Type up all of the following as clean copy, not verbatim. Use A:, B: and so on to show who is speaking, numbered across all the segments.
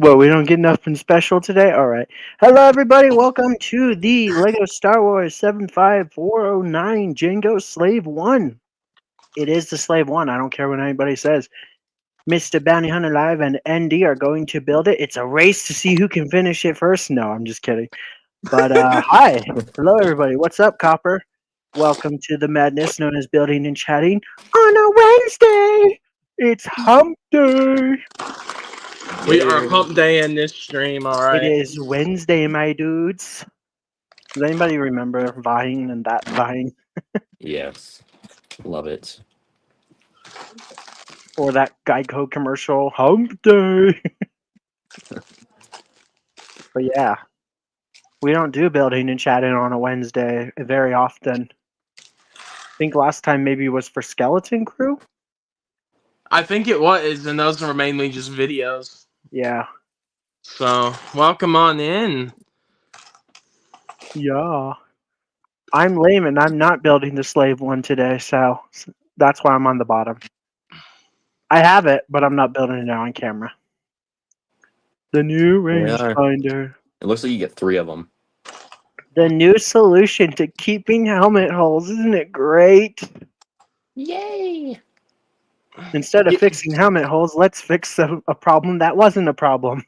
A: Well, we don't get nothing special today? Alright. Hello, everybody. Welcome to the LEGO Star Wars 75409 Jango Slave 1. It is the Slave 1. I don't care what anybody says. Mr. Bounty Hunter Live and ND are going to build it. It's a race to see who can finish it first. No, I'm just kidding. But, hi. Hello, everybody. What's up, Copper? Welcome to the madness known as building and chatting on a Wednesday. It's hump day.
B: We are hump day in this stream,
A: It
B: alright?
A: is Wednesday, my dudes. Does anybody remember Vine and that Vine?
C: Yes. Love it.
A: Or that Geico commercial, Hump Day? But yeah, we don't do building and chatting on a Wednesday very often. I think last time maybe was for Skeleton Crew?
B: I think it was, and those were mainly just videos.
A: Yeah.
B: So, welcome on in.
A: Yeah. I'm lame and I'm not building the Slave one today, so that's why I'm on the bottom. I have it, but I'm not building it on camera. The new rangefinder.
C: It looks like you get 3 of them.
A: The new solution to keeping helmet holes. Isn't it great?
C: Yay!
A: Instead of fixing helmet holes, let's fix a problem that wasn't a problem.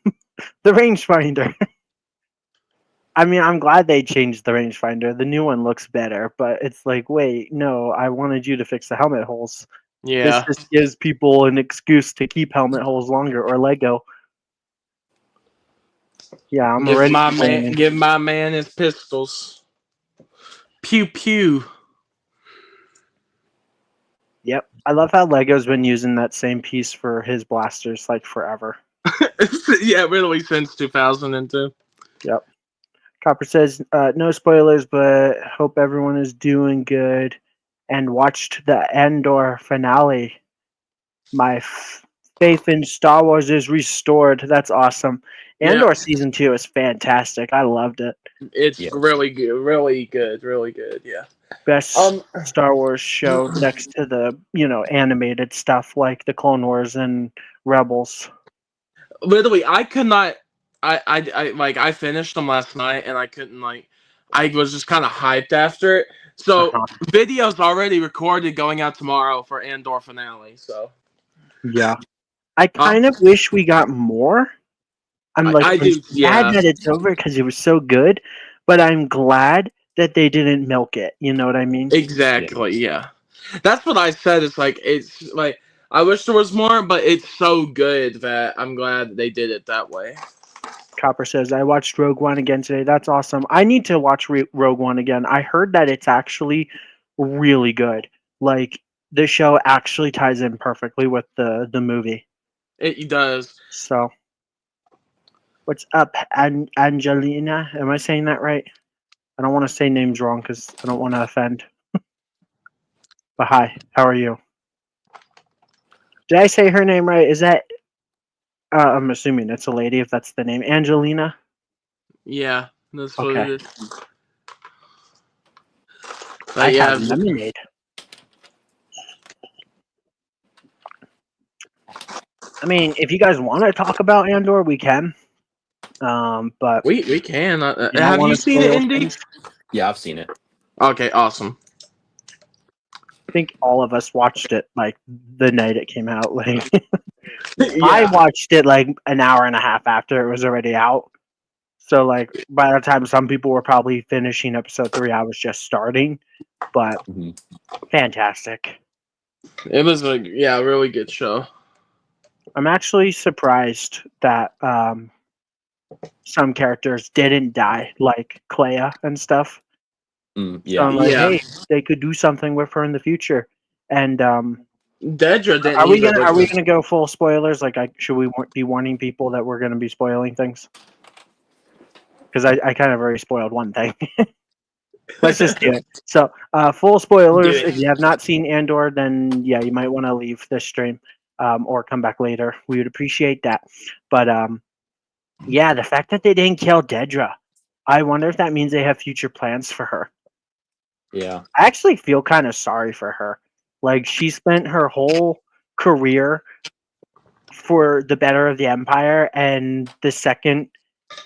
A: The rangefinder. I mean, I'm glad they changed the rangefinder. The new one looks better, but it's like, wait, no, I wanted you to fix the helmet holes.
B: Yeah.
A: This just gives people an excuse to keep helmet holes longer, or Lego. Yeah, I'm ready.
B: Give my man his pistols. Pew pew.
A: Yep. I love how Lego's been using that same piece for his blasters like forever.
B: Yeah, really since 2002.
A: Yep. Copper says, no spoilers, but hope everyone is doing good and watched the Andor finale. My faith in Star Wars is restored. That's awesome. Andor Season 2 is fantastic. I loved it.
B: It's really good, really good, yeah.
A: Best Star Wars show next to the, animated stuff like the Clone Wars and Rebels.
B: Literally, I could not. I finished them last night, and I couldn't I was just kind of hyped after it. So videos already recorded going out tomorrow for Andor finale. So
A: yeah, I kind of wish we got more. I'm like, sad that it's over because it was so good, but I'm glad that they didn't milk it. You know what I mean?
B: Exactly. Yeah, that's what I said. It's like I wish there was more, but it's so good that I'm glad they did it that way.
A: Copper says, I watched Rogue One again today. That's awesome. I need to watch Rogue One again. I heard that it's actually really good. Like, the show actually ties in perfectly with the movie.
B: It does.
A: So, what's up, Angelina? Am I saying that right? I don't want to say names wrong because I don't want to offend. But hi, how are you? Did I say her name right? Is that... I'm assuming it's a lady if that's the name. Angelina?
B: Yeah, that's what it is.
A: I have lemonade. I mean, if you guys want to talk about Andor, we can. But
B: we can. Have you seen it, Indy?
C: Yeah, I've seen it.
B: Okay, awesome.
A: I think all of us watched it like the night it came out. Like, I watched it like an hour and a half after it was already out. So like by the time some people were probably finishing episode 3, I was just starting. But fantastic.
B: It was a really good show.
A: I'm actually surprised that some characters didn't die, like Clea and stuff.
C: Yeah.
A: So I'm like, hey, they could do something with her in the future. And
B: Dedra didn't.
A: Are we gonna go full spoilers? Like, should we be warning people that we're gonna be spoiling things? Because I kind of already spoiled one thing. Let's just do it. So, full spoilers. If you have not seen Andor, then yeah, you might want to leave this stream or come back later. We would appreciate that. But yeah, the fact that they didn't kill Dedra, I wonder if that means they have future plans for her.
C: Yeah.
A: I actually feel kind of sorry for her. Like, she spent her whole career for the better of the Empire, and the second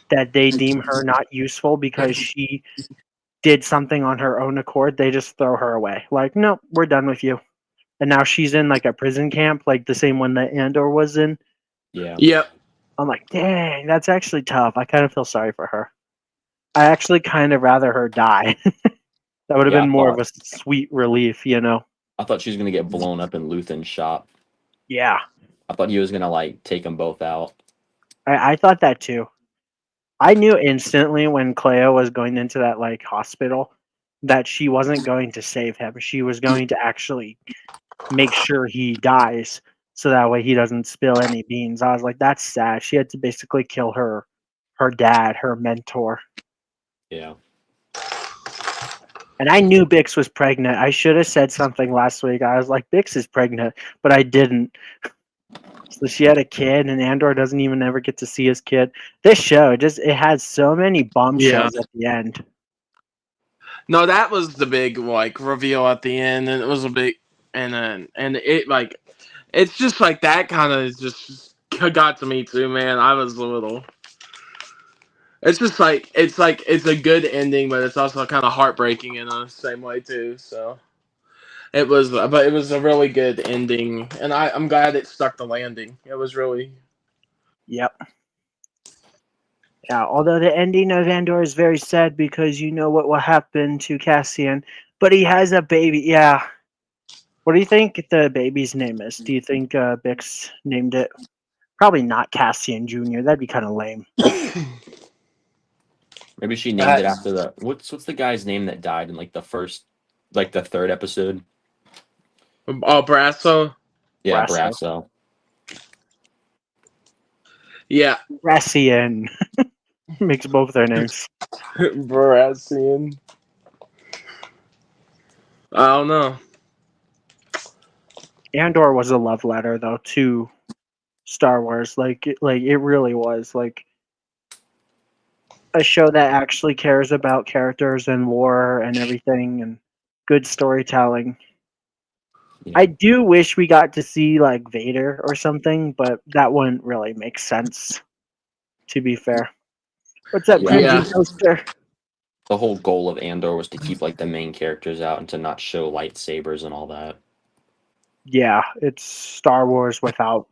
A: that they deem her not useful because she did something on her own accord, they just throw her away. Like, nope, we're done with you. And now she's in like a prison camp, like the same one that Andor was in.
C: Yeah.
B: Yep.
A: I'm like, dang, that's actually tough. I kind of feel sorry for her. I actually kind of rather her die. That would have
C: Yeah,
A: been more of a sweet relief, you know?
C: I thought she was gonna get blown up in Luthen's shop.
A: Yeah,
C: I thought he was gonna like take them both out.
A: I thought that too. I knew instantly when Cleo was going into that like hospital that she wasn't going to save him. She was going to actually make sure he dies so that way he doesn't spill any beans. I was like, that's sad. She had to basically kill her dad, her mentor.
C: Yeah.
A: And I knew Bix was pregnant. I should have said something last week. I was like, Bix is pregnant, but I didn't. So she had a kid, and Andor doesn't even ever get to see his kid. This show it has so many bombshells at the end.
B: No, that was the big like reveal at the end, and it was a big, and it like, it's just like that kind of just got to me too, man. I was a little. It's just like it's a good ending, but it's also kind of heartbreaking in the same way too. So but it was a really good ending, and I'm glad it stuck the landing. It was really.
A: Yep. Yeah, although the ending of Andor is very sad because you know what will happen to Cassian, but he has a baby. Yeah. What do you think the baby's name is? Do you think Bix named it? Probably not Cassian Jr. That'd be kind of lame.
C: Maybe she named it after the what's the guy's name that died in like the third episode?
B: Oh, Brasso.
C: Yeah,
A: Brasso.
C: Brasso.
B: Yeah,
A: Cassian. Makes both their names.
B: Brassian. I don't know.
A: Andor was a love letter though to Star Wars. Like it really was like a show that actually cares about characters and lore and everything and good storytelling.
C: Yeah.
A: I do wish we got to see like Vader or something, but that wouldn't really make sense. To be fair, what's up,
C: Yeah.
A: Crimson Toaster?
C: The whole goal of Andor was to keep like the main characters out and to not show lightsabers and all that.
A: Yeah, it's Star Wars without.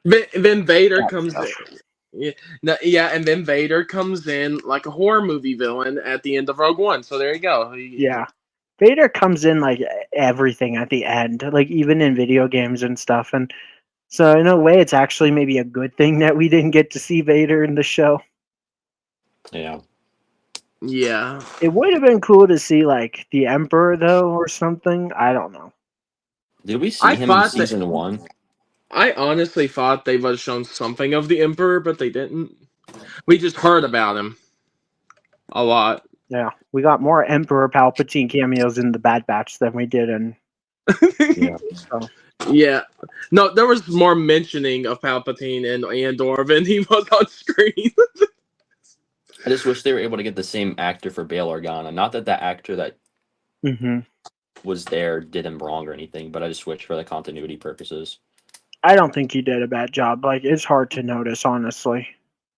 B: Then Vader
A: that
B: comes
A: stuff.
B: in. Yeah, and then Vader comes in like a horror movie villain at the end of Rogue One. So there you go.
A: Yeah, Vader comes in like everything at the end, like even in video games and stuff. And so in a way, it's actually maybe a good thing that we didn't get to see Vader in the show.
C: Yeah.
B: Yeah.
A: It would have been cool to see like the Emperor though, or something. I don't know.
C: Did we see him in season 1?
B: I honestly thought they would have shown something of the Emperor, but they didn't. We just heard about him a lot.
A: Yeah, we got more Emperor Palpatine cameos in the Bad Batch than we did in.
C: Yeah.
A: So.
B: Yeah. No, there was more mentioning of Palpatine and Andor than he was on screen.
C: I just wish they were able to get the same actor for Bail Organa. Not that that actor that was there did him wrong or anything, but I just wish for the continuity purposes.
A: I don't think he did a bad job. Like, it's hard to notice, honestly.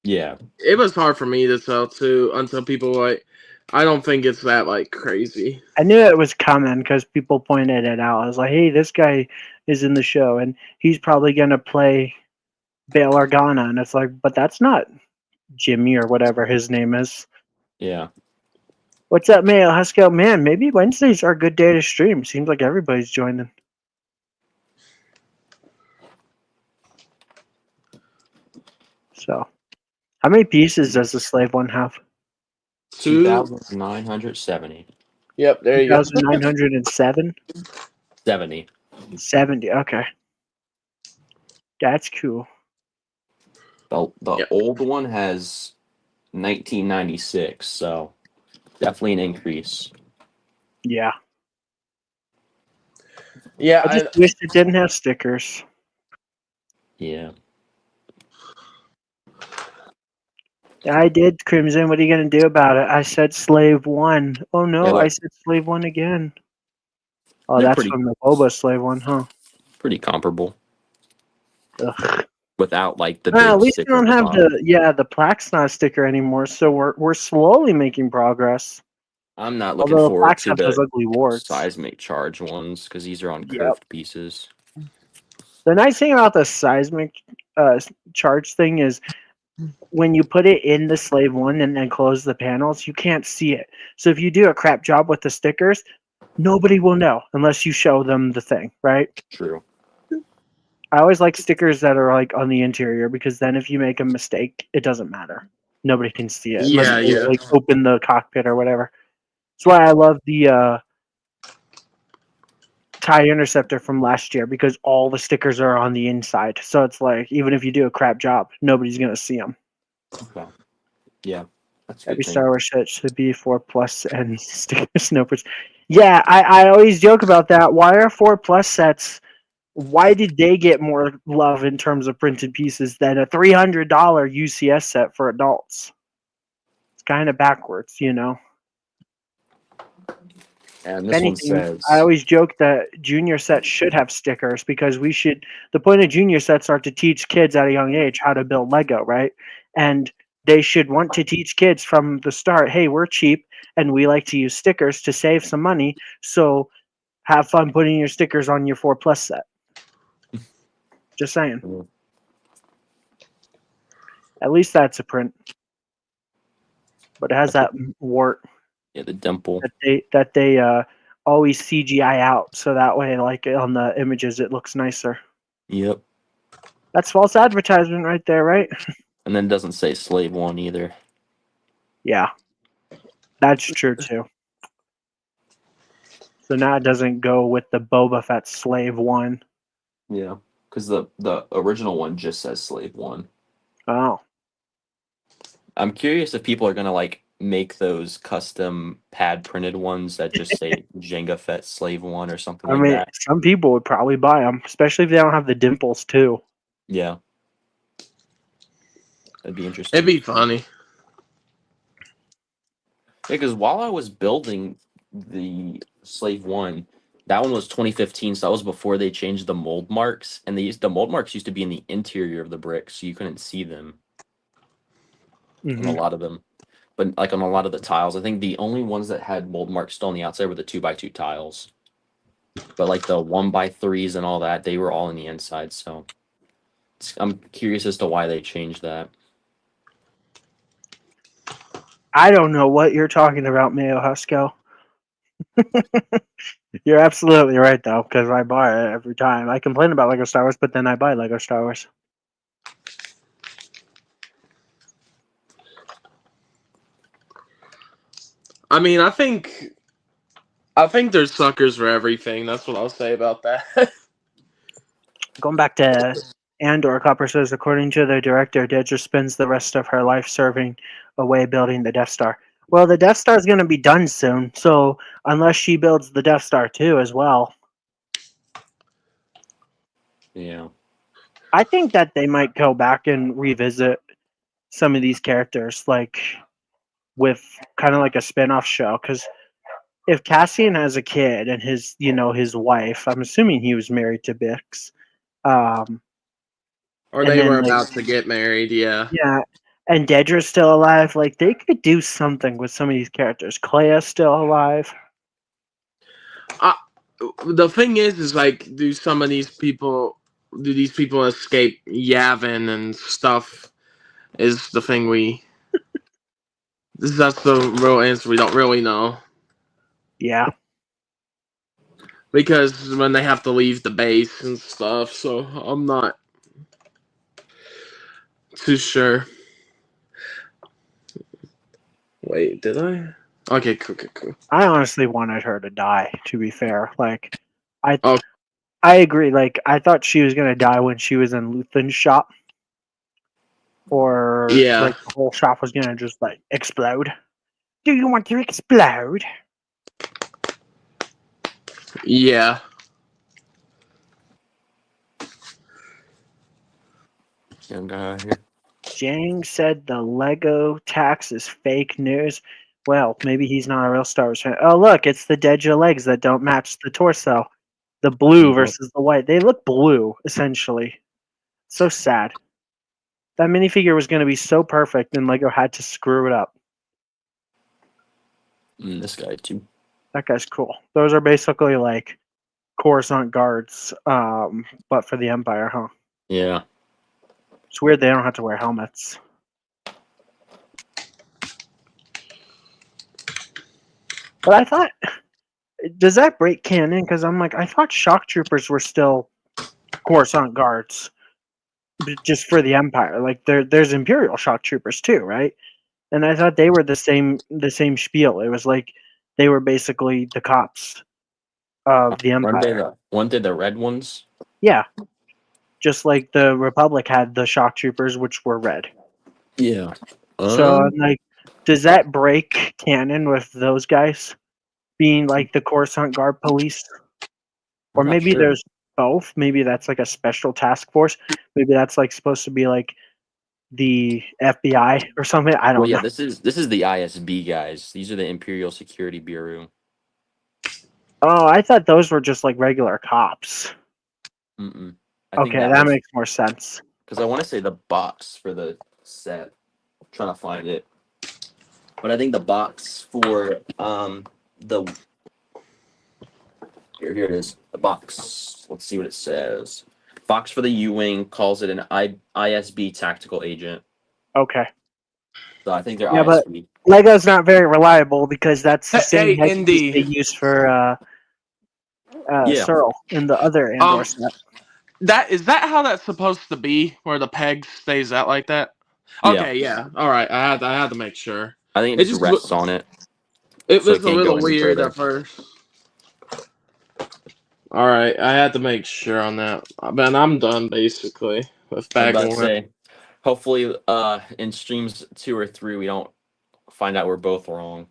C: Yeah.
B: It was hard for me to tell, too, until people, like, I don't think it's that, like, crazy.
A: I knew it was coming because people pointed it out. I was like, hey, this guy is in the show, and he's probably going to play Bail Organa. And it's like, but that's not Jimmy or whatever his name is.
C: Yeah.
A: What's up, Mayo Haskell? Man, maybe Wednesdays are a good day to stream. Seems like everybody's joining. So, how many pieces does the slave one have?
C: 2,970.
B: Yep, there you go.
A: 2,907?
C: 70.
A: 70, okay. That's cool.
C: The old one has 1996, so definitely an increase.
A: Yeah.
B: Yeah,
A: I just wish it didn't have stickers.
C: Yeah.
A: I did, Crimson. What are you going to do about it? I said Slave 1. Oh, no,
C: Yeah,
A: I said Slave 1 again. Oh,
C: they're
A: that's
C: pretty-
A: from the Boba Slave 1, huh?
C: Pretty comparable.
A: Ugh.
C: without like the
A: At
C: big
A: least we
C: sticker
A: don't
C: at the
A: have
C: bottom.
A: the plaque's not a sticker anymore, so we're slowly making progress.
C: I'm not looking
A: Although the
C: forward
A: plaques
C: to
A: have those
C: the
A: ugly warts.
C: seismic charge ones because these are on
A: Yep.
C: curved pieces.
A: The nice thing about the seismic charge thing is when you put it in the Slave 1 and then close the panels, you can't see it. So if you do a crap job with the stickers, nobody will know unless you show them the thing, right?
C: True.
A: I always like stickers that are like on the interior because then if you make a mistake, it doesn't matter. Nobody can see it unless they like open the cockpit or whatever. That's why I love the TIE Interceptor from last year because all the stickers are on the inside. So it's like even if you do a crap job, nobody's gonna see them.
C: Okay. Yeah. That's
A: Every Star Wars set should be 4+ and sticker snippers. Yeah, I always joke about that. Why are 4+ sets? Why did they get more love in terms of printed pieces than a $300 UCS set for adults? It's kind of backwards, you know.
C: And
A: If
C: this one
A: anything,
C: says,
A: I always joke that junior sets should have stickers because we should. The point of junior sets are to teach kids at a young age how to build Lego, right? And they should want to teach kids from the start. Hey, we're cheap and we like to use stickers to save some money. So have fun putting your stickers on your 4+ set. Just saying. At least that's a print, but it has that wart.
C: yeah, the dimple.
A: That they always CGI out, so that way, like on the images, it looks nicer.
C: Yep.
A: That's false advertisement right there, right?
C: And then it doesn't say Slave 1 either.
A: Yeah, that's true too. So now it doesn't go with the Boba Fett Slave 1.
C: Yeah, because the original one just says Slave 1.
A: Oh.
C: I'm curious if people are gonna like make those custom pad printed ones that just say Jango Fett Slave 1 or something like that.
A: Some people would probably buy them, especially if they don't have the dimples too.
C: Yeah. That'd be interesting.
B: It'd be funny.
C: Yeah, because while I was building the Slave 1, that one was 2015, so that was before they changed the mold marks. And the mold marks used to be in the interior of the bricks, so you couldn't see them on a lot of them. But like on a lot of the tiles, I think the only ones that had mold marks still on the outside were the 2x2 tiles. But like the 1x3s and all that, they were all on the inside. So I'm curious as to why they changed that.
A: I don't know what you're talking about, Mayo Husko. You're absolutely right, though, because I buy it every time. I complain about Lego Star Wars, but then I buy Lego Star Wars.
B: I mean, I think there's suckers for everything. That's what I'll say about that.
A: Going back to Andor, Copper says, according to the director, Dedra spends the rest of her life serving away building the Death Star. Well, the Death Star is going to be done soon, so unless she builds the Death Star too as well.
C: Yeah.
A: I think that they might go back and revisit some of these characters, like with kind of like a spin-off show, because if Cassian has a kid and his wife, I'm assuming he was married to Bix.
B: Or they were about to get married, yeah.
A: Yeah, and Dedra's still alive. Like, they could do something with some of these characters. Clea's still alive.
B: The thing is like, do these people escape Yavin and stuff? Is the thing that's the real answer. We don't really know.
A: Yeah.
B: Because when they have to leave the base and stuff, so I'm not too sure. Wait, did I? Okay, cool.
A: I honestly wanted her to die, to be fair. Like, I agree. Like, I thought she was going to die when she was in Luthen's shop. Or, like, the whole shop was going to just, like, explode. Do you want to explode?
B: Yeah.
C: Young guy out here.
A: Jang said the Lego tax is fake news. Well, maybe he's not a real Star Wars fan. Oh, look, it's the Dedra legs that don't match the torso. The blue versus the white. They look blue, essentially. So sad. That minifigure was going to be so perfect, and Lego had to screw it up.
C: This guy too.
A: That guy's cool. Those are basically like Coruscant guards, but for the Empire, huh?
C: Yeah.
A: It's weird they don't have to wear helmets. But I thought, does that break canon? Because I'm like, I thought shock troopers were still Coruscant guards, just for the Empire. Like there's Imperial shock troopers too, right? And I thought they were the same spiel. It was like they were basically the cops of the Empire.
C: Weren't they the red ones?
A: Yeah, just like the Republic had the shock troopers, which were red.
C: Yeah.
A: So I'm like, does that break canon with those guys being like the Coruscant Guard police? Or maybe there's both. Maybe that's like a special task force. Maybe that's like supposed to be like the FBI or something. I don't know.
C: This is the ISB guys. These are the Imperial Security Bureau.
A: Oh, I thought those were just like regular cops.
C: Mm-mm.
A: Okay, that makes more sense.
C: Because I want to say the box for the set. I'm trying to find it. But I think the box for the here it is. The box. Let's see what it says. Box for the U-Wing calls it an ISB tactical agent.
A: Okay.
C: So I think they're
A: Yeah,
C: ISB.
A: But Lego's not very reliable because that's the same head piece
B: Indy.
A: they use for Searle in the other Andor set.
B: Is that how that's supposed to be? Where the peg stays out like that? Okay, yeah. All right, I had to make sure.
C: I think it just rests on it.
B: It was a little weird at first. All right, I had to make sure on that. But I'm done basically with back and forth.
C: Hopefully, in streams 2 or 3, we don't find out we're both wrong.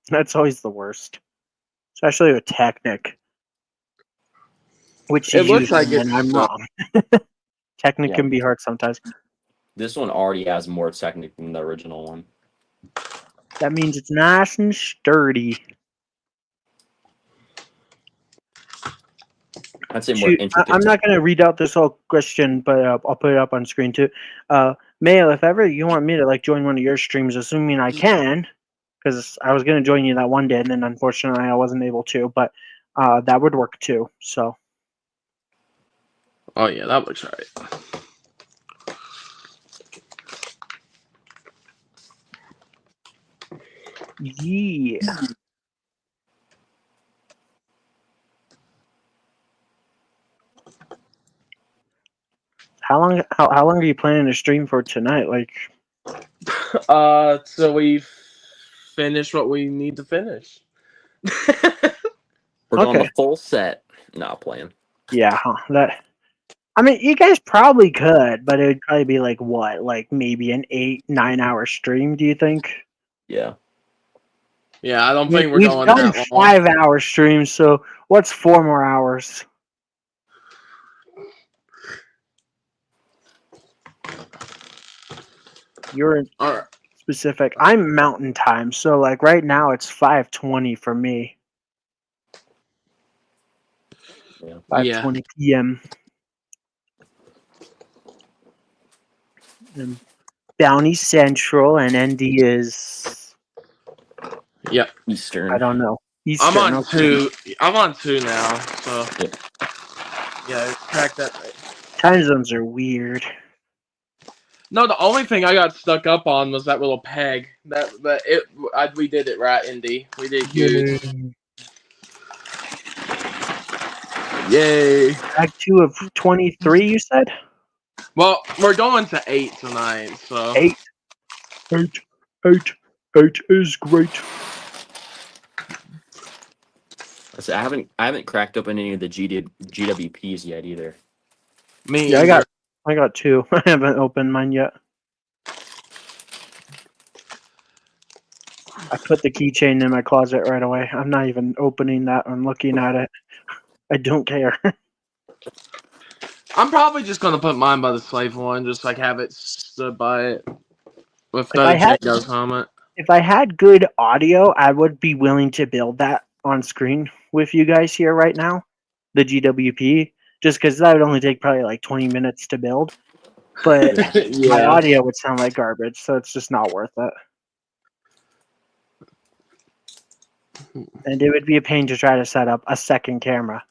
A: That's always the worst, especially with Technic, which
B: it looks like
A: and I'm wrong. Technic can be hard sometimes.
C: This one already has more Technic than the original one.
A: That means it's nice and sturdy.
C: I'd say more intricate.
A: I'm not going to read out this whole question, but I'll put it up on screen too. Mayo, if ever you want me to like join one of your streams, assuming I can, because I was going to join you that one day, and then unfortunately I wasn't able to, but that would work too. So.
B: Oh yeah, that looks right.
A: Yeah. How long are you planning to stream for tonight? Like,
B: so we finish what we need to finish.
C: We're going the full set. Not playing.
A: Yeah, I mean, you guys probably could, but it would probably be like what, like maybe an 8-9 hour stream. Do you think?
C: Yeah.
B: Yeah, I don't think we're going
A: that long. We've done 5-hour streams, so what's 4 more hours? You're specific. I'm Mountain Time, so like right now it's 5:20 for me. 5:20 p.m. And Bounty Central, and ND is.
B: Yep,
C: Eastern.
A: I don't know. Eastern,
B: I'm on 2. I'm on 2 now, so yeah, crack that.
A: Time zones are weird.
B: No, the only thing I got stuck up on was that little peg. We did it right, Indy. We did huge. Yay!
A: Act 2 of 23, you said?
B: Well, we're going to 8 tonight, so
A: 8 is great.
C: I haven't cracked open any of the GWPs yet either.
B: Me,
A: yeah, I got 2. I haven't opened mine yet. I put the keychain in my closet right away. I'm not even opening that. I'm looking at it. I don't care.
B: I'm probably just gonna put mine by the slave one, just like have it stood by it with the Jango's helmet.
A: If I had good audio, I would be willing to build that on screen with you guys here right now. The GWP, just because that would only take probably like 20 minutes to build. but my
B: Yeah.
A: audio would sound like garbage, so it's just not worth it. And it would be a pain to try to set up a second camera.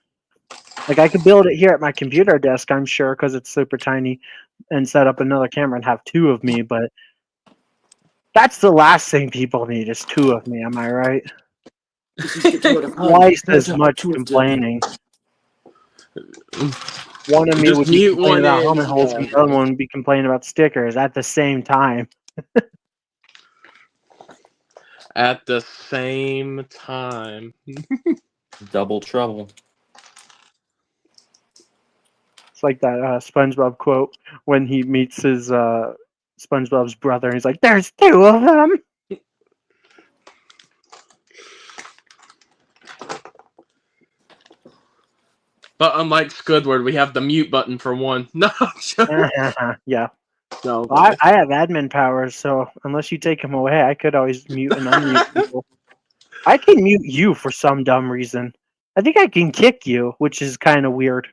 A: Like I could build it here at my computer desk, I'm sure, because it's super tiny, and set up another camera and have two of me, but that's the last thing people need is two of me, am I right? Twice as much complaining. One of me
B: Just
A: would be
B: mute
A: complaining
B: one
A: about
B: in.
A: helmet holes, and the other one would be complaining about stickers at the same time.
B: At the same time.
C: Double trouble.
A: It's like that SpongeBob quote when he meets his SpongeBob's brother, and he's like, "There's two of them."
B: But unlike Squidward, we have the mute button for one. No,
A: Yeah.
B: no.
A: Well, I have admin powers, so unless you take them away, I could always mute and unmute people. I can mute you for some dumb reason. I think I can kick you, which is kind of weird.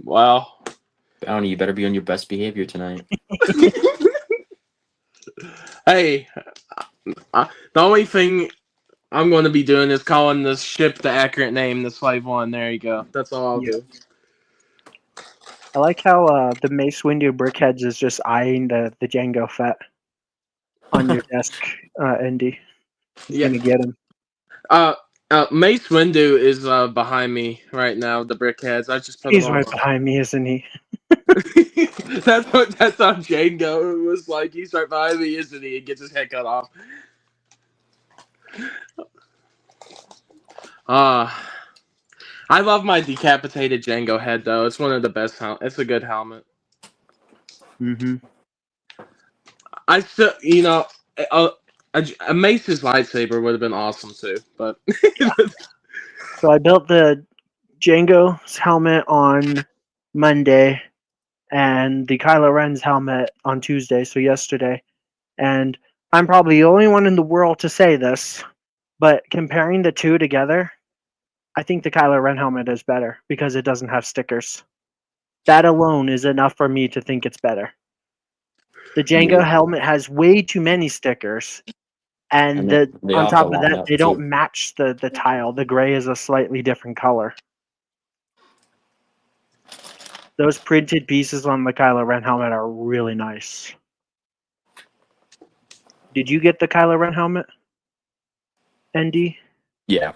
B: Wow.
C: Bounty, you better be on your best behavior tonight.
B: Hey, the only thing I'm going to be doing is calling this ship the accurate name, the Slave One. There you go. That's all I'll do.
A: I like how the Mace Windu Brickheads is just eyeing the Jango Fett on your desk, Indy. He's gonna get him.
B: Mace Windu is behind me right now. The Brickheads. I just put
A: He's
B: him
A: right
B: on.
A: behind me, isn't he?
B: That's how Jango was like. He's right behind me, isn't he? He gets his head cut off. I love my decapitated Jango head though. It's one of the best. It's a good helmet.
A: Mm-hmm.
B: I still, a Mace's lightsaber would have been awesome too, but.
A: So I built the Jango's helmet on Monday, and the Kylo Ren's helmet on Tuesday, so yesterday. And I'm probably the only one in the world to say this, but comparing the two together, I think the Kylo Ren helmet is better because it doesn't have stickers. That alone is enough for me to think it's better. The Jango helmet has way too many stickers, and
C: they
A: on
C: all
A: top
C: go
A: of
C: line
A: that,
C: up,
A: they don't
C: too.
A: match the tile. The gray is a slightly different color. Those printed pieces on the Kylo Ren helmet are really nice. Did you get the Kylo Ren helmet, ND?
C: Yeah.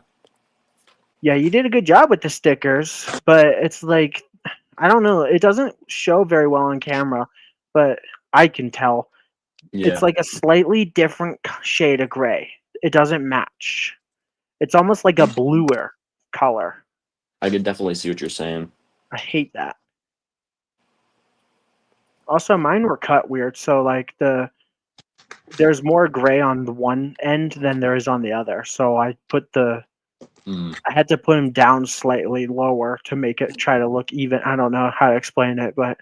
A: Yeah, you did a good job with the stickers, but it's like, I don't know, it doesn't show very well on camera, but I can tell.
C: Yeah.
A: It's like a slightly different shade of gray. It doesn't match. It's almost like a bluer color.
C: I could definitely see what you're saying.
A: I hate that. Also, mine were cut weird, so like there's more gray on the one end than there is on the other. So I had to put them down slightly lower to make it try to look even. I don't know how to explain it, but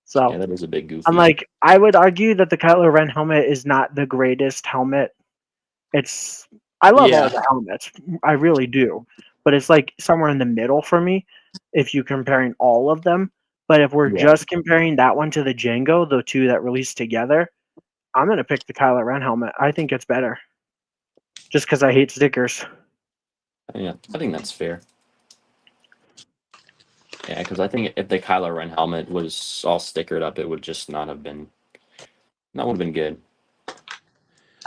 A: so
C: Yeah, that is a big goofy.
A: I'm like, I would argue that the Kylo Ren helmet is not the greatest helmet. I love all the helmets, I really do, but it's like somewhere in the middle for me if you're comparing all of them. But if we're just comparing that one to the Jango, the two that released together, I'm gonna pick the Kylo Ren helmet. I think it's better, just because I hate stickers.
C: Yeah, I think that's fair. Yeah, because I think if the Kylo Ren helmet was all stickered up, it would just not have been. That would have been good.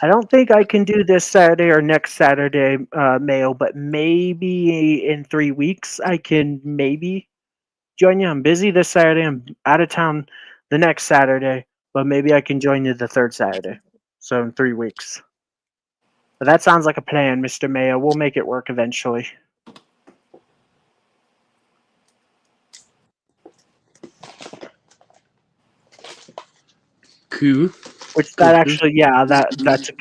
A: I don't think I can do this Saturday or next Saturday, Mayo, but maybe in 3 weeks I can maybe join you. I'm busy this Saturday. I'm out of town the next Saturday, but maybe I can join you the third Saturday. So in 3 weeks. But that sounds like a plan, Mr. Mayo. We'll make it work eventually.
B: Cool.
A: Which that actually, yeah, that's a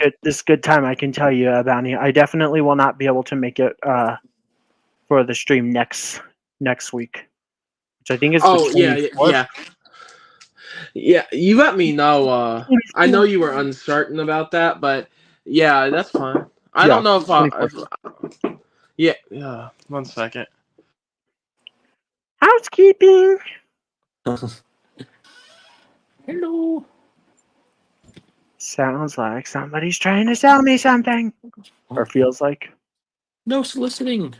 A: good time. I can tell you, Bounty. I definitely will not be able to make it for the stream next week, which I think is the 24th.
B: Yeah. You let me know. I know you were uncertain about that, but yeah, that's fine. I don't know if yeah. 1 second.
A: Housekeeping.
C: Hello.
A: Sounds like somebody's trying to sell me something. Or feels like.
C: No soliciting.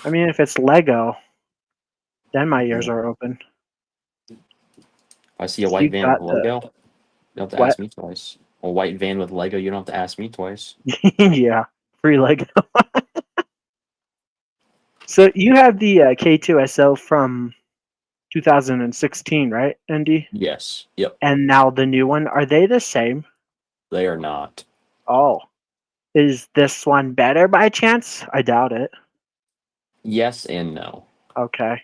A: I mean, if it's Lego, then my ears are open.
C: I see a white
A: You
C: van
A: got
C: with
A: the
C: Lego. You don't have to
A: what?
C: ask me twice. A white van with Lego. You don't have to ask me twice.
A: Yeah, free Lego. So you have the K2SO from 2016, right, Andy?
C: Yes. Yep.
A: And now the new one. Are they the same?
C: They are not.
A: Oh, is this one better by chance? I doubt it.
C: Yes and no.
A: Okay.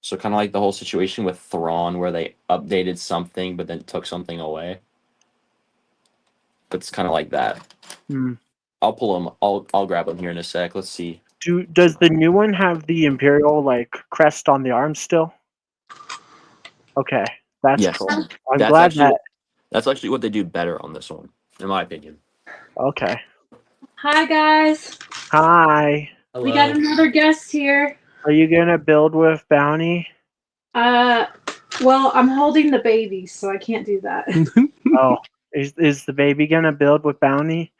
C: So kind of like the whole situation with Thrawn, where they updated something but then took something away. It's kind of like that.
A: Hmm.
C: I'll pull them. I'll grab them here in a sec. Let's see.
A: Does the new one have the Imperial like crest on the arm still? Okay, that's
C: Yes.
A: cool. I'm
C: That's
A: glad
C: actually
A: that.
C: that's actually what they do better on this one, in my opinion.
A: Okay.
D: Hi guys.
A: Hi.
D: We got another guest here.
A: Are you gonna build with Bounty?
D: Well, I'm holding the baby, so I can't do that.
A: Oh, is the baby gonna build with Bounty?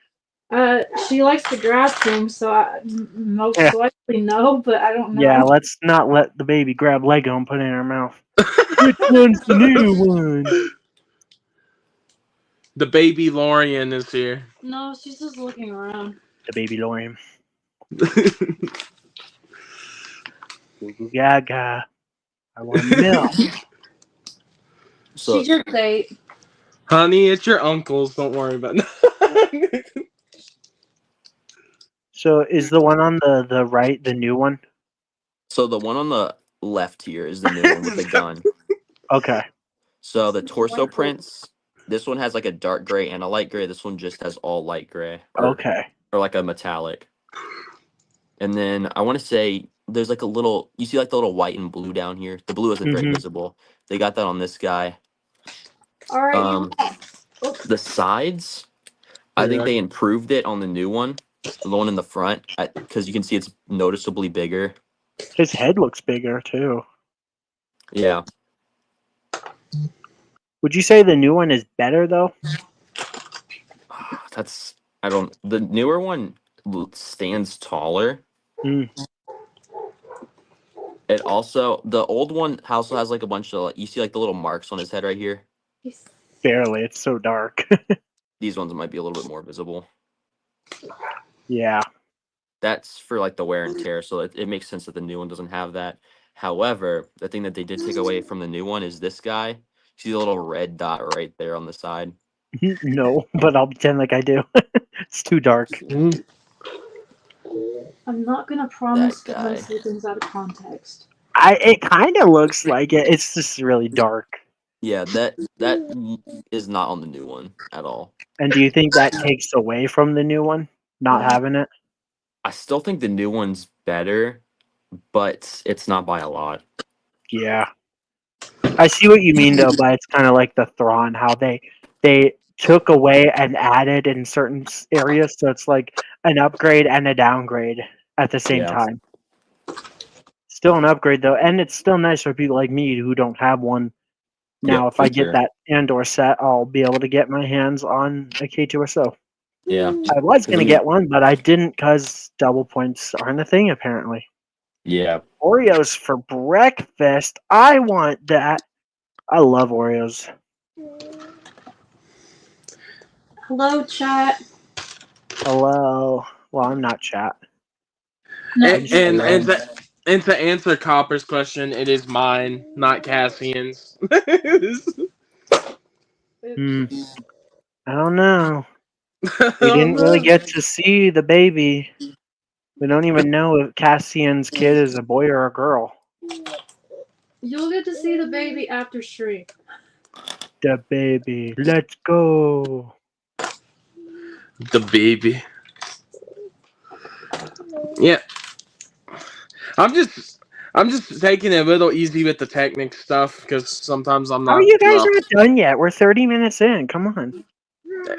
D: She likes to grab things, so most
A: Yeah.
D: likely no, but I don't know.
A: Yeah, let's not let the baby grab Lego and put it in her mouth. Which one's the new one?
B: The baby Lorian is here.
D: No, she's just looking around.
A: The baby Lorian. Goo goo gaga. I want milk.
C: So
D: She just ate.
B: Honey, it's your uncle's. Don't worry about it.
A: So is the one on the right the new one?
C: so the one on the left here is the new one with the gun.
A: Okay.
C: So the torso prints. This one has like a dark gray and a light gray. This one just has all light gray.
A: Okay.
C: Or like a metallic. And then I want to say there's like a little, you see like the little white and blue down here. The blue isn't very
A: Mhm.
C: visible. They got that on this guy.
D: All right.
C: The sides, I think they improved it on the new one. The one in the front, because you can see it's noticeably bigger.
A: His head looks bigger too.
C: Yeah.
A: Would you say the new one is better though?
C: The newer one stands taller.
A: Mm.
C: It also, the old one also has like a bunch of, you see like the little marks on his head right here.
A: Barely. It's so dark.
C: These ones might be a little bit more visible.
A: Yeah.
C: That's for like the wear and tear, so it makes sense that the new one doesn't have that. However, the thing that they did take away from the new one is this guy. See the little red dot right there on the side?
A: No, but I'll pretend like I do. It's too dark.
D: I'm not gonna promise
C: That
D: that I
C: guy.
D: say things out of context.
A: It kind of looks like it. It's just really dark.
C: Yeah, that is not on the new one at all.
A: And do you think that takes away from the new one not having it?
C: I still think the new one's better, but it's not by a lot.
A: Yeah. I see what you mean though, but it's kind of like the Thrawn, how they took away and added in certain areas, so it's like an upgrade and a downgrade at the same
C: Yeah.
A: time. Still an upgrade though, and it's still nice for people like me who don't have one. Now,
C: Yeah,
A: if
C: for
A: I get
C: sure.
A: that Andor set, I'll be able to get my hands on a K2SO.
C: Yeah.
A: I was
C: I
A: gonna
C: mean-
A: get one, but I didn't because double points aren't a thing apparently.
C: Yeah.
A: Oreos for breakfast. I want that. I love Oreos.
D: Hello, chat.
A: Hello. Well, I'm not chat.
B: And,
A: just
B: and,
A: alone.
B: and to answer Copper's question, it is mine, not Cassian's.
A: I don't know. We didn't really get to see the baby. We don't even know if Cassian's kid is a boy or a girl.
D: You'll get to see the baby after stream.
A: The baby. Let's go.
B: The baby. Yeah. I'm just taking it a little easy with the Technic stuff because sometimes I'm not.
A: How are you guys not done yet? We're 30 minutes in. Come on.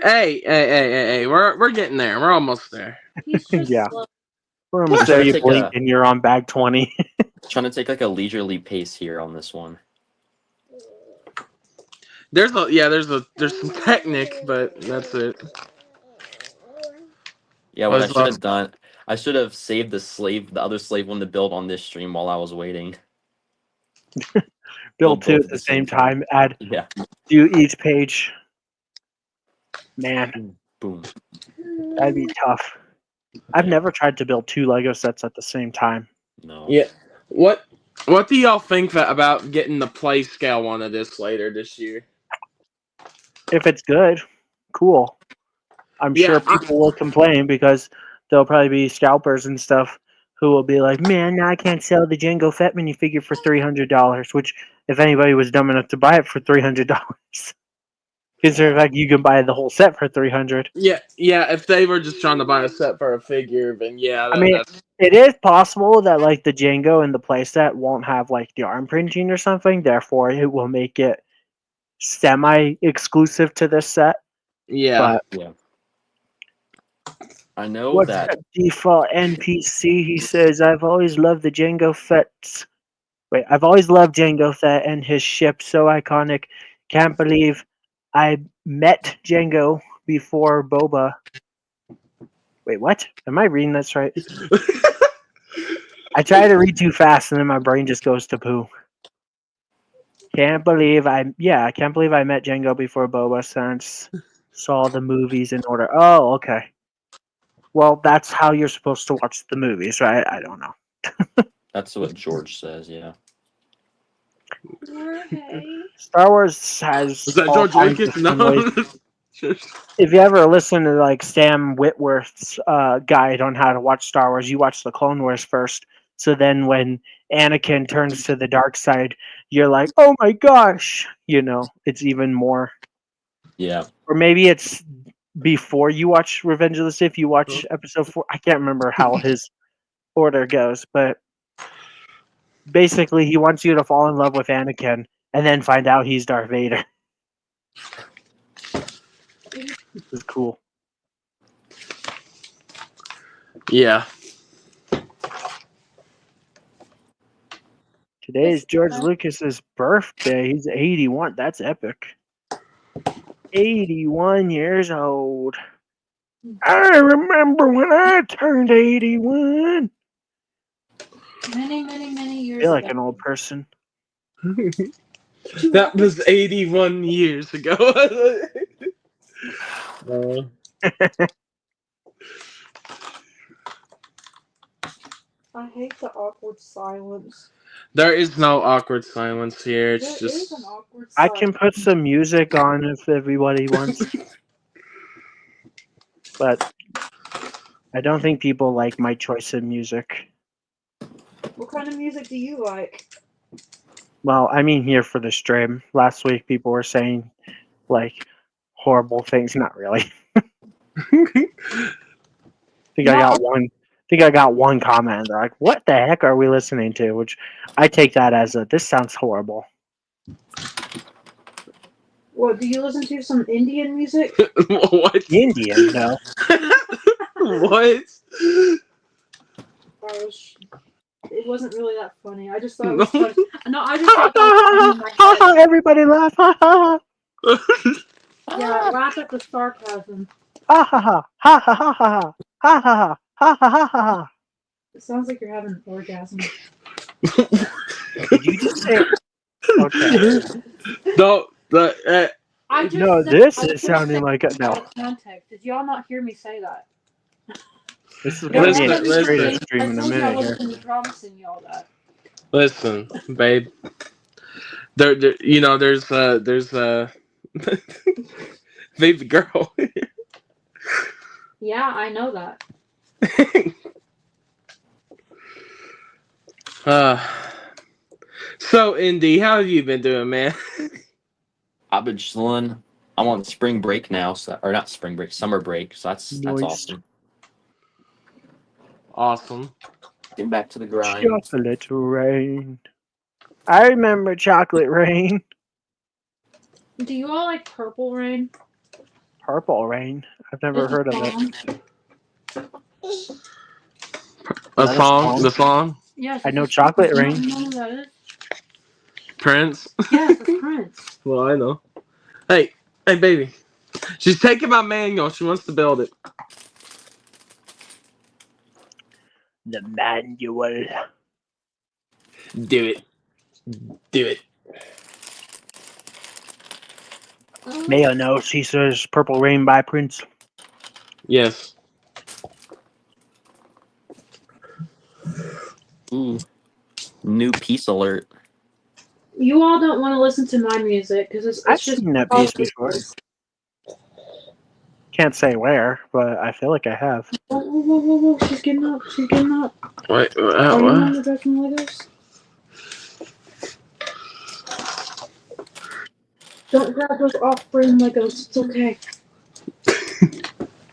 B: Hey! We're getting there. We're almost there.
D: He's just
A: Yeah.
D: slow.
A: We're almost
C: I'm
A: there.
C: trying to
A: You
C: take
A: blink and you're on bag 20.
C: Trying to take like a leisurely pace here on this one.
B: There's some technique, but that's it.
C: Yeah, what I
B: Was
C: should have done, I should have saved the other slave one to build on this stream while I was waiting.
A: Build two
C: both
A: at the same time.
C: Yeah.
A: Do each page. Man,
C: Boom.
A: that'd be tough. I've never tried to build two Lego sets at the same time.
C: No.
B: Yeah. What do y'all think about getting the play scale one of this later this year?
A: If it's good, cool. I'm
B: Yeah,
A: sure people will complain because there'll probably be scalpers and stuff who will be like, "Man, now I can't sell the Jango Fett minifigure for $300." Which, if anybody was dumb enough to buy it for $300, consider the fact you can buy the whole set for $300.
B: Yeah. If they were just trying to buy a set for a figure, then yeah,
A: I mean,
B: that's
A: it is possible that like the Jango and the playset won't have like the arm printing or something. Therefore, it will make it semi-exclusive to this set.
B: yeah.
A: But
C: Yeah. I know
A: what's
C: that.
A: that default NPC? He says, "I've always loved the Jango Fett's." Wait, I've always loved Jango Fett and his ship, so iconic. Can't believe I met Jango before Boba. Wait, what? Am I reading this right? I try to read too fast, and then my brain just goes to poo. Can't believe I met Jango before Boba since saw the movies in order. Oh, okay. Well, that's how you're supposed to watch the movies, right? I don't know.
C: That's what George says. Yeah.
A: Star Wars has
B: Is that
A: all
B: George
A: kinds
B: Lucas?
A: of fun ways.
B: No.
A: If you ever listen to like Sam Witwerth's guide on how to watch Star Wars, you watch the Clone Wars first. So then when Anakin turns to the dark side, you're like, oh my gosh, it's even more.
C: Yeah.
A: Or maybe it's before you watch Revenge of the Sith, you watch episode 4. I can't remember how his order goes, but basically he wants you to fall in love with Anakin and then find out he's Darth Vader. This is cool.
B: Yeah.
A: Today is George Lucas's birthday. He's 81. That's epic. 81 years old. I remember when I turned 81.
D: Many years
A: I feel like
D: ago.
A: an old person.
B: That was 81 years ago.
D: I hate the awkward silence.
B: There is no awkward silence here. It's
D: There
B: just
D: is an awkward
A: I
D: silence.
A: can put some music on if everybody wants. But I don't think people like my choice of music.
D: What kind of music do you like?
A: Well, I mean here for the stream. Last week people were saying like horrible things. Not really. I got one comment. They're like, "What the heck are we listening to?" Which I take that as this sounds horrible.
D: What, do you listen to some Indian music?
B: what?
A: Indian, no.
B: What?
D: It wasn't really that funny. I just thought it
B: No.
D: was funny. No, I just thought that was funny in my head.
A: Everybody laugh. Ha ha
D: Yeah, laugh at the sarcasm.
A: ha ha ha ha ha ha ha ha ha ha ha ha ha.
D: It sounds like you're having an orgasm.
A: Did you just say? Okay.
B: No,
D: I just
A: No,
D: said-
A: this
D: I
A: is
D: just
A: sounding
D: said
A: like a no.
D: out of context. Did y'all not hear me say that?
A: This is
B: Yeah,
A: gonna be
B: listen,
A: a straight
B: listen.
A: stream in a minute
D: I
A: here.
D: wasn't promising y'all that.
B: listen, babe. There's baby girl.
D: Yeah, I know that.
B: So Indy, how have you been doing, man?
C: I've been chilling. I'm on spring break now, or not spring break, summer break. So that's
A: Nice.
C: awesome.
B: Awesome.
C: Getting back to the grind.
A: Chocolate rain. I remember chocolate rain.
D: Do you all like Purple Rain?
A: Purple rain. I've never heard of it.
B: A
A: That is
B: song?
A: song?
B: The song?
D: Yes.
A: I know Chocolate
D: You
A: Rain.
D: don't know who that is?
B: Prince?
D: Yes, it's Prince.
B: Well, I know. Hey, baby. She's taking my manual. She wants to build it.
A: The manual.
B: Do it. Do it.
A: Mayo no Caesar's Purple Rain by Prince.
B: Yes.
C: Ooh. New piece alert.
D: You all don't want to listen to my music because it's
A: I've
D: just
A: seen that
D: all
A: piece before. Can't say where, but I feel like I have.
D: Whoa. She's getting up. She's getting up.
B: Wait,
D: Are you
B: what?
D: on the Dragon Legos? Don't grab those off-brand Legos. It's okay.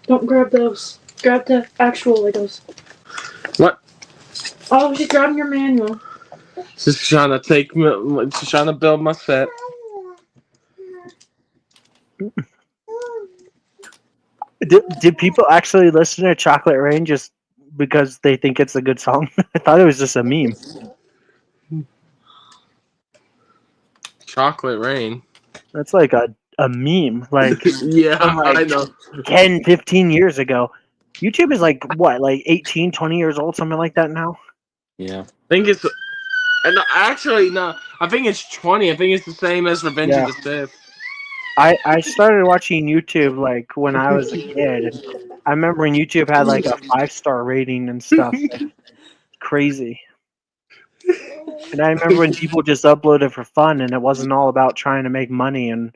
D: Don't grab those. Grab the actual Legos.
B: What?
D: Oh, she's grabbing your manual.
B: She's trying to she's trying to build my set.
A: Do people actually listen to Chocolate Rain just because they think it's a good song? I thought it was just a meme.
B: Chocolate Rain.
A: That's like a meme. Like,
B: Yeah,
A: from like
B: I know.
A: 10, 15 years ago. YouTube is like, what, like 18, 20 years old, something like that now?
C: Yeah.
B: I think it's... No, actually, no. I think it's 20. I think it's the same as Revenge of the Sith.
A: I started watching YouTube like when I was a kid. And I remember when YouTube had like a 5-star rating and stuff. Crazy. And I remember when people just uploaded for fun and it wasn't all about trying to make money and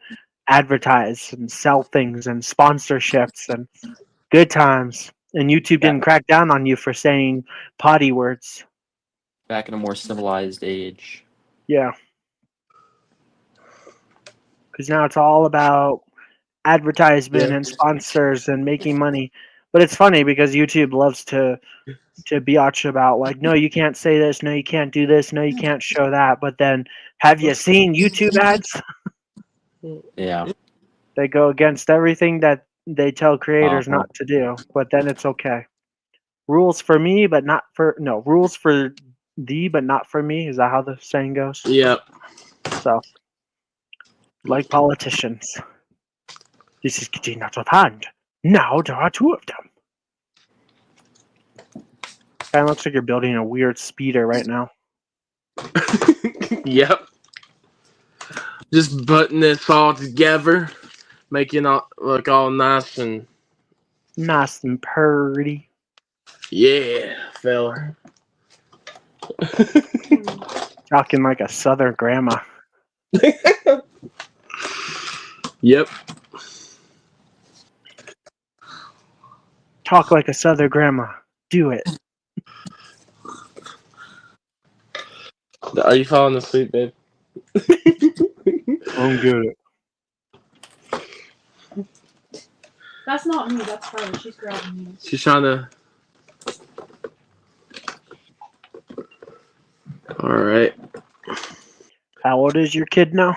A: advertise and sell things and sponsorships and good times. And YouTube didn't crack down on you for saying potty words.
C: Back in a more civilized age.
A: Yeah. Because now it's all about advertisement and sponsors and making money. But it's funny because YouTube loves to biatch about like, no, you can't say this, no, you can't do this, no, you can't show that. But then, have you seen YouTube ads?
C: Yeah.
A: They go against everything that they tell creators not to do. But then it's okay. Rules for me, but not for rules for thee, but not for me. Is that how the saying goes?
B: Yep.
A: So, like politicians. This is getting out of hand. Now there are 2 of them. Kind of looks like you're building a weird speeder right now.
B: Yep. Just putting this all together, making it look all nice and...
A: Nice and purty.
B: Yeah, fella.
A: Talking like a southern grandma.
B: Yep.
A: Talk like a southern grandma. Do it.
B: Are you falling asleep, babe?
A: I'm good.
D: That's not me. That's her. She's grabbing me.
B: She's trying to... Alright.
A: How old is your kid now?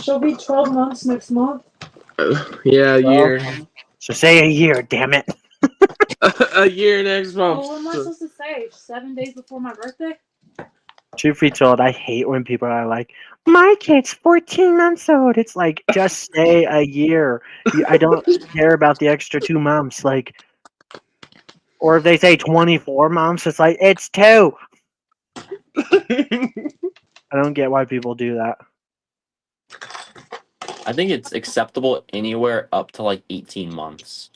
D: She'll be 12 months next month.
B: Yeah, a year.
A: So say a year, damn it.
B: A year next month.
D: Well, what am I supposed to say? 7 days before my birthday?
A: Truth be told, I hate when people are like, my kid's 14 months old. It's like, just say a year. I don't care about the extra 2 months. Like, or if they say 24 months, it's like, it's 2. I don't get why people do that.
C: I think it's acceptable anywhere up to like 18 months.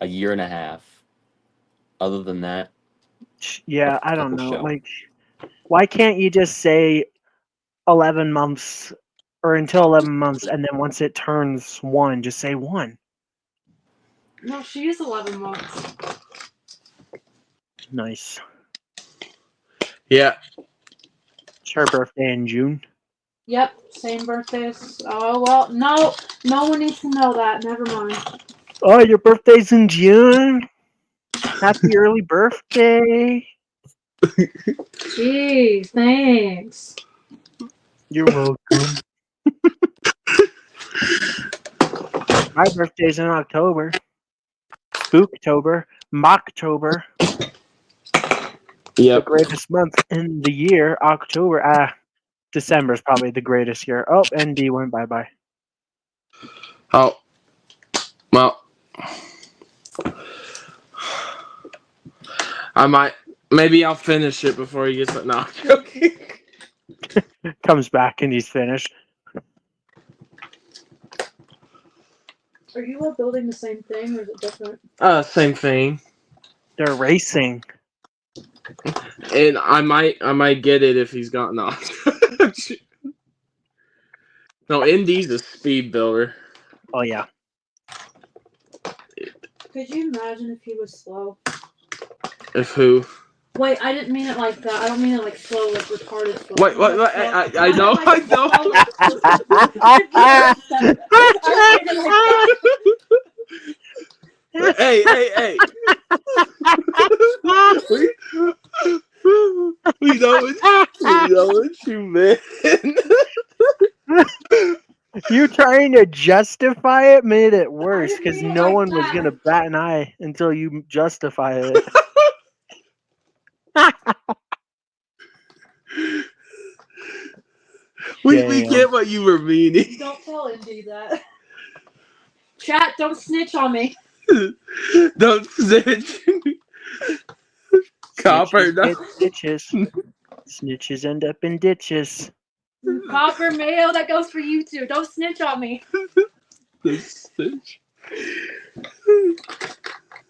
C: A year and a half. Other than that.
A: Yeah, I don't know.
C: Show.
A: Like, why can't you just say 11 months or until 11 months and then once it turns 1, just say 1?
D: No, she is 11 months.
A: Nice.
B: Yeah.
A: It's her birthday in June.
D: Yep, same birthdays. Oh, well, no one needs to know that. Never mind.
A: Oh, your birthday's in June? Happy early birthday.
D: Jeez, thanks.
A: You're welcome. My birthday's in October. Spooktober. Mocktober. The
B: Yep.
A: greatest month in the year, October. December's probably the greatest year. Oh, ND went bye-bye.
B: Oh, well, I might. Maybe I'll finish it before he gets it. No, I'm joking.
A: Comes back and he's finished.
D: Are you all building the same thing or is it different?
B: Same thing.
A: They're racing.
B: And I might get it if he's got no. No, Indy's a speed builder.
A: Oh yeah.
D: Could you imagine if he was slow?
B: If who?
D: Wait, I didn't mean it like that. I don't mean it like slow, like retarded slow.
B: Wait, what?
D: Like
B: I know,
D: like
B: I know.
D: I mean it like that.
B: Hey. we know what you meant.
A: You trying to justify it made it worse
D: didn't
A: because
D: mean it
A: no
D: like
A: one was
D: that.
A: gonna bat an eye until you justify it.
B: We
A: Damn.
B: get what you were meaning.
D: Don't tell Indy that. Chat, don't snitch on me.
B: Don't snitch. Copper, no.
A: Snitches get stitches. Snitches end up in ditches.
D: Copper mayo, that goes for you too. Don't snitch on me.
B: The snitch.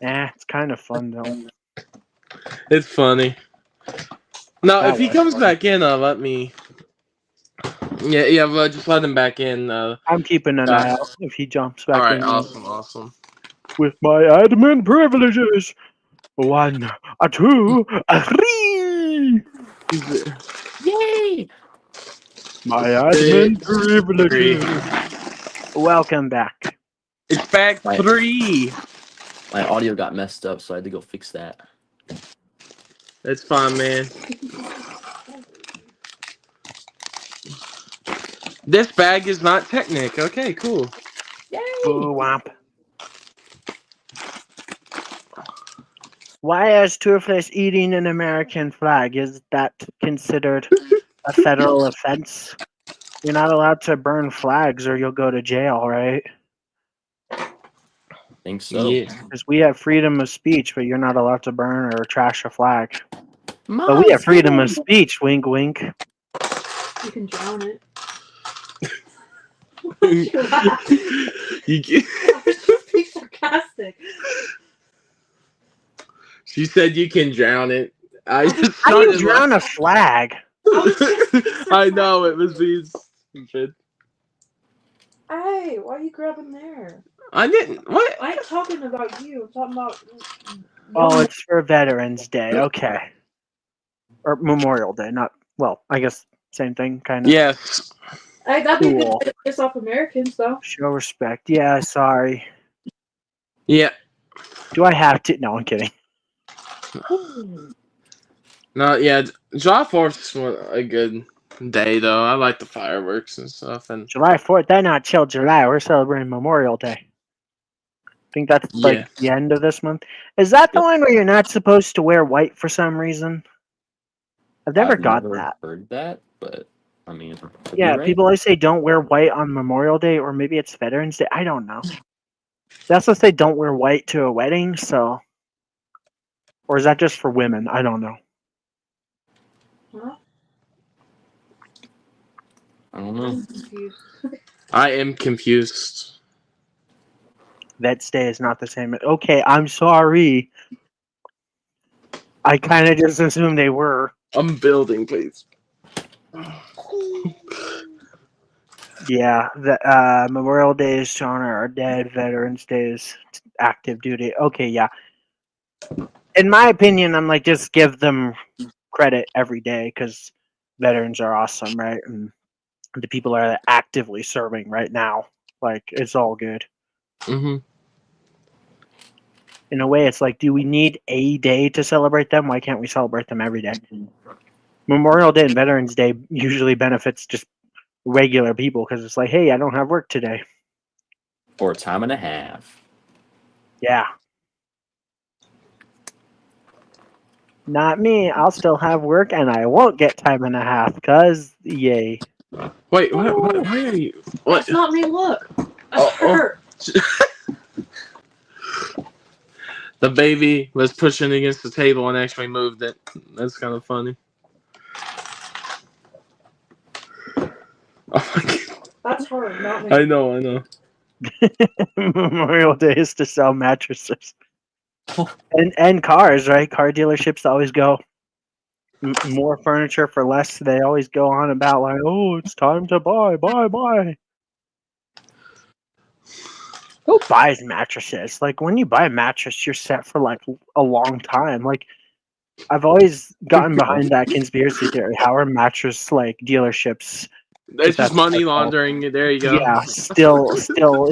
A: It's kind of fun though.
B: It's funny. No,
A: That
B: if he
A: was
B: comes
A: funny.
B: back in, let me. Yeah, but just let him back in.
A: I'm keeping an eye out if he jumps back
B: All right,
A: in.
B: awesome.
A: With my admin privileges. 1, a 2, a 3.
C: Yay!
A: My admin
B: 6,
A: privileges.
B: 3.
A: Welcome back.
B: It's back
C: Right.
B: 3.
C: My audio got messed up, so I had to go fix that.
B: It's fine, man. This bag is not Technic. Okay, cool.
C: Yay!
A: Boo womp. Why is Toothless eating an American flag? Is that considered a federal offense? You're not allowed to burn flags or you'll go to jail, right?
C: Think so.
B: Yeah.
A: Because we have freedom of speech, but you're not allowed to burn or trash a flag.
C: Mom,
A: But we have freedom of speech, wink wink.
D: You can drown it.
B: You get-
D: I was just being sarcastic.
B: She said you can drown it. I just
A: How do you
B: started
A: drown a flag?
B: I know it was being stupid.
D: Hey, why are you grabbing there?
B: I didn't. What?
D: I ain't talking about you. I'm talking about.
A: Oh, it's for Veterans Day. Okay. Or Memorial Day, not, well, I guess same thing, kind of.
B: Yes.
D: Hey, that'd be a
A: Cool.
D: good way to piss off Americans, though.
A: Show respect. Yeah, sorry.
B: Yeah.
A: Do I have to? No, I'm kidding.
B: No. Yeah. July 4th was a good day, though. I like the fireworks and stuff, and
A: July 4th, they're not till July. We're celebrating Memorial Day. I think that's like
B: Yeah.
A: the end of this month. Is that the one where you're not supposed to wear white for some reason? I've never got that.
C: Heard that, but I mean, could be
A: Yeah,
C: right.
A: people always say don't wear white on Memorial Day, or maybe it's Veterans Day. I don't know. They also say don't wear white to a wedding, so. Or is that just for women? I don't know.
D: Huh?
C: I don't know.
D: I'm confused.
B: I am confused.
A: Vets Day is not the same. Okay, I'm sorry. I kind of just assumed they were.
B: I'm building, please.
A: Yeah, the Memorial Day is to honor our dead. Veterans Day is active duty. Okay, yeah. In my opinion, I'm like, just give them credit every day because veterans are awesome, right? And the people are actively serving right now. Like, it's all good.
B: Mm-hmm.
A: In a way, it's like, do we need a day to celebrate them? Why can't we celebrate them every day? Memorial Day and Veterans Day usually benefits just regular people because it's like, hey, I don't have work today.
C: For a time and a half.
A: Yeah. Not me. I'll still have work, and I won't get time and a half. Cause yay.
B: Wait, what? Why are you? What?
D: That's not me. Look.
B: Oh,
D: That's her.
B: The baby was pushing against the table and actually moved it. That's kind of funny. Oh my god.
D: That's her, not me.
B: I know.
A: Memorial Day is to sell mattresses and cars, right? Car dealerships always go more furniture for less. They always go on about like, oh, it's time to buy. Who buys mattresses? Like when you buy a mattress, you're set for like a long time. Like I've always gotten behind that conspiracy theory. How are mattress like dealerships?
B: It's just money laundering. There you go.
A: Yeah, still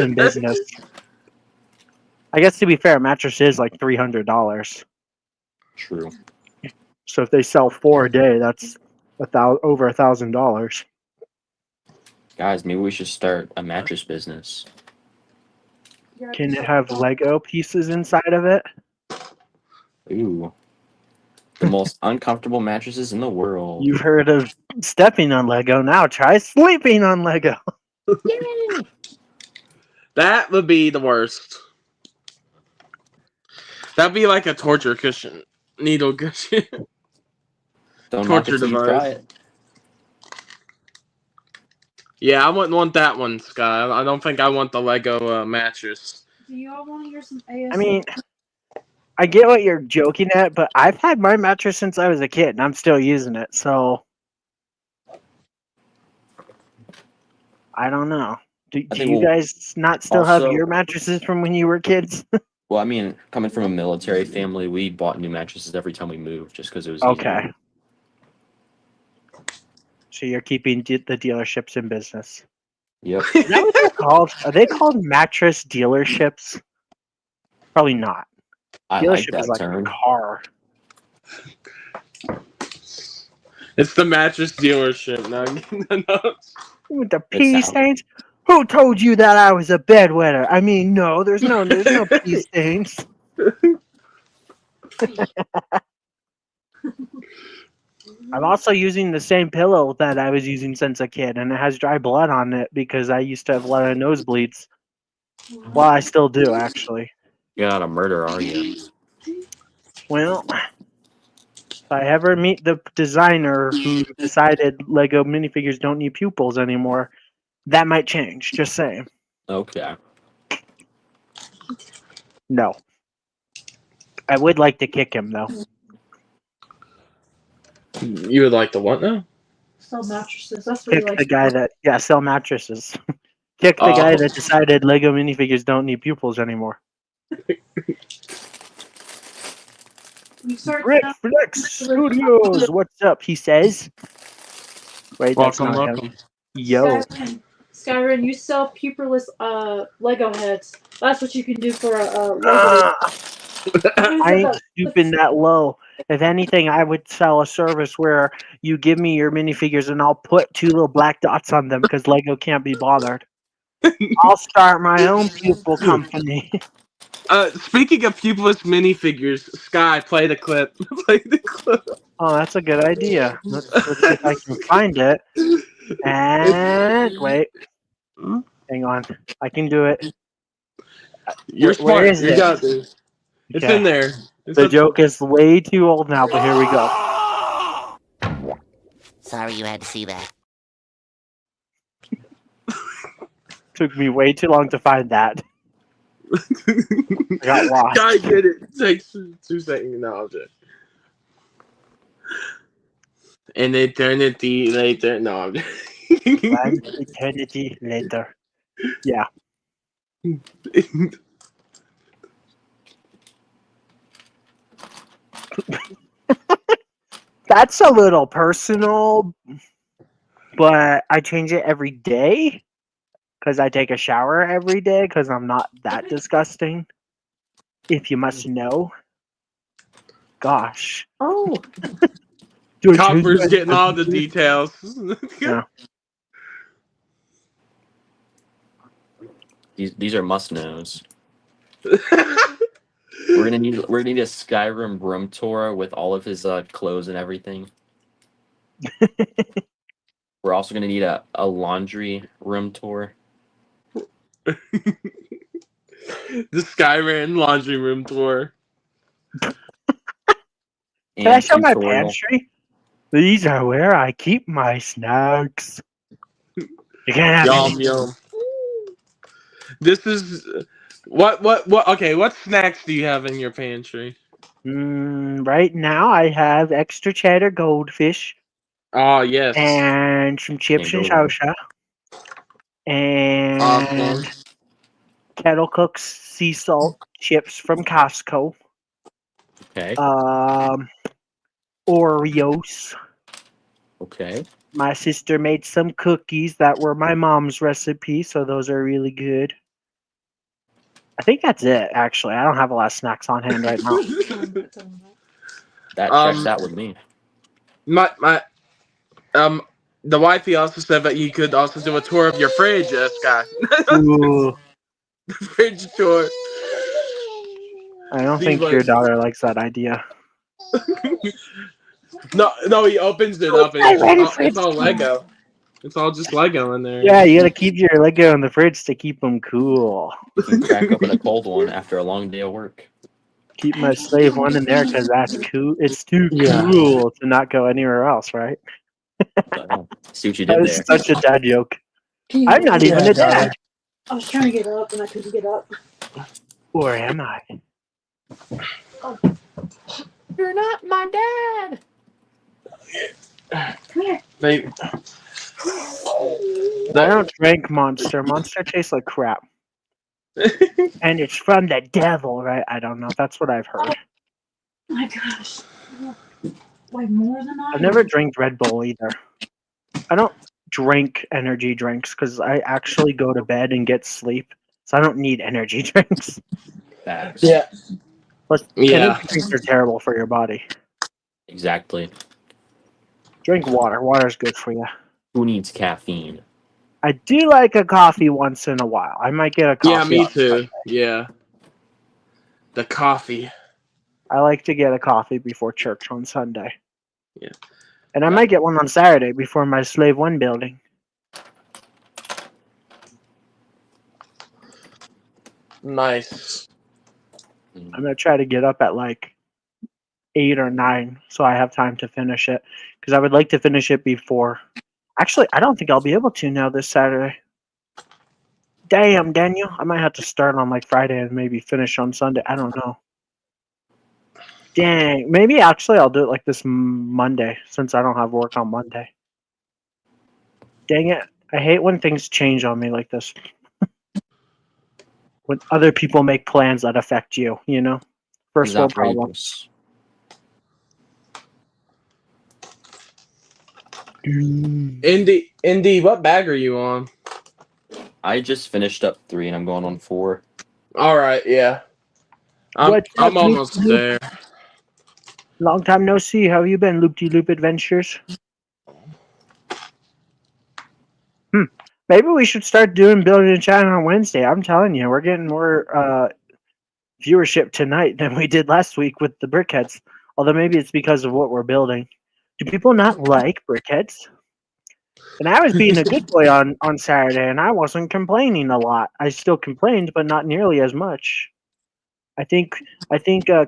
A: in business. I guess to be fair, a mattress is like $300.
C: True.
A: So if they sell 4 a day, that's over $1,000.
C: Guys, maybe we should start a mattress business.
A: Can it have Lego pieces inside of it?
C: Ooh. The most uncomfortable mattresses in the world.
A: You've heard of stepping on Lego. Now try sleeping on Lego.
B: That would be the worst. That'd be like a torture cushion. Needle cushion.
C: Don't
B: Torture
C: knock it till you
B: device.
C: try it.
B: Yeah, I wouldn't want that one, Sky. I don't think I want the Lego mattress.
D: Do you all want to hear some ASMR?
A: I mean, I get what you're joking at, but I've had my mattress since I was a kid, and I'm still using it. So I don't know. Do you guys not still have your mattresses from when you were kids?
C: Well, I mean, coming from a military family, we bought new mattresses every time we moved just because it was
A: Okay.
C: easier.
A: So you're keeping the dealerships in business.
C: Yep.
A: Is that what they're called? Are they called mattress dealerships? Probably not.
C: I
A: Dealership
C: like
A: is
C: that
A: like
C: term.
A: a car.
B: It's the mattress dealership. No.
A: With the
C: It
A: pee
C: sounds-
A: stains? Who told you that I was a bedwetter? I mean, no, there's no pee stains. I'm also using the same pillow that I was using since a kid, and it has dry blood on it because I used to have a lot of nosebleeds. Well, I still do, actually.
C: You're not a murderer, are you?
A: Well, if I ever meet the designer who decided Lego minifigures don't need pupils anymore, that might change. Just saying.
C: Okay.
A: No. I would like to kick him, though.
B: You would like the what now?
D: Sell mattresses. That's what he
A: Kick
D: likes.
A: the guy that, sell mattresses. Kick the guy that decided Lego minifigures don't need pupils anymore.
D: You start
A: Rick Flex Studios, what's up? He says. Wait, that's
B: Welcome,
A: not him.
B: welcome.
A: Yo.
D: Skyrim, you sell pupilless Lego heads. That's what you can do for a Lego.
A: I ain't stooping that low. If anything, I would sell a service where you give me your minifigures and I'll put 2 little black dots on them because Lego can't be bothered. I'll start my own pupil company.
B: Speaking of pupilless minifigures, Sky, play the clip. Play the clip.
A: Oh, that's a good idea. Let's see if I can find it. And wait. Hang on. I can do it.
B: You're smart.
A: Where is
B: You
A: it?
B: got this. It's in there.
A: The joke is way too old now, but here we go.
E: Sorry you had to see that.
A: Took me way too long to find that. I got lost.
B: I get it. It takes 2 seconds. No, I'm just. And eternity later. No, I'm just.
A: One eternity later. Yeah. That's a little personal, but I change it every day because I take a shower every day because I'm not that disgusting. If you must know. Gosh.
D: Oh.
B: Copper's getting all the details.
A: Yeah.
C: These are must knows. We're gonna need a Skyrim room tour with all of his clothes and everything. We're also gonna need a laundry room tour.
B: The Skyrim laundry room tour.
A: Can I
C: And
A: show my
C: tutorial.
A: pantry? These are where I keep my snacks. You can't have
B: Yum
A: any.
B: yum. This is what. Okay, what snacks do you have in your pantry?
A: Right now, I have extra cheddar goldfish
B: Oh yes.
A: and some chips
C: Can't
A: and
C: go wrong.
A: salsa and
B: Awesome.
A: Kettle Cook's sea salt chips from Costco.
C: Okay.
A: Oreos.
C: Okay.
A: My sister made some cookies that were my mom's recipe, so those are really good. I think that's it, actually. I don't have a lot of snacks on hand right now.
C: That checks out with me.
B: my the wifey also said that you could also do a tour of your fridge, Scott.
A: Ooh,
B: Fridge tour.
A: I don't
B: Seems
A: think your
B: like
A: daughter likes that idea.
B: no, he opens it up and it's all Lego. It's all just Lego in there.
A: Yeah, you gotta keep your Lego in the fridge to keep them cool.
C: You can crack open a cold one after a long day of work.
A: Keep my slave one in there because that's cool. It's too cool to not go anywhere else, right?
C: So, see what you
A: That
C: did
A: was
C: there.
A: such a dad joke.
D: Can you
A: I'm not even a dad.
D: I was trying to get up and I couldn't get up.
A: Or am I?
C: You're not my dad.
D: Come here.
B: They,
A: I don't drink Monster. Monster tastes like crap. And it's from the devil, right? I don't know. That's what I've heard.
D: Oh my gosh. Like more than I
A: I've never drank Red Bull either. I don't drink energy drinks because I actually go to bed and get sleep. So I don't need energy drinks.
C: Facts.
B: yeah.
A: Plus,
B: Yeah.
A: energy drinks are terrible for your body.
C: Exactly.
A: Drink water. Water's good for you.
C: Who needs caffeine?
A: I do like a coffee once in a while. I might get a coffee.
B: Yeah, me
A: on
B: too.
A: Sunday.
B: Yeah. The coffee.
A: I like to get a coffee before church on Sunday.
B: Yeah.
A: And I might get one on Saturday before my Slave One building.
B: Nice.
A: I'm gonna try to get up at like 8 or 9 so I have time to finish it. Because I would like to finish it before. Actually, I don't think I'll be able to now this Saturday. Damn, Daniel. I might have to start on like Friday and maybe finish on Sunday. I don't know. Dang. Maybe actually I'll do it like this Monday since I don't have work on Monday. Dang it. I hate when things change on me like this. When other people make plans that affect you, you know? First
C: It's
A: world problems.
B: Indy, what bag are you on?
C: I just finished up 3 and I'm going on 4.
B: All right, yeah. I'm
A: What's up,
B: almost
A: Loop?
B: there.
A: Long time no see. How you been, Loop-de-Loop Adventures? Maybe we should start doing Building a Channel on Wednesday. I'm telling you, we're getting more viewership tonight than we did last week with the Brickheads. Although maybe it's because of what we're building. Do people not like Brickheads? And I was being a good boy on Saturday, and I wasn't complaining a lot. I still complained, but not nearly as much. I think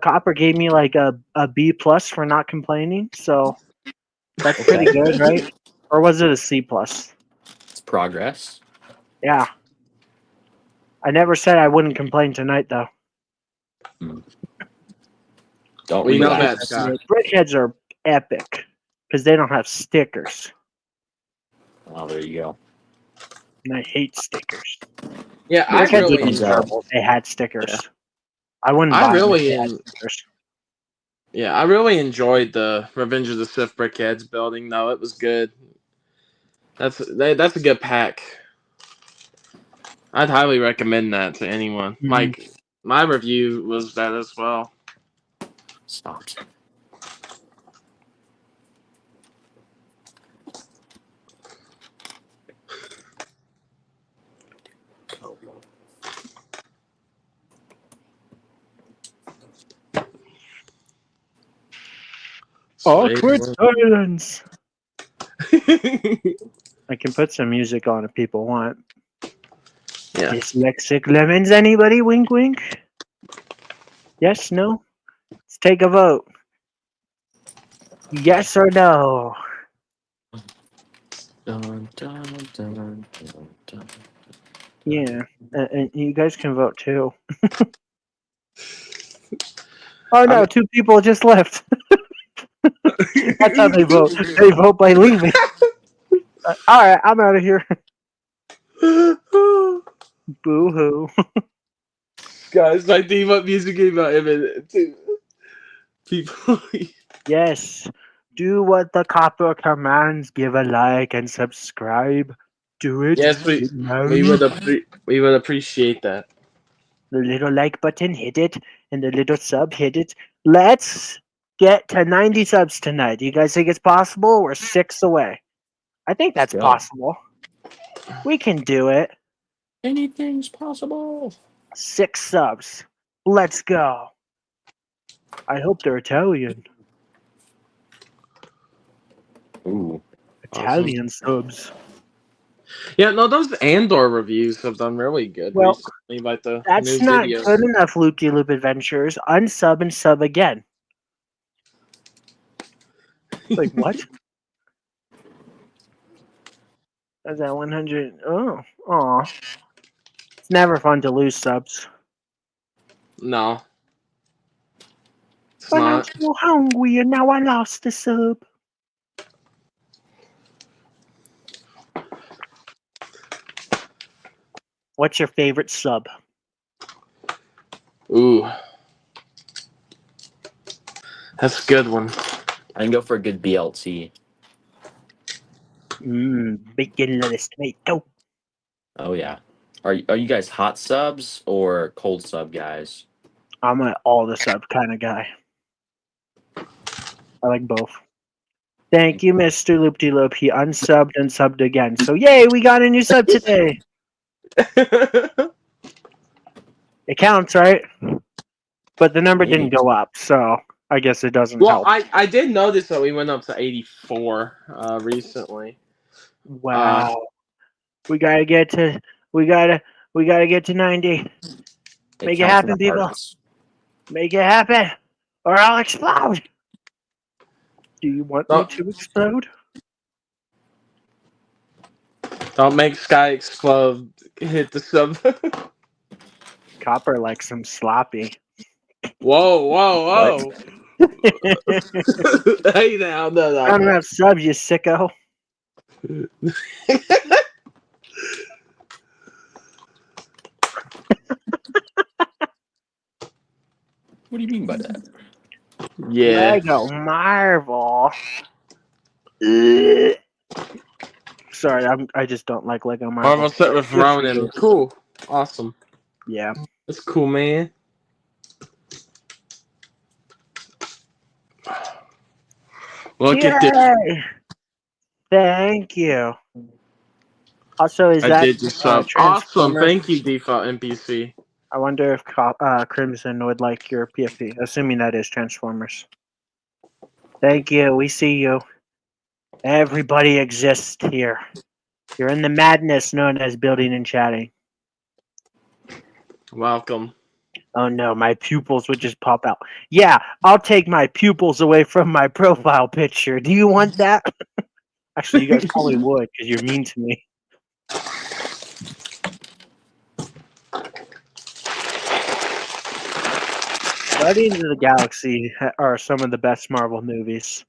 A: Copper gave me like a B plus for not complaining, so that's pretty good, right? Or was it a C plus?
C: It's progress.
A: Yeah. I never said I wouldn't complain tonight, though.
C: Don't
B: We know
C: relax.
B: that, Scott.
A: Brickheads are epic because they don't have stickers,
C: Oh, there you go.
A: and I hate stickers.
B: Yeah, I
A: Brickheads
B: really
A: would be
C: enjoy-
A: terrible if they had stickers.
C: Yeah.
A: I wouldn't
B: I
A: buy them
B: really
A: if they had
B: am-
A: stickers.
B: Yeah, I really enjoyed the Revenge of the Sith Brickheads building, though. It was good. That's a good pack. I'd highly recommend that to anyone.
A: Mhm.
B: Like, my review was that as well.
C: Stop.
A: Awkward silence. I can put some music on if people want.
B: Yeah.
A: Dyslexic lemons, anybody? Wink, wink. Yes, no? Let's take a vote. Yes or no?
C: Dun, dun, dun, dun, dun.
A: Yeah. And you guys can vote too. Oh no, two people just left. That's how they vote. They vote by leaving. Alright, I'm out of here. Boo hoo.
B: Guys, my theme up music came out imminent too. People.
A: Yes. Do what the copper commands. Give a like and subscribe. Do it.
B: Yes,
A: now.
B: we would appreciate that.
A: The little like button, hit it, and the little sub, hit it. Let's get to 90 subs tonight. Do you guys think it's possible? We're 6 away. I think that's
C: Yeah.
A: possible. We can do it.
C: Anything's possible.
A: 6 subs. Let's go. I hope they're Italian.
C: Ooh.
A: Italian subs.
B: Yeah, no, those Andor reviews have done really good
A: Well,
B: recently. Like the
A: That's
B: new
A: not
B: videos.
A: good enough, Loop-de-Loop Adventures. Unsub and sub again. Like, what? Is that 100? Oh, aw. It's never fun to lose subs.
B: No, it's
A: But I'm
B: not.
A: so hungry and now I lost the sub. What's your favorite sub?
B: Ooh, that's a good one.
C: I can go for a good BLT.
A: Bacon, lettuce, tomato.
C: Oh yeah. Are you guys hot subs or cold sub guys?
A: I'm an all the sub kind of guy. I like both. Thank you, Mr. Loop-de-Loop. He unsubbed and subbed again. So, yay, we got a new sub today. It counts, right? But the number didn't go up, so I guess it doesn't
B: Well,
A: help.
B: I did notice that we went up to 84 recently.
A: Wow. We gotta get to 90. Make it happen, people. Make it happen, or I'll explode. Do you want me to explode?
B: Don't make Sky explode. Hit the sub.
A: Copper likes some sloppy.
B: Whoa. Hey now, no.
A: I don't have subs, you sicko.
C: What do you mean by that?
B: Yeah.
A: Lego Marvel. Sorry, I just don't like Lego Marvel.
B: Marvel set with Ronin. Cool. Awesome.
A: Yeah.
B: That's cool, man. Look at this.
A: Thank you. Also, is
B: I
A: that
B: did just sub. Awesome.
A: Transformer?
B: Thank you, default NPC.
A: I wonder if Crimson would like your PFP, assuming that is Transformers. Thank you. We see you. Everybody exists here. You're in the madness known as building and chatting.
B: Welcome.
A: Oh no, my pupils would just pop out. Yeah, I'll take my pupils away from my profile picture. Do you want that? Actually, you guys probably would because you're mean to me. Guardians of the Galaxy are some of the best Marvel movies.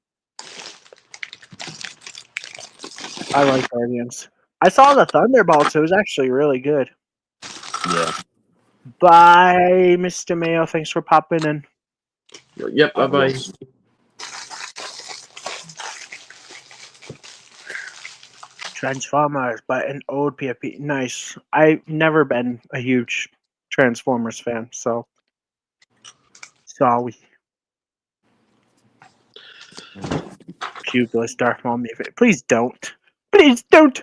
A: I like Guardians. I saw the Thunderbolts. It was actually really good.
C: Yeah.
A: Bye, Mr. Mayo. Thanks for popping in.
B: Yep, bye-bye.
A: Transformers, but an old PFP. Nice. I've never been a huge Transformers fan, so sorry. Pupilless Darth Maul. Please don't. Please don't.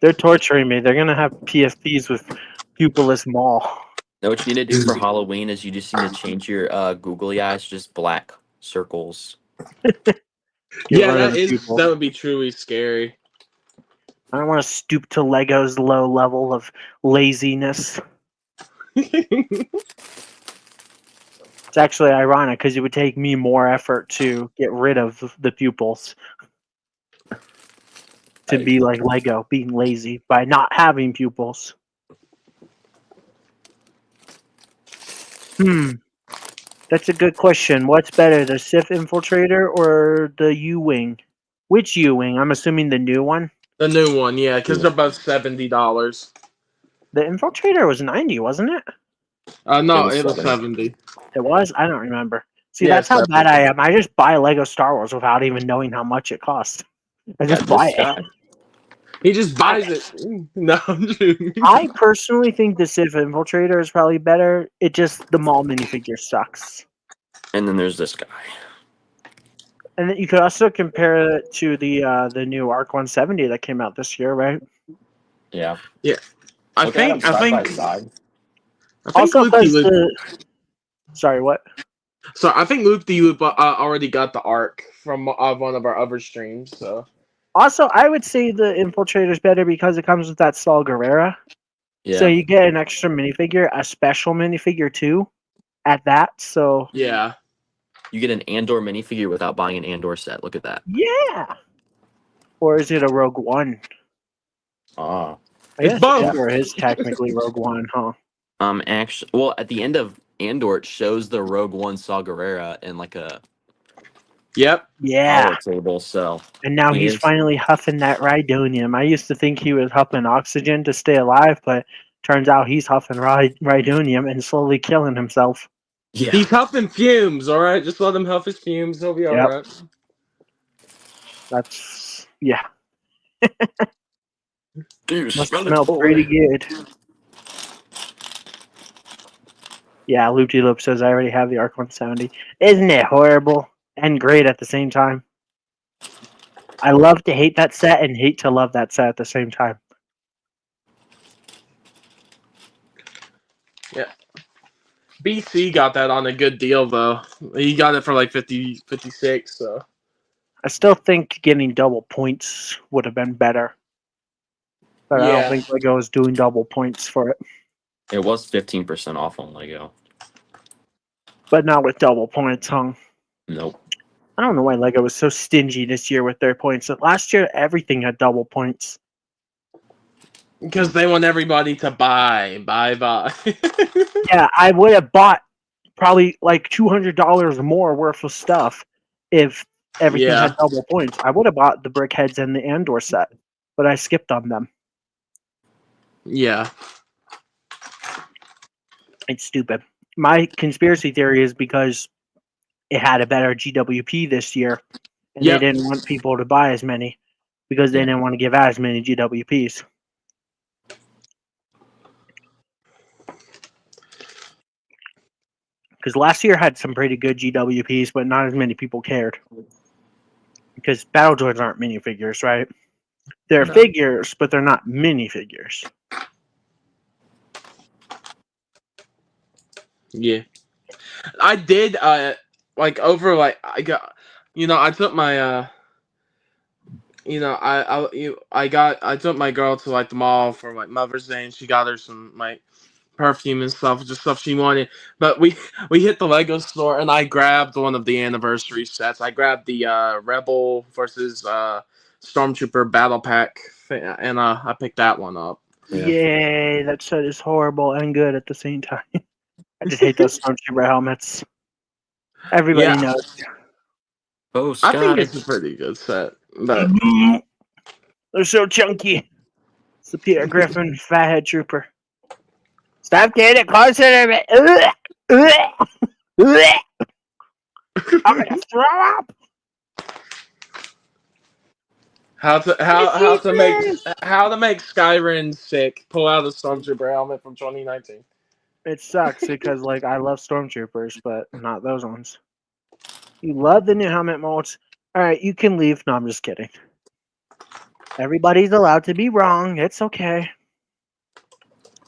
A: They're torturing me. They're gonna have PFPs with Pupilless Maul.
C: Now, what you need to do for Halloween is you just need to change your googly eyes to just black circles.
A: Get rid of the pupils.
B: that would be truly scary.
A: I don't want to stoop to Lego's low level of laziness. It's actually ironic because it would take me more effort to get rid of the pupils to be like Lego, being lazy by not having pupils. That's a good question. What's better, the Sith Infiltrator or the U-Wing? Which U-Wing? I'm assuming the new one.
B: The new one, yeah, because they're both $70.
A: The Infiltrator was 90, wasn't it?
B: No,
C: It
B: it
C: was
B: was 70.
A: It was? I don't remember. See,
B: Yeah,
A: that's how bad
B: 70.
A: I am. I just buy Lego Star Wars without even knowing how much it costs. I just buy
C: this
A: it.
C: guy.
B: He just buys it. No, I'm joking.
A: I personally think the Sith Infiltrator is probably better. It just, the mall minifigure sucks.
C: And then there's this guy.
A: And then you could also compare it to the new Arc 170 that came out this year, right?
C: Yeah.
B: I
C: Look at him
B: think
C: side by side.
A: Also, because sorry, what?
B: So I think Loop the Loop already got the arc from one of our other streams. So
A: Also, I would say the Infiltrator is better because it comes with that Saw Gerrera.
C: Yeah.
A: So you get an extra minifigure, a special minifigure too, at that. So
B: yeah,
C: You get an Andor minifigure without buying an Andor set. Look at that.
A: yeah. Or is it a Rogue One?
C: Ah.
A: I
B: It's
A: guess
B: both.
A: Andor is technically Rogue One, huh?
C: Actually, well, at the end of Andor, it shows the Rogue One Saw Gerrera in like a
B: yep.
A: Yeah.
C: table. So
A: And now he's finally huffing that Rhydonium. I used to think he was huffing oxygen to stay alive, but turns out he's huffing Rhydonium and slowly killing himself.
C: yeah.
B: He's huffing fumes. All right, just let him huff his fumes. He'll be all
A: Yep.
B: right.
A: That's yeah.
C: Dude,
A: Must smell pretty good. Yeah, Loop De Loop says I already have the Arc 170. Isn't it horrible and great at the same time? I love to hate that set and hate to love that set at the same time.
B: Yeah. BC got that on a good deal though. He got it for like 56. So
A: I still think getting double points would have been better. But I don't think Lego is doing double points for it.
C: It was 15% off on Lego.
A: But not with double points, huh?
C: Nope.
A: I don't know why Lego was so stingy this year with their points. Last year, everything had double points.
B: because they want everybody to buy.
A: Yeah, I would have bought probably like $200 more worth of stuff if everything had double points. I would have bought the Brickheads and the Andor set, but I skipped on them.
B: Yeah.
A: It's stupid. My conspiracy theory is because it had a better GWP this year, and they didn't want people to buy as many because they didn't want to give out as many GWPs. Because last year had some pretty good GWPs, but not as many people cared. Because Battle Droids aren't minifigures, right? They're figures, but they're not minifigures.
B: Yeah. I did I got I took my I took my girl to like the mall for like Mother's Day and she got her some like perfume and stuff, just stuff she wanted. But we hit the Lego store and I grabbed one of the anniversary sets. I grabbed the Rebel versus Stormtrooper battle pack and I picked that one up.
C: Yeah.
A: Yay, that set is horrible and good at the same time. I just hate those Stormtrooper helmets. Everybody knows.
C: Oh,
B: I think it's a pretty good set. But
A: they're so chunky. It's the Peter Griffin Fathead Trooper. Stop getting closer to me. I'm gonna throw up.
B: How to make Skyrim sick? Pull out a Stormtrooper helmet from 2019.
A: It sucks because like I love Stormtroopers, but not those ones. You love the new helmet molds. All right, you can leave. No, I'm just kidding. Everybody's allowed to be wrong. It's okay.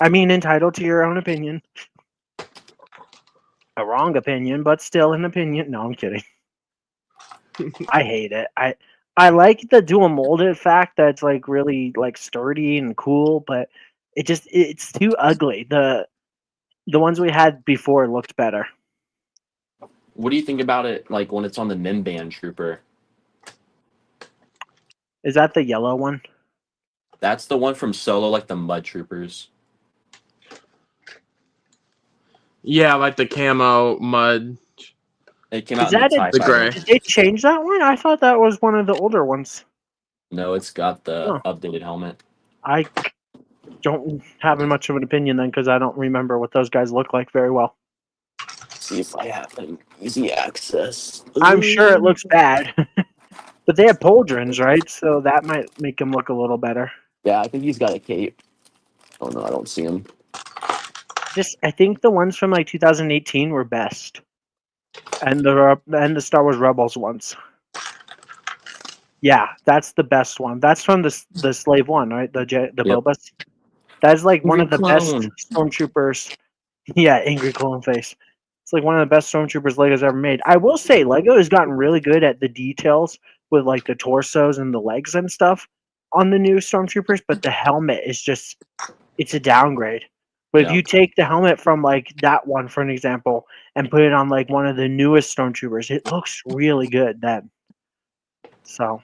A: I mean, entitled to your own opinion. A wrong opinion, but still an opinion. No, I'm kidding. I hate it. I like the dual molded fact that it's like really like sturdy and cool, but it's too ugly. The ones we had before looked better.
C: What do you think about it? Like when it's on the Minband Trooper?
A: Is that the yellow one?
C: That's the one from Solo, like the Mud Troopers.
B: Yeah, like the camo mud.
C: It came
A: Is
C: out in
A: that
C: the TIE
B: The
C: Fighter.
B: gray.
A: Did they change that one? I thought that was one of the older ones.
C: No, it's got the
A: Huh.
C: updated helmet.
A: I don't have much of an opinion then because I don't remember what those guys look like very well.
C: See if I have an easy access.
A: I'm sure it looks bad, but they have pauldrons, right? So that might make them look a little better.
C: Yeah, I think he's got a cape. Oh no, I don't see him.
A: I think the ones from like 2018 were best, and the Star Wars Rebels ones. Yeah, that's the best one. That's from the Slave One, right? The
C: Yep.
A: Bobas. That's like one of the best
C: Clone.
A: stormtroopers. Yeah, angry clone face. It's like one of the best stormtroopers Lego's ever made. I will say Lego has gotten really good at the details with like the torsos and the legs and stuff on the new stormtroopers, but the helmet is just it's a downgrade. But if
C: Yeah.
A: you take the helmet from like that one for an example and put it on like one of the newest stormtroopers, it looks really good then. So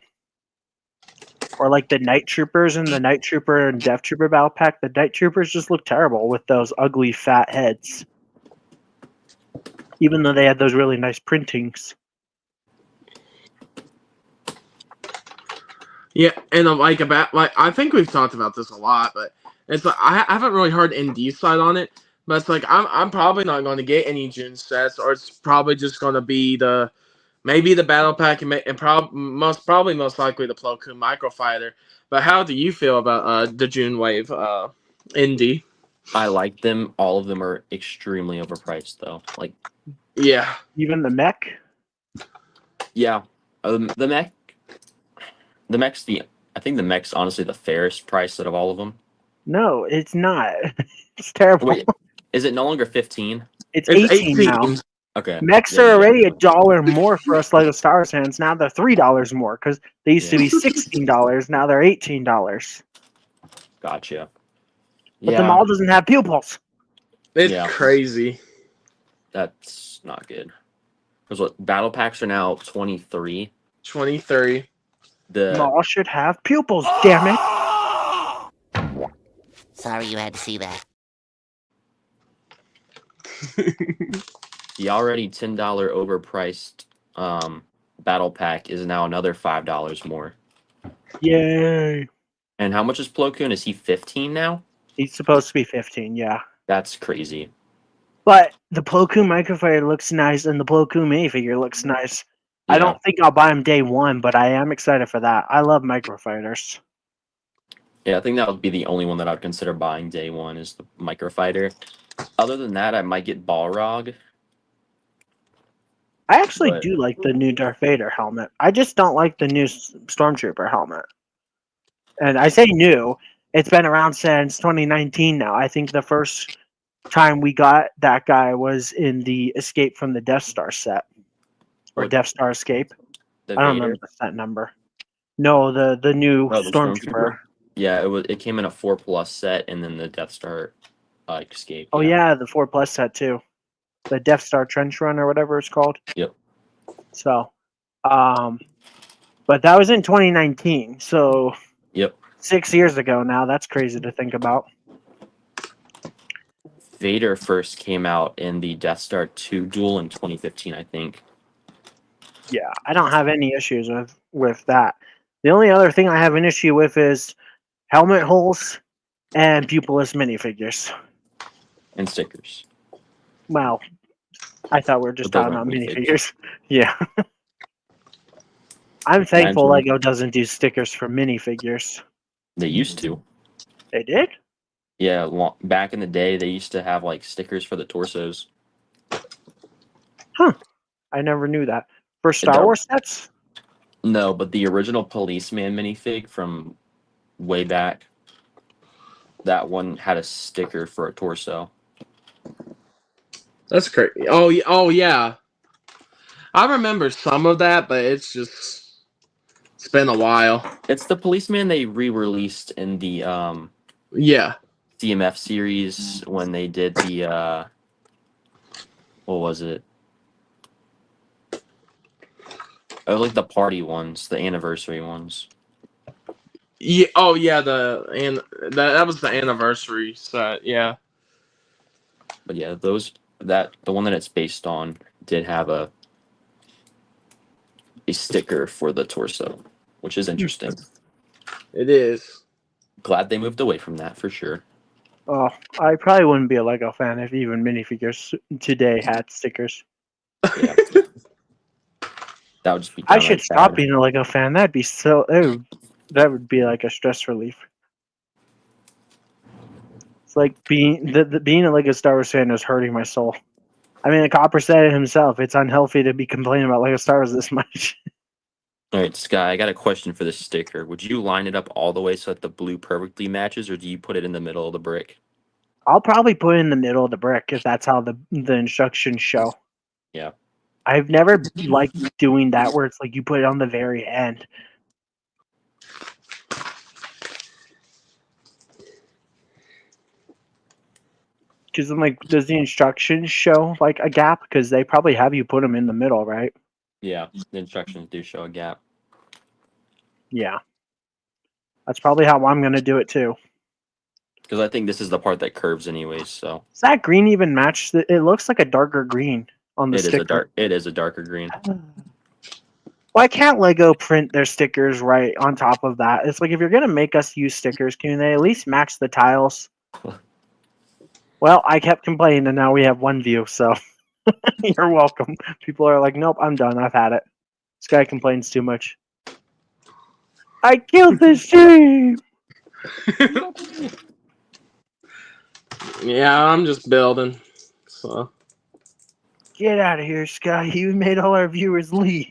A: or like the Night Troopers and the Night Trooper and Death Trooper battle pack, the Night Troopers just look terrible with those ugly fat heads. Even though they had those really nice printings.
B: Yeah, and like I think we've talked about this a lot, but it's like I haven't really heard ND's side on it. But it's like I'm probably not going to get any June sets, or it's probably just going to be maybe the battle pack and most likely the Plo Koon microfighter. But how do you feel about the June wave ND?
C: I like them. All of them are extremely overpriced, though. Like,
B: Yeah,
A: Even the mech.
C: yeah, the mech. The mech's I think the mech's honestly the fairest price out of all of them.
A: No, it's not. It's terrible.
C: Wait, is it no longer 15?
A: It's
B: it's
A: 18 now.
C: Okay.
A: Mechs
C: Yeah,
A: are
C: yeah.
A: already $1 more for us Lego Star Wars fans. Now they're $3 more because they used to
C: Yeah.
A: be $16. Now they're $18.
C: Gotcha.
A: But
C: Yeah,
A: the mall doesn't have pupils.
B: it's
C: Yeah.
B: crazy.
C: that's not good. Because what battle packs are now 23.
B: 23.
C: The
A: Mall should have pupils. Damn it!
E: Sorry you had to see that.
C: the already $10 overpriced battle pack is now another $5 more.
A: Yay!
C: And how much is Plo Koon? Is he 15 now?
A: He's supposed to be 15. Yeah.
C: That's crazy.
A: But the Plo Koon microfighter looks nice, and the Plo Koon minifigure looks nice. I
C: Yeah.
A: don't think I'll buy him day one, but I am excited for that. I love microfighters.
C: Yeah, I think that would be the only one that I'd consider buying day one is the microfighter. Other than that, I might get Balrog.
A: I actually
C: But-
A: do like the new Darth Vader helmet. I just don't like the new Stormtrooper helmet. And I say new. It's been around since 2019 now. I think the first time we got that guy was in the Escape from the Death Star set. Or
C: What-
A: Death Star Escape.
C: The
A: I don't
C: Vader.
A: remember the set number. No, the new
C: Oh, the
A: Stormtrooper.
C: Yeah, it came in a 4+ set and then the Death Star escape.
A: Oh yeah, the 4+ set too. The Death Star Trench Run or whatever it's called.
C: Yep.
A: So, but that was in 2019. So,
C: Yep.
A: 6 years ago now. That's crazy to think about.
C: Vader first came out in the Death Star 2 duel in 2015, I think.
A: Yeah, I don't have any issues with that. The only other thing I have an issue with is helmet holes and pupilless minifigures.
C: And stickers.
A: Well, I thought we were just
C: But those
A: talking about
C: aren't
A: minifigures. Yeah. I'm thankful
C: Imagine-
A: Lego doesn't do stickers for minifigures.
C: They used to.
A: They did?
C: Yeah, back in the day, they used to have like stickers for the torsos.
A: I never knew that. For Star
C: don't.
A: Wars sets?
C: No, but the original policeman minifig from way back, that one had a sticker for a torso.
B: That's crazy. Oh yeah. I remember some of that, but it's been a while.
C: It's the policeman they re-released in the
B: Yeah.
C: CMF series when they did the what was it? Oh, like the party ones, the anniversary ones.
B: Yeah. Oh yeah. That was the anniversary set. Yeah.
C: But yeah, the one that it's based on did have a sticker for the torso, which is interesting.
B: It is.
C: Glad they moved away from that for sure.
A: Oh, I probably wouldn't be a Lego fan if even minifigures today had stickers.
C: Yeah. That would just be
A: I
C: downright
A: should stop
C: bad.
A: being a Lego fan. That'd be so. That would be like a stress relief. It's like being being a Lego Star Wars fan is hurting my soul. I mean, the Copper said it himself. It's unhealthy to be complaining about Lego Star Wars this much.
C: All right, Sky, I got a question for this sticker. Would you line it up all the way so that the blue perfectly matches, or do you put it in the middle of the brick?
A: I'll probably put it in the middle of the brick if that's how the instructions show.
C: Yeah.
A: I've never liked doing that where it's like you put it on the very end. Because then, like, does the instructions show like a gap? Because they probably have you put them in the middle, right?
C: Yeah, the instructions do show a gap.
A: Yeah. That's probably how I'm going to do it too.
C: Because I think this is the part that curves anyways, so
A: Does that green even match? It looks like a darker green on the sticker.
C: it is a darker green.
A: Why can't Lego print their stickers right on top of that? It's like if you're going to make us use stickers, can they at least match the tiles? Well, I kept complaining, and now we have one view, so you're welcome. People are like, nope, I'm done. I've had it. This guy complains too much. I killed this team!
B: Yeah, I'm just building. So
A: Get out of here, Sky. You made all our viewers leave.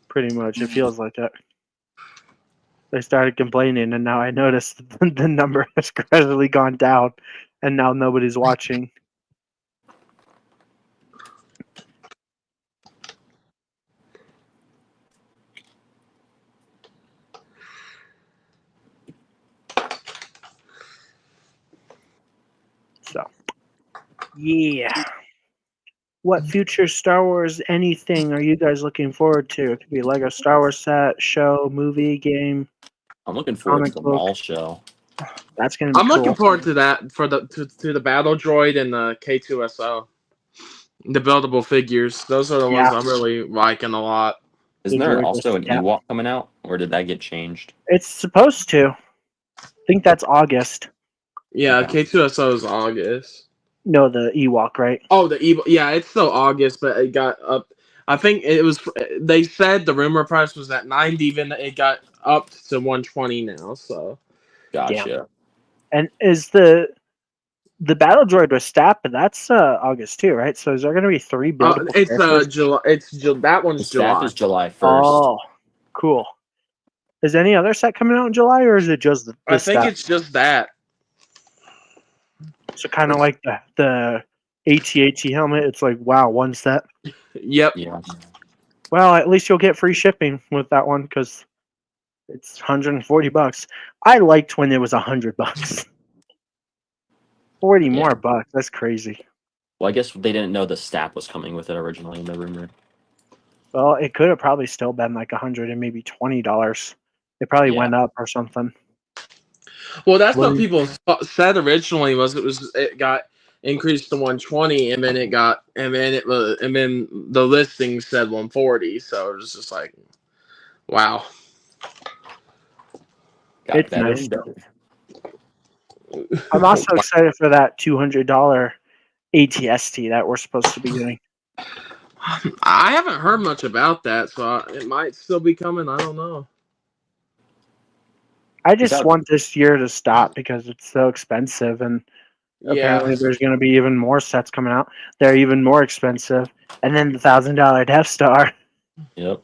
A: Pretty much. It feels like that. They started complaining, and now I noticed the number has gradually gone down, and now nobody's watching. So, yeah. What future Star Wars anything are you guys looking forward to? It could be Lego Star Wars set, show, movie, game.
C: I'm looking forward to
A: Comic
C: the
A: book.
C: mall show.
A: That's gonna be
B: I'm
A: cool.
B: looking forward to that for to the Battle Droid and the K2SO. The buildable figures. Those are the ones I'm really liking a lot.
C: Isn't
A: The
C: there
A: droid
C: also an
A: was- yeah.
C: Ewok coming out, or did that get changed?
A: It's supposed to. I think that's August.
B: Yeah,
C: Okay.
B: K2SO is August.
A: No, the Ewok, right?
B: Oh, the Evo. Yeah, it's still August, but it got up. I think it was. They said the rumor price was at 90, then it got up to 120 now. So
C: Gotcha.
A: And is the Battle Droid with Stat, but that's August too, right? So is there going to be 3 buildable
B: it's
A: characters?
B: July. That
C: The
B: one's
C: staff
B: July.
C: is July 1st.
A: Oh, cool. Is any other set coming out in July, or is it just the
B: I think
A: Stat?
B: it's just that.
A: So kind of like the AT-AT helmet. It's like, wow, one set.
B: Yep.
C: Yeah.
A: Well, at least you'll get free shipping with that one because it's $140. I liked when it was $100. 40
C: Yeah.
A: more bucks. That's crazy.
C: Well, I guess they didn't know the staff was coming with it originally in the rumor.
A: Well, it could have probably still been like $100 and maybe $20. It probably went up or something.
B: Well, that's what people said originally. It got increased to 120, and then the listing said 140. So it was just like, wow.
C: Got
A: It's
C: better
A: nice.
C: and better.
A: I'm also excited for that $200 ATST that we're supposed to be getting.
B: I haven't heard much about that, so it might still be coming. I don't know.
A: I just want this year to stop because it's so expensive, and apparently there's going to be even more sets coming out. They're even more expensive, and then the $1,000 Death Star.
C: Yep.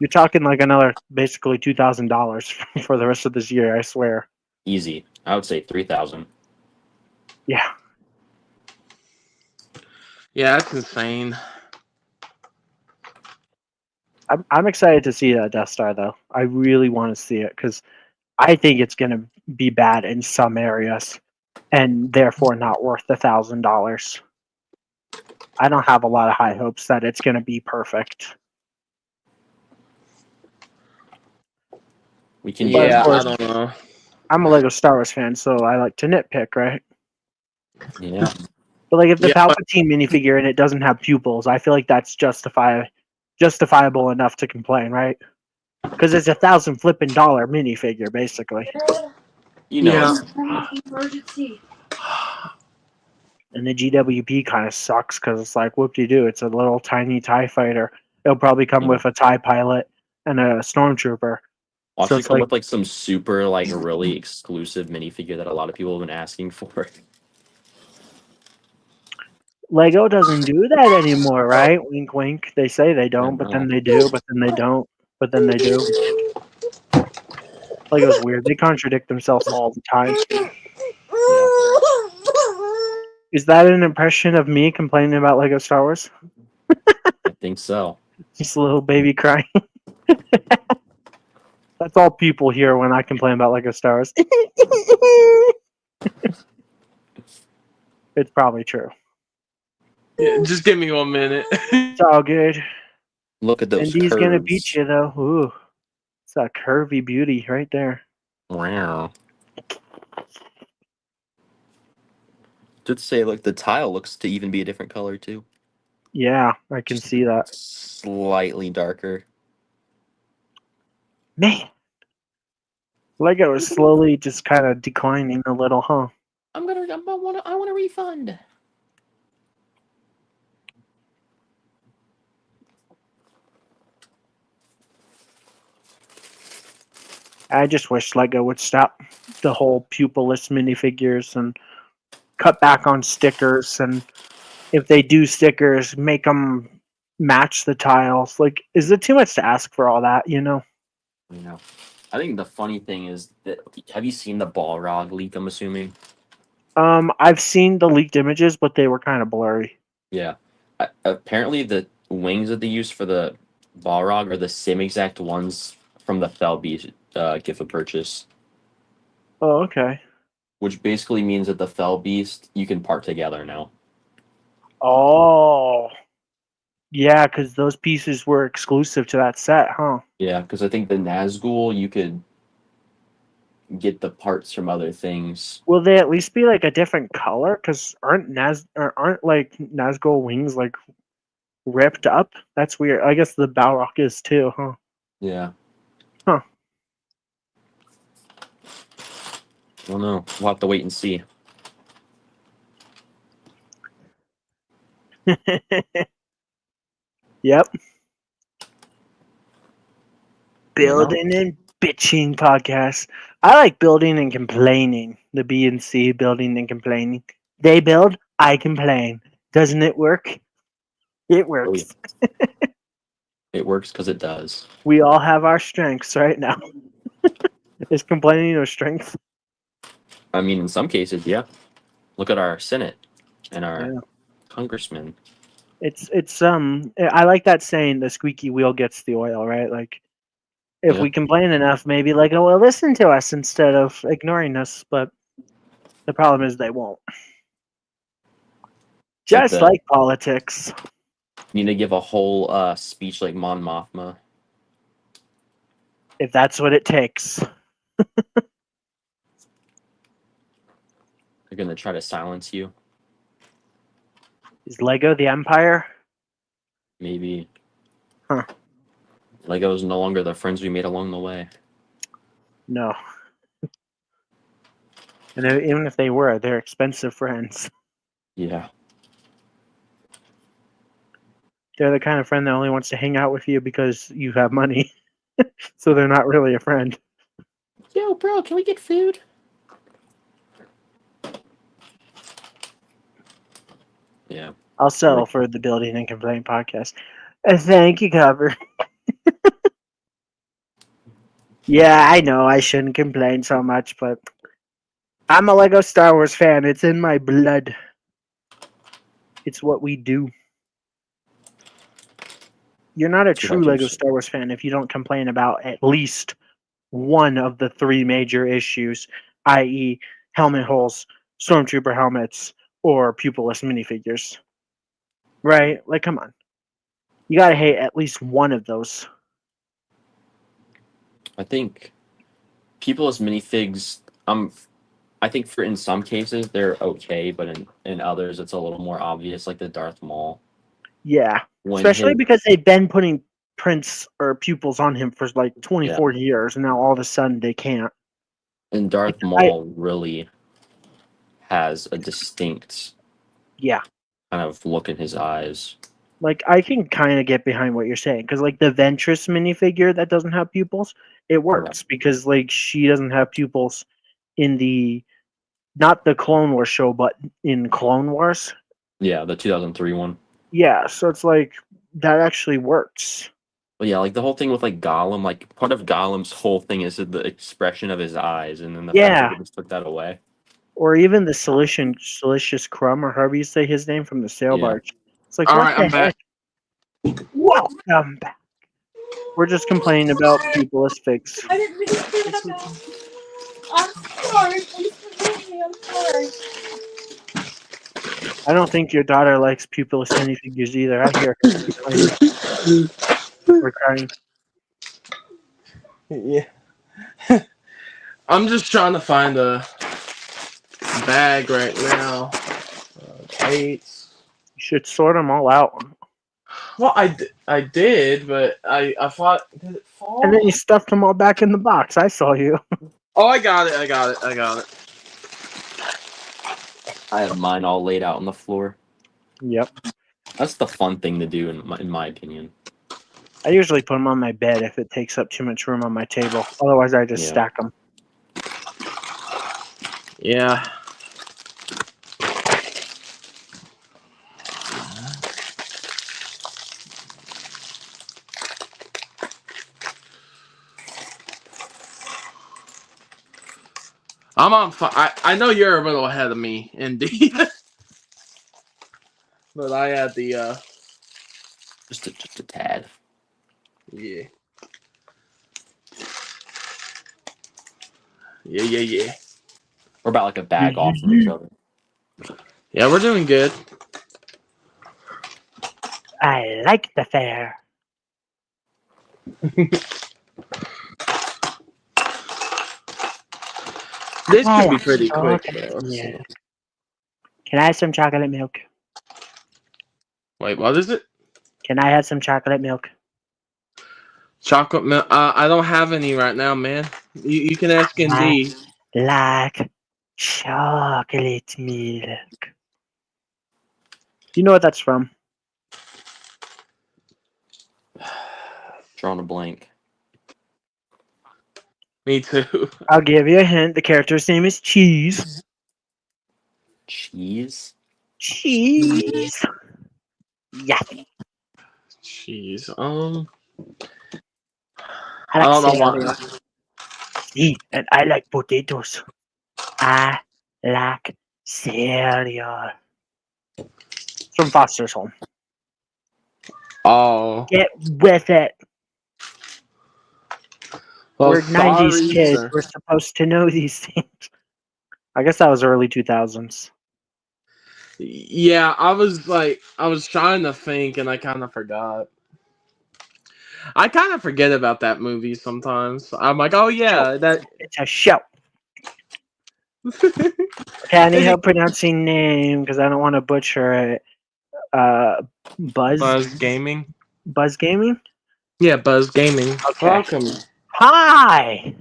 A: You're talking like another basically $2,000 for the rest of this year. I swear.
C: Easy. I would say 3,000.
A: Yeah.
B: Yeah, that's insane.
A: I'm excited to see that Death Star though. I really want to see it because I think it's going to be bad in some areas, and therefore not worth $1,000. I don't have a lot of high hopes that it's going to be perfect.
C: We can.
A: But of
B: Yeah, I
A: course,
B: don't know.
A: I'm a Lego Star Wars fan, so I like to nitpick, right?
C: Yeah.
A: But like, if the
B: Yeah, but-
A: Palpatine minifigure and it doesn't have pupils, I feel like that's justifiable enough to complain, right? Because it's $1,000 flipping dollar minifigure, basically.
C: You know
B: Yeah.
C: it's
D: Emergency.
A: And the GWP kind of sucks because it's like, whoop-de-doo, it's a little tiny TIE fighter. It'll probably come
C: Yeah.
A: with a TIE pilot and a stormtrooper.
C: I'll
A: So
C: actually
A: it's
C: come
A: like,
C: with like some super like really exclusive minifigure that a lot of people have been asking for.
A: Lego doesn't do that anymore, right? Wink, wink. They say they don't, but
C: know.
A: then they do, but then they don't, but then they do. Lego's weird. They contradict themselves all the time. Is that an impression of me complaining about Lego Star Wars?
C: I think so.
A: Just a little baby crying. That's all people hear when I complain about Lego Star Wars. It's probably true.
B: Yeah, just give me 1 minute.
A: It's all good.
C: Look at those
A: Indy's
C: curves.
A: gonna beat you though. Ooh, it's a curvy beauty right there.
C: Wow. Did say like the tile looks to even be a different color too.
A: Yeah, I can see that.
C: Slightly darker.
A: Man, Lego is slowly just kind of declining a little, huh?
C: I want a refund.
A: I just wish Lego would stop the whole pupilless minifigures and cut back on stickers. And if they do stickers, make them match the tiles. Like, is it too much to ask for all that? You know?
C: Yeah. I think the funny thing is that have you seen the Balrog leak? I'm assuming.
A: I've seen the leaked images, but they were kind of blurry.
C: Yeah. Apparently, the wings that they use for the Balrog are the same exact ones from the Felbeast gift of purchase,
A: Oh, okay.
C: which basically means that the Felbeast you can part together now.
A: Oh, yeah, because those pieces were exclusive to that set, huh?
C: Yeah, because I think the Nazgul you could get the parts from other things.
A: Will they at least be like a different color? Because aren't like Nazgul wings like ripped up? That's weird. I guess the Balrog is too, huh?
C: Yeah.
A: Huh.
C: I don't know. We'll have to wait and see.
A: Yep.
C: You know?
A: Building and bitching podcast. I like building and complaining. The B and C, building and complaining. They build, I complain. Doesn't it work? It works.
C: It works because it does.
A: We all have our strengths right now. Is complaining a strength?
C: I mean, in some cases, yeah. Look at our Senate and our
A: Yeah.
C: congressmen.
A: It's I like that saying, the squeaky wheel gets the oil, right? Like, if
C: Yeah.
A: we complain enough, maybe like, oh, well, listen to us instead of ignoring us. But the problem is they won't. Just like politics.
C: Need to give a whole speech like Mon Mothma.
A: If that's what it takes.
C: They're gonna try to silence you.
A: Is Lego the Empire?
C: Maybe.
A: Huh.
C: Lego's no longer the friends we made along the way.
A: No. And even if they were, they're expensive friends.
C: Yeah.
A: They're the kind of friend that only wants to hang out with you because you have money. So they're not really a friend.
C: Yo, bro, can we get food? Yeah.
A: I'll settle for the Building and Complain podcast. Thank you, Cover. Yeah, I know I shouldn't complain so much, but I'm a Lego Star Wars fan. It's in my blood. It's what we do. You're not a
C: That's what I
A: true
C: do,
A: Lego
C: so-
A: Star Wars fan if you don't complain about at least one of the three major issues, i.e., helmet holes, stormtrooper helmets, or pupilless minifigures. Right? Like, come on. You gotta hate at least one of those.
C: I think people as minifigs, I think for in some cases they're okay, but in others it's a little more obvious, like the Darth Maul.
A: Yeah.
C: When
A: Especially
C: his
A: because they've been putting prints or pupils on him for like 24 years, and now all of a sudden they can't.
C: and Darth Maul really has a distinct
A: Yeah.
C: kind of look in his eyes.
A: Like, I can kind of get behind what you're saying, because like the Ventress minifigure that doesn't have pupils, it works because like she doesn't have pupils in the not the Clone Wars show, but in Clone Wars.
C: Yeah, the 2003 one.
A: Yeah, so it's like that actually works.
C: But yeah, like the whole thing with like Gollum, like part of Gollum's whole thing is the expression of his eyes, and then the fact that
A: Yeah,
C: they just took that away.
A: or even the Silicious Crumb, or however you say his name from the sail
C: Yeah.
A: barge. It's like,
B: All
A: what
B: right,
A: the
B: I'm back.
A: heck? Welcome back. We're just complaining about pupilless figs.
D: I didn't mean to turn it down. I'm sorry. Please forgive me. I'm sorry.
A: I don't think your daughter likes pupilless minifigures either. I hear her complaining or crying.
B: Yeah. I'm just trying to find a bag right now. Kate's.
A: You should sort them all out.
B: Well, I did, but I thought, did it fall?
A: And then you stuffed them all back in the box. I saw you.
B: Oh, I got it.
C: I have mine all laid out on the floor.
A: Yep.
C: That's the fun thing to do, in my opinion.
A: I usually put them on my bed if it takes up too much room on my table. Otherwise, I just
C: Yeah.
A: stack them.
B: Yeah. I'm on fire. I know you're a little ahead of me, indeed. But I had the,
C: Just a tad.
B: yeah. Yeah.
C: We're about like a bag off from each other.
B: Yeah, we're doing good.
A: I like the fair.
B: This
A: I
B: should be
A: like
B: pretty quick,
A: chocolate
B: though.
A: milk. Can I have some chocolate milk?
B: Wait, what is it?
A: Can I have some chocolate milk?
B: Chocolate milk. I don't have any right now, man. You can ask Indeed.
A: Like chocolate milk. Do you know what that's from?
C: Drawing a blank.
B: Me too.
A: I'll give you a hint. The character's name is Cheese.
C: Cheese?
A: Cheese. Yeah.
B: Jeez.
A: I
B: I don't know
A: cereal.
B: what.
A: See, and I like potatoes. I like cereal. It's from Foster's Home.
B: Oh.
A: Get with it.
B: Well,
A: We're 90s
B: sorry,
A: kids.
B: sir.
A: We're supposed to know these things. I guess that was early 2000s.
B: Yeah, I was trying to think and I kind of forgot. I kind of forget about that movie sometimes. I'm like, oh yeah, that.
A: It's a show. Okay, I need help pronouncing name because I don't want to butcher it.
B: Buzz Gaming.
A: Buzz Gaming?
B: Yeah, Buzz Gaming.
A: Okay.
B: Welcome.
A: Hi!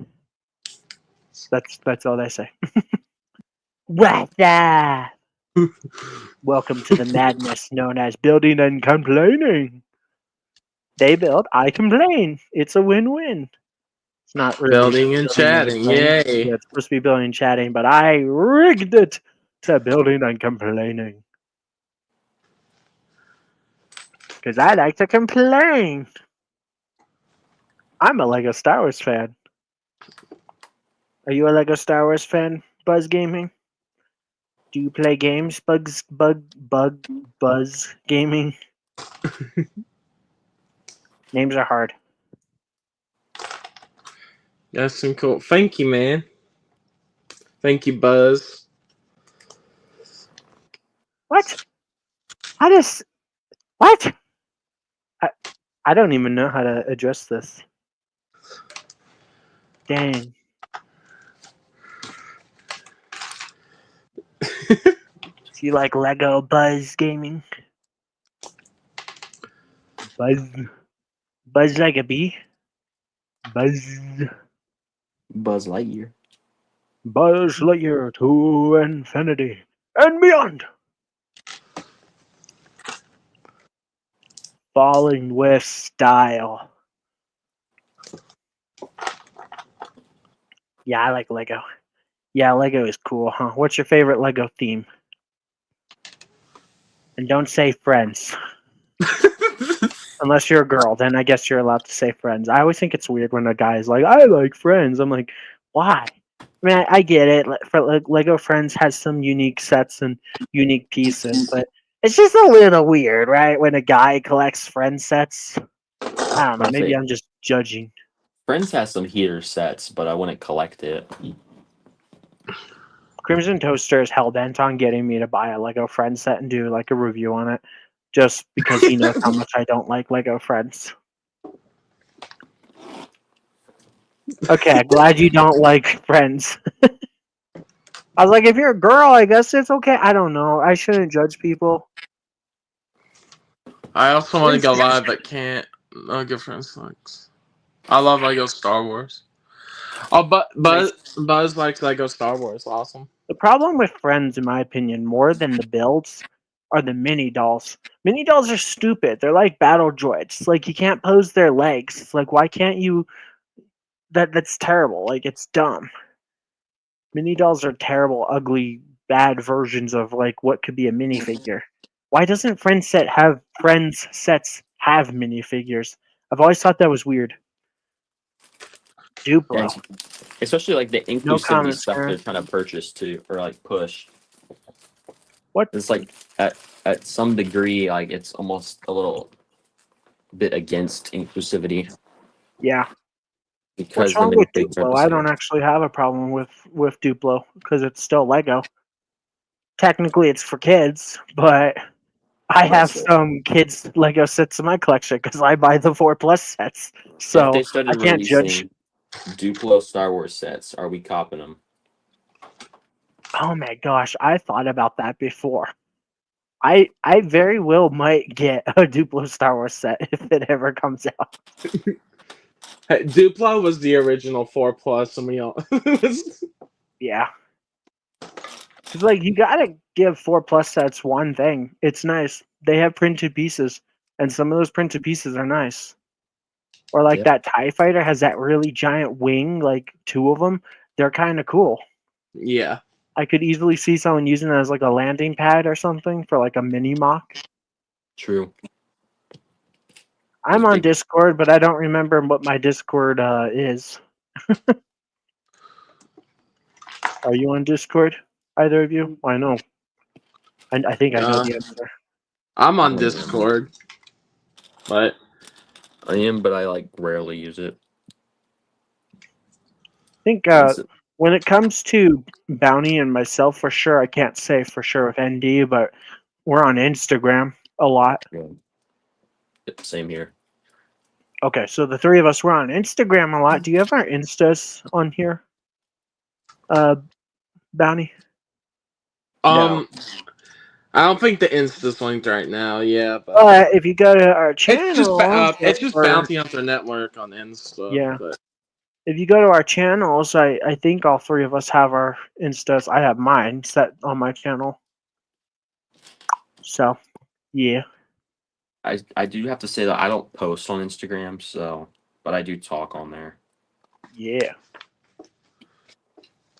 A: That's all they say. What's that? Welcome to the madness known as building and complaining. They build, I complain. It's a win-win. It's not really
B: Building and chatting, yay.
A: Yeah, it's supposed to be building and chatting, but I rigged it to building and complaining. Because I like to complain. I'm a Lego Star Wars fan. Are you a Lego Star Wars fan, Buzz Gaming? Do you play games, Buzz Gaming? Names are hard.
B: That's some cool. Thank you, man. Thank you, Buzz.
A: What? How does... What? I don't even know how to address this. Dang. Do you like Lego Buzz Gaming? Buzz like a bee? Buzz
C: Lightyear.
A: Buzz Lightyear to infinity and beyond. Falling with style. Yeah, I like Lego. Yeah, Lego is cool, huh? What's your favorite Lego theme? And don't say Friends. Unless you're a girl, then I guess you're allowed to say Friends. I always think it's weird when a guy is like, I like Friends. I'm like, why? I mean, I get it. Lego Friends has some unique sets and unique pieces, but it's just a little weird, right? When a guy collects Friends sets. I don't know. Maybe I'm just judging.
C: Friends has some heater sets, but I wouldn't collect it.
A: Crimson Toaster is hell-bent on getting me to buy a Lego Friends set and do like a review on it, just because he knows how much I don't like Lego Friends. Okay, glad you don't like Friends. I was like, if you're a girl, I guess it's okay. I don't know. I shouldn't judge people.
B: I also want to go live, but can't. Lego Friends sucks. I love Lego Star Wars. Oh, but Buzz likes Lego Star Wars. Awesome.
A: The problem with Friends, in my opinion, more than the builds, are the mini dolls. Mini dolls are stupid. They're like battle droids. Like, you can't pose their legs. It's like, why can't you... That's terrible. Like, it's dumb. Mini dolls are terrible, ugly, bad versions of like what could be a minifigure. Why doesn't Friends sets have minifigures? I've always thought that was weird. Duplo.
C: Yeah, especially like the inclusivity stuff they're trying to purchase too, or like push.
A: What?
C: It's like at some degree, like it's almost a little bit against inclusivity.
A: Yeah.
C: Because
A: what's wrong with Duplo? I don't actually have a problem with Duplo because it's still Lego. Technically, it's for kids, but I have some kids Lego sets in my collection because I buy the 4+ sets. So
C: if they started
A: I can't judge.
C: Duplo Star Wars sets, are we copping them?
A: Oh my gosh, I thought about that before. I very well might get a Duplo Star Wars set if it ever comes out.
B: Hey, Duplo was the original 4+, and we all.
A: Yeah. It's like, you gotta give 4+ sets one thing. It's nice. They have printed pieces, and some of those printed pieces are nice. Or like that TIE fighter has that really giant wing, like 2 of them. They're kind of cool.
B: Yeah.
A: I could easily see someone using it as like a landing pad or something for like a mini mock.
C: True.
A: I'm on Discord, but I don't remember what my Discord is. Are you on Discord? Either of you? I know. I think I know the answer.
B: I'm on Discord. But
C: I am, but I like rarely use it.
A: I think when it comes to Bounty and myself, for sure, I can't say for sure with ND, but we're on Instagram a lot.
C: Yeah. Same here.
A: Okay, so the 3 of us, we're on Instagram a lot. Do you have our Instas on here? Bounty?
B: No. I don't think the Insta's linked right now. Yeah, but
A: if you go to our channel,
B: it's just Bounty Hunter Network on Insta.
A: Yeah.
B: But
A: if you go to our channels, I think all 3 of us have our Instas. I have mine set on my channel. So, yeah.
C: I do have to say that I don't post on Instagram, but I do talk on there.
A: Yeah.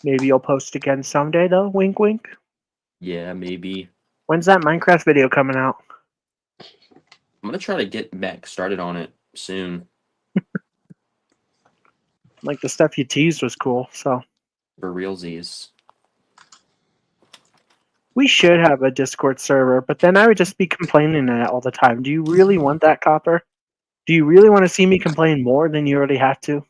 A: Maybe you'll post again someday, though. Wink, wink.
C: Yeah, maybe.
A: When's that Minecraft video coming out?
C: I'm gonna try to get back started on it soon.
A: Like, the stuff you teased was cool, so.
C: For realsies.
A: We should have a Discord server, but then I would just be complaining in it all the time. Do you really want that, Copper? Do you really want to see me complain more than you already have to?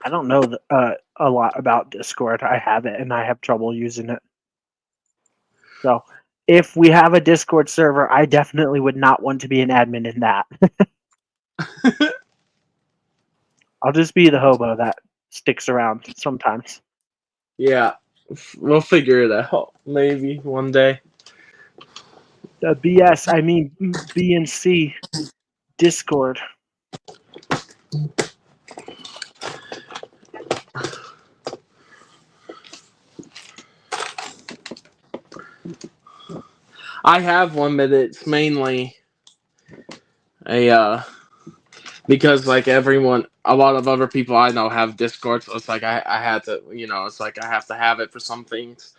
A: I don't know a lot about Discord. I have it, and I have trouble using it. So, if we have a Discord server, I definitely would not want to be an admin in that. I'll just be the hobo that sticks around sometimes.
B: Yeah, we'll figure it out maybe one day.
A: The BS, I mean B and C, Discord.
B: I have one, but it's mainly a because like everyone, a lot of other people I know have Discord, so it's like I had to, it's like I have to have it for some things.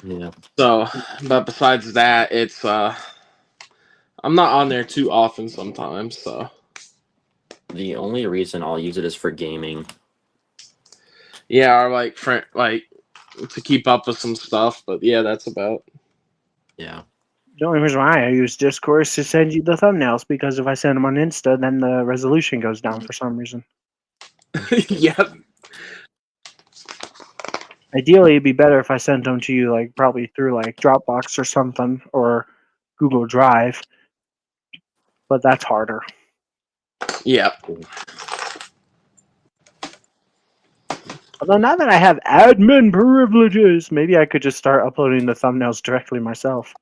C: Yeah.
B: So, but besides that, it's I'm not on there too often sometimes. So
C: The only reason I'll use it is for gaming.
B: yeah, or like to keep up with some stuff. But yeah, that's about.
C: Yeah.
A: The only reason why I use Discord is to send you the thumbnails, because if I send them on Insta, then the resolution goes down for some reason.
B: Yep.
A: Ideally, it'd be better if I sent them to you, like probably through like Dropbox or something, or Google Drive. But that's harder.
B: Yep.
A: Although now that I have admin privileges, maybe I could just start uploading the thumbnails directly myself.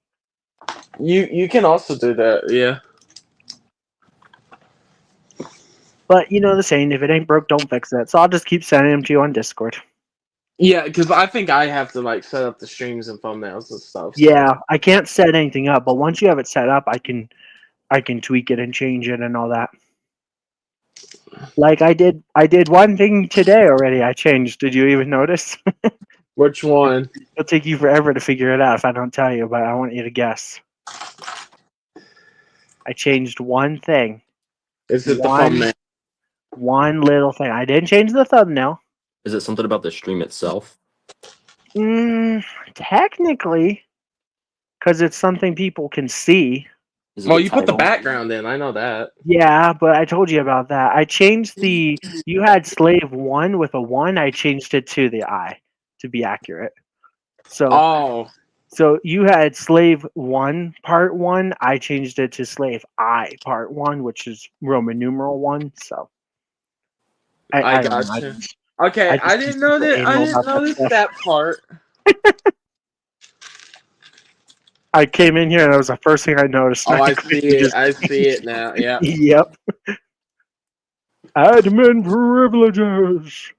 B: You can also do that. Yeah.
A: But you know the saying, if it ain't broke, don't fix it. So I'll just keep sending them to you on Discord.
B: Yeah, because I think I have to like set up the streams and thumbnails and stuff. So.
A: Yeah, I can't set anything up, but once you have it set up, I can tweak it and change it and all that. Like I did one thing today already. I changed. Did you even notice?
B: Which one?
A: It'll take you forever to figure it out if I don't tell you, but I want you to guess. I changed one thing.
B: Is it the thumbnail?
A: One little thing. I didn't change the thumbnail.
C: Is it something about the stream itself?
A: Technically, because it's something people can see.
C: Is it
B: Well,
C: the
B: you put the
C: title?
B: background in. I know that.
A: Yeah, but I told you about that. I changed you had slave 1 with a 1. I changed it to the I to be accurate. So you had slave 1 part 1. I changed it to slave I part 1, which is Roman numeral 1. So
B: I
A: don't
B: got
A: know.
B: you. Okay, I didn't know that. I didn't notice that part.
A: I came in here and that was the first thing I noticed.
B: Oh, I see it. I see it now. Yeah.
A: Yep. Admin privileges.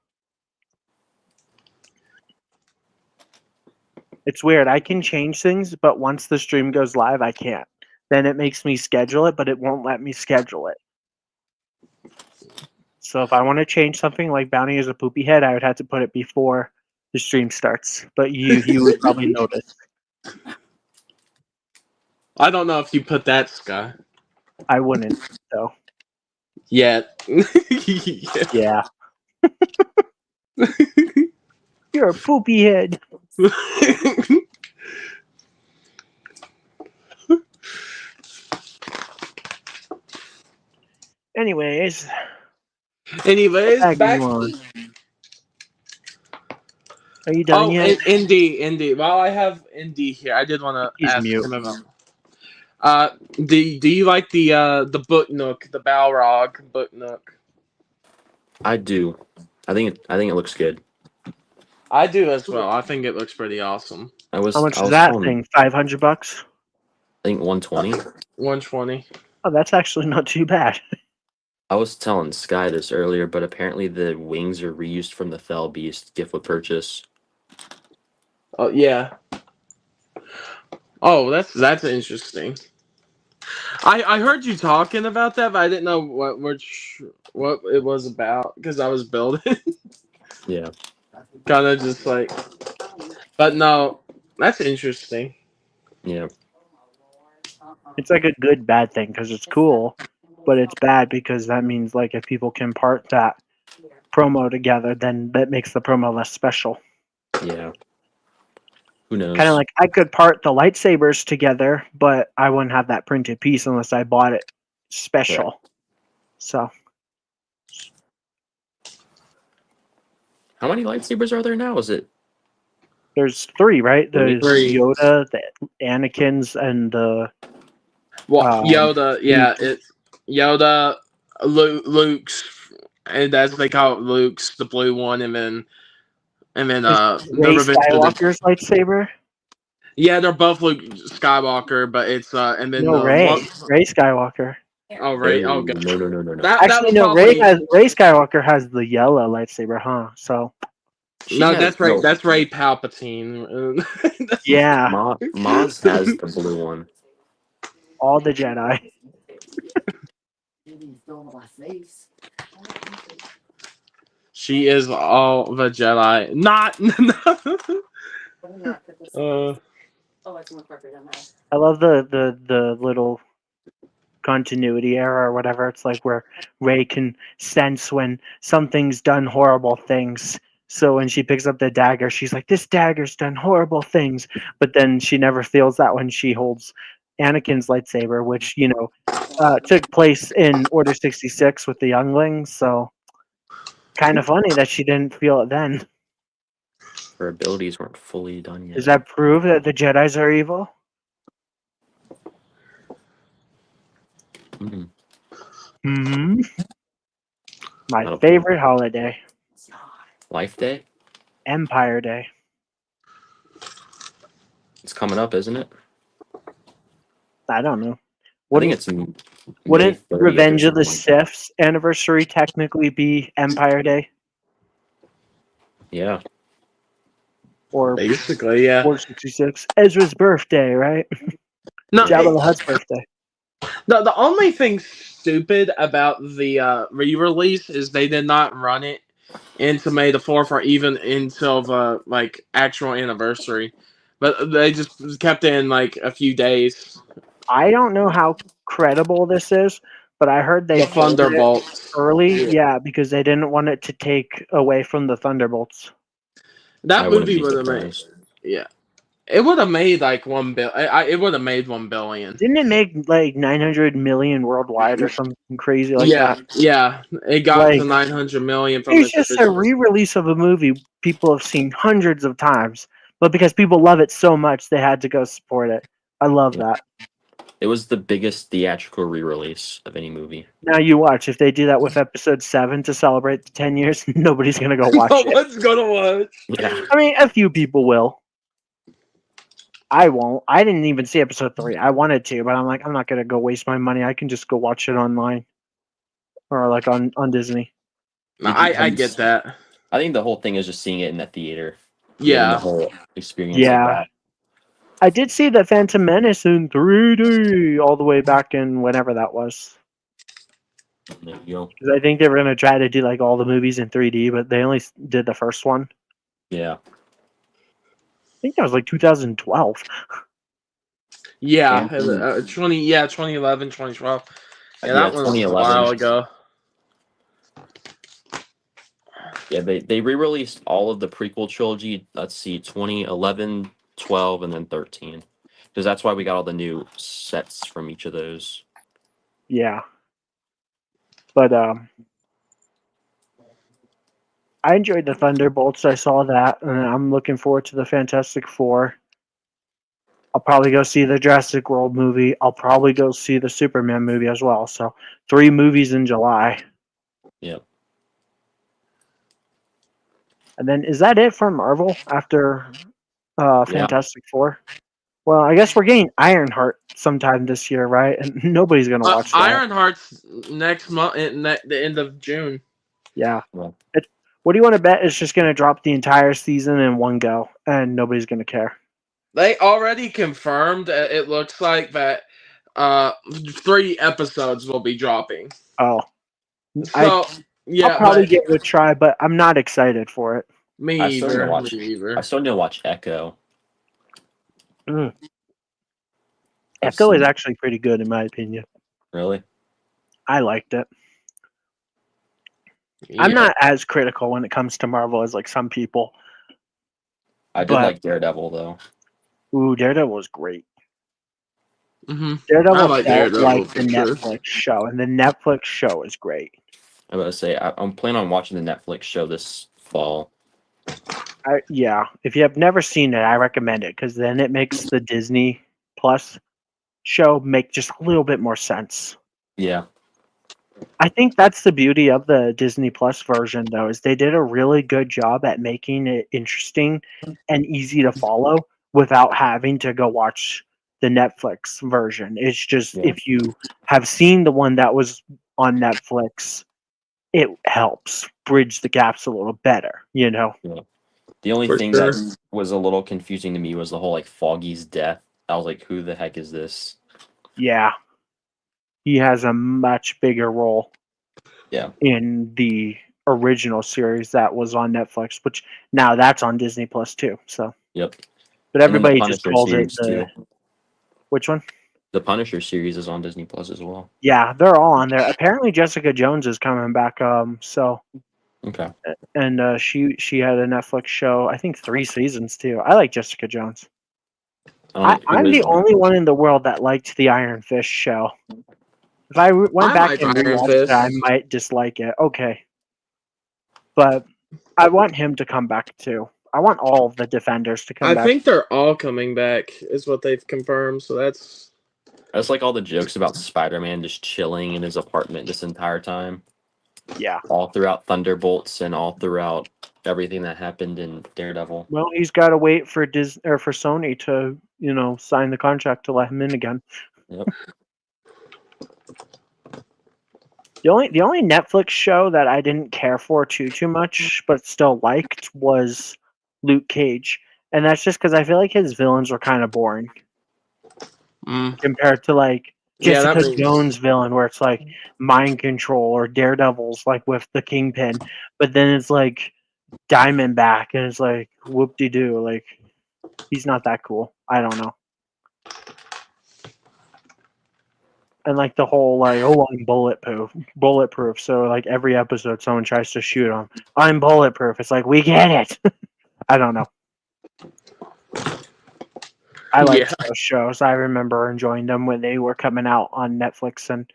A: It's weird. I can change things, but once the stream goes live, I can't. Then it makes me schedule it, but it won't let me schedule it. So if I want to change something like Bounty as a poopy head, I would have to put it before the stream starts. But you would probably notice.
B: I don't know if you put that, Sky.
A: I wouldn't, though.
B: Yet.
A: Yeah. You're a poopy head. Anyways,
B: back.
A: Are you done yet?
B: Indy. While I have Indy here, I did want to ask him about. Do you like the book nook, the Balrog book nook?
C: I do. I think it looks good.
B: I do as well. I think it looks pretty awesome.
A: How much is that thing? $500?
C: I think 120.
B: 120.
A: Oh, that's actually not too bad.
C: I was telling Sky this earlier, but apparently the wings are reused from the Fell Beast gift with purchase.
B: Oh yeah. Oh, that's interesting. I heard you talking about that, but I didn't know what it was about because I was building.
C: Yeah.
B: Kind of just like, but no, that's interesting.
C: Yeah.
A: It's like a good bad thing because it's cool, but it's bad because that means like if people can part that promo together, then that makes the promo less special.
C: Yeah. Who knows?
A: Kind of like I could part the lightsabers together, but I wouldn't have that printed piece unless I bought it special.
C: Right.
A: So
C: How many lightsabers are there now? Is it?
A: there's 3, right? There's
B: Three.
A: Yoda, the Anakin's, and the
B: Well, Yoda, yeah, it's Yoda, Luke's, and as they call it, Luke's the blue one, and then the
A: Rey
B: Revenge of the
A: Skywalker's lightsaber.
B: yeah, they're both Luke Skywalker, but it's and then
A: No,
B: the
A: Rey.
B: one
A: Rey Skywalker.
B: oh Ray,
C: No,
B: oh god,
C: no.
B: that
A: Actually,
B: was
A: no.
B: probably
A: Rey Skywalker has the yellow lightsaber, huh? So
B: no, that's right, that's Ray Palpatine.
A: yeah,
C: Maz has the blue one.
A: all the Jedi.
B: She is all the Jedi, not.
A: I love the little continuity error or whatever. It's like where Rey can sense when something's done horrible things. So when she picks up the dagger, she's like, "This dagger's done horrible things," but then she never feels that when she holds Anakin's lightsaber, which took place in Order 66 with the younglings. So kind of funny that she didn't feel it then.
C: Her abilities weren't fully done yet.
A: Does that prove that the Jedis are evil?
C: Mm-hmm.
A: Mm-hmm. My
C: That'll
A: favorite holiday,
C: Life Day?
A: Empire Day.
C: It's coming up, isn't it?
A: I don't know.
C: I think it's May
A: Wouldn't
C: 30th or
A: Revenge of the
C: something like that.
A: Sith's anniversary technically be Empire Day
C: Yeah.
A: or
B: Basically, yeah.
A: 466? Ezra's birthday, right?
B: No,
A: Jabba the Hutt's birthday.
B: the only thing stupid about the re-release is they did not run it into May the 4th or even until the like actual anniversary, but they just kept it in like a few days.
A: I don't know how credible this is, but I heard they
B: The
A: pulled it
B: Thunderbolts
A: early, yeah, because they didn't want it to take away from the Thunderbolts.
B: That
C: I wouldn't
B: movie
C: be
B: would have made,
C: surprised.
B: yeah, it would have made like 1 bill. It would have made 1 billion.
A: Didn't it make like 900 million worldwide or something crazy like
B: Yeah,
A: that?
B: yeah, it got
A: Like,
B: to 900 million from
A: it's
B: its
A: just a
B: original.
A: re-release of a movie people have seen hundreds of times, but because people love it so much, they had to go support it. I love
C: Yeah.
A: that.
C: It was the biggest theatrical re-release of any movie.
A: Now you watch, if they do that with episode 7 to celebrate the 10 years, nobody's gonna go watch
B: No
A: it.
B: one's gonna watch.
C: Yeah.
A: I mean, a few people will. I won't. I didn't even see episode 3. I wanted to, but I'm like, I'm not gonna go waste my money. I can just go watch it online or like on Disney.
B: No, I get that.
C: I think the whole thing is just seeing it in the theater. Getting
B: Yeah.
C: the whole experience
A: Yeah.
C: of that.
A: I did see the Phantom Menace in 3D all the way back in whenever that was.
C: There you go.
A: Because I think they were going to try to do like all the movies in 3D, but they only did the first one.
C: Yeah.
A: I think that was like 2012.
B: Yeah,
C: And-
B: 2011, 2012. Yeah, that one was a
C: 2011.
B: while ago.
C: Yeah, they re-released all of the prequel trilogy. Let's see, 2011, 12, and then 13. Because that's why we got all the new sets from each of those.
A: Yeah. But I enjoyed the Thunderbolts. I saw that, and I'm looking forward to the Fantastic Four. I'll probably go see the Jurassic World movie. I'll probably go see the Superman movie as well. So 3 movies in July.
C: Yep.
A: And then is that it for Marvel after Fantastic Four? Well, I guess we're getting Ironheart sometime this year, right? And nobody's gonna watch that.
B: Ironheart's next month, the end of June.
A: Yeah.
C: Well.
A: What do you want to bet? It's just gonna drop the entire season in one go, and nobody's gonna care.
B: They already confirmed. It looks like that 3 episodes will be dropping.
A: Oh,
B: So yeah,
A: I'll probably
B: but
A: give it a try, but I'm not excited for it.
B: me
C: I still need
B: either.
C: to watch.
B: Me either.
C: I still need to watch Echo.
A: Mm.
C: I've
A: Echo is
C: seen-
A: actually pretty good in my opinion.
C: Really?
A: I liked it. I'm
B: Yeah.
A: not as critical when it comes to Marvel as like some people.
C: I did
A: But-
C: like Daredevil though.
A: Ooh, Daredevil was great.
B: Mm-hmm.
A: Daredevil
B: I like
A: felt
B: Daredevil
A: like
B: for
A: the
B: sure.
A: Netflix show, and the Netflix show is great.
C: I'm about to say I'm planning on watching the Netflix show this fall.
A: Yeah, if you have never seen it, I recommend it because then it makes the Disney Plus show make just a little bit more sense.
C: Yeah.
A: I think that's the beauty of the Disney Plus version, though, is they did a really good job at making it interesting and easy to follow without having to go watch the Netflix version. It's just
C: Yeah.
A: if you have seen the one that was on Netflix, it helps bridge the gaps a little better, you know?
C: The only
B: For
C: thing
B: sure.
C: that was a little confusing to me was the whole like Foggy's death. I was like, who the heck is this?
A: Yeah. He has a much bigger role
C: Yeah.
A: in the original series that was on Netflix, which now that's on Disney Plus too. So,
C: Yep.
A: but
C: And then the
A: everybody just
C: Punisher
A: calls it
C: series
A: the
C: too.
A: which one?
C: The Punisher series is on Disney Plus as well.
A: Yeah, they're all on there. Apparently, Jessica Jones is coming back. So,
C: Okay.
A: and she had a Netflix show. I think 3 seasons too. I like Jessica Jones. I'm the only one in the world that liked the Iron Fist show. If I went
B: I
A: back
B: like
A: and
B: Iron
A: rewatched
B: Fist.
A: it, I might dislike it. Okay, but I want him to come back too. I want all of the Defenders to come
B: I
A: back.
B: think they're all coming back, is what they've confirmed. So that's.
C: I just like all the jokes about Spider-Man just chilling in his apartment this entire time.
A: Yeah.
C: All throughout Thunderbolts and all throughout everything that happened in Daredevil.
A: Well, he's got to wait for Disney or for Sony to, sign the contract to let him in again.
C: Yep.
A: The only Netflix show that I didn't care for too much, but still liked was Luke Cage, and that's just because I feel like his villains were kind of boring compared to like
B: Yeah, that
A: Jessica
B: makes-
A: Jones' villain, where it's like mind control, or Daredevil's like with the Kingpin, but then it's like Diamondback, and it's like whoop de doo, like he's not that cool. I don't know. And like the whole like, oh, I'm bulletproof. So like every episode, someone tries to shoot him. I'm bulletproof. It's like we get it. I don't know. I like those shows. I remember enjoying them when they were coming out on Netflix, and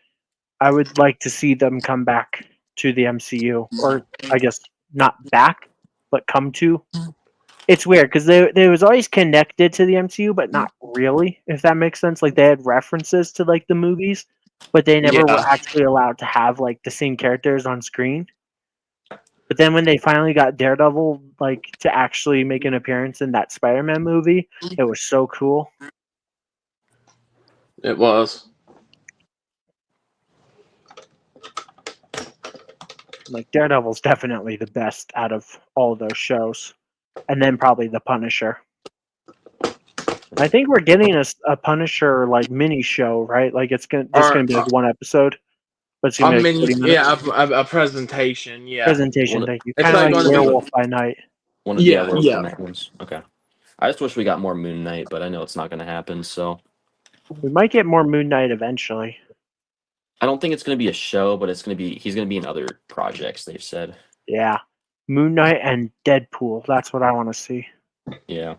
A: I would like to see them come back to the MCU, or I guess not back, but come to. It's weird because they was always connected to the MCU, but not really. If that makes sense, like they had references to like the movies, but they never were actually allowed to have like the same characters on screen. But then when they finally got Daredevil like to actually make an appearance in that Spider-Man movie, it was so cool.
B: It was.
A: Like Daredevil's definitely the best out of all of those shows, and then probably the Punisher. I think we're getting a Punisher like mini show, right? Like it's gonna be like one episode, but it's gonna be like 30 minutes.
B: A presentation. Yeah.
A: Presentation. Thank you.
B: It's
A: Kind of
B: like
A: like
B: one of the-
A: Werewolf by Night.
C: One of the ones. Okay. I just wish we got more Moon Knight, but I know it's not going to happen. So
A: We might get more Moon Knight eventually.
C: I don't think it's going to be a show, but he's going to be in other projects. They've said.
A: Yeah, Moon Knight and Deadpool. That's what I want to see.
C: Yeah.